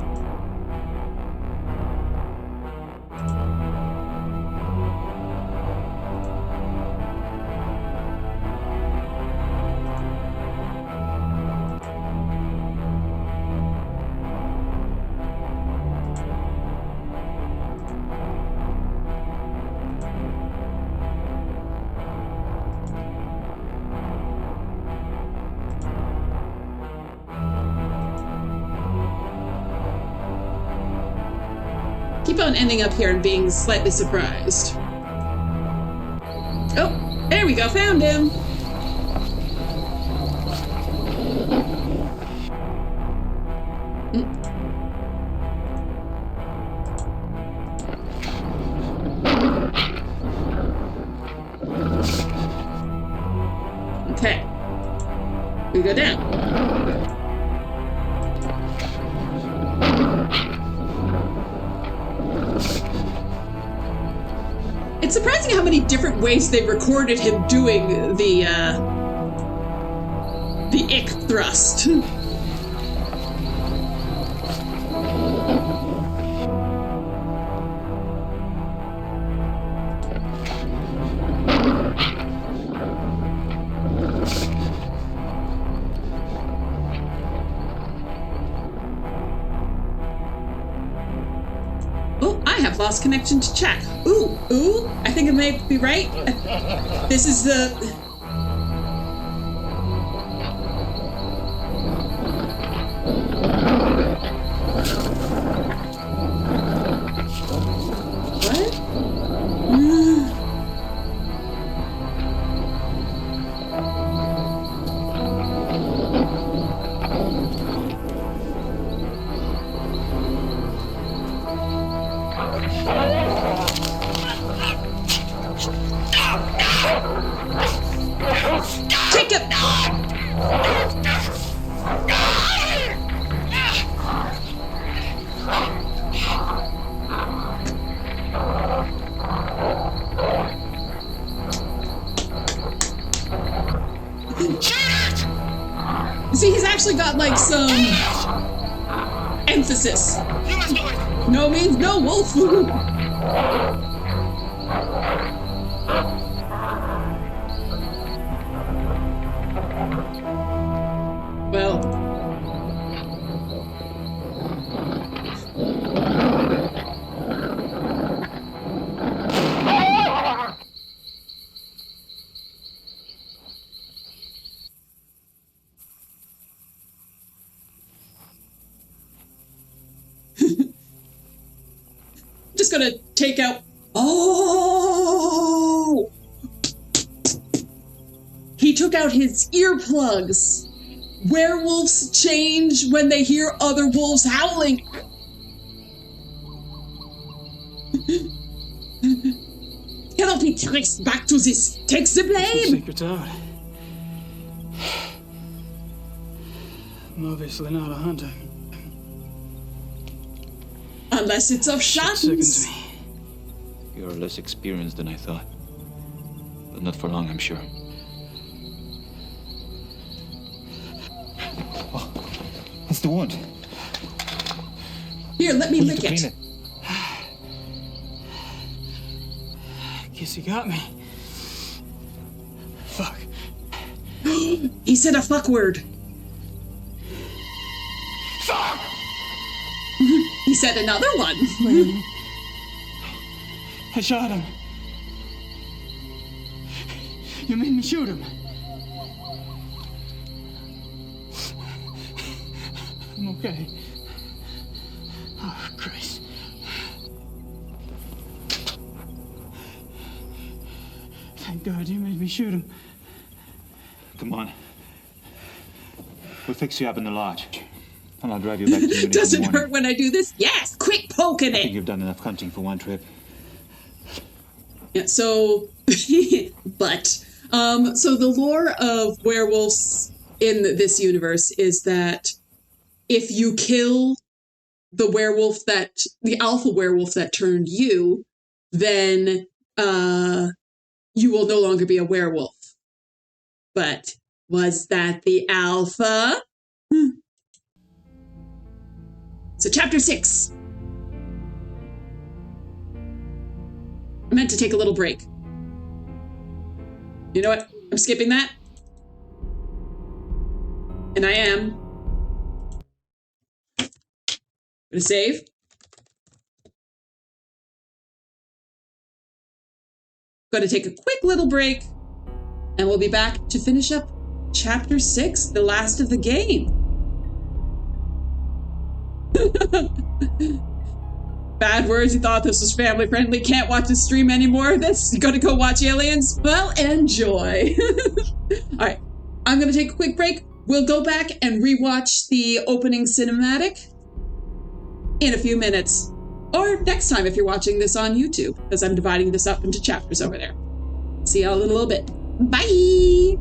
keep on ending up here and being slightly surprised. Oh, there we go, found him! Okay. We go down. It's surprising how many different ways they recorded him doing the ick thrust. Lost connection to chat. Ooh, I think I may be right. This is the... What? Take it! See, he's actually got like some emphasis. No means no, wolf. Well. Just gonna take out. Oh! He took out his earplugs. Werewolves change when they hear other wolves howling. Cannot be traced back to this. Takes the blame. Secret's out. I'm obviously not a hunter. Unless it's of Sickens me. You're less experienced than I thought. But not for long, I'm sure. Oh, what's the wound? Here, let me lick to it. clean it. Guess you got me. Fuck. He said a fuck word. Fuck! He said another one. I shot him. You made me shoot him. I'm okay. Oh, Christ. Thank God you made me shoot him. Come on. We'll fix you up in the lodge. And I'll drive you back to Munich. Does in the it morning. hurt when I do this? Yes, quick poking I think it. you've done enough hunting for one trip. Yeah, so, so the lore of werewolves in this universe is that if you kill the alpha werewolf that turned you, then you will no longer be a werewolf. But was that the alpha? So chapter 6. I meant to take a little break. You know what? I'm skipping that. And I am. Gonna save. Gonna take a quick little break. And we'll be back to finish up chapter 6, the last of the game. bad words. You thought this was family friendly. Can't watch the stream anymore. That's gonna go watch Aliens. Well, enjoy. All right, I'm gonna take a quick break. We'll go back and rewatch the opening cinematic in a few minutes, or next time if you're watching this on YouTube, because I'm dividing this up into chapters over there. See y'all in a little bit. Bye.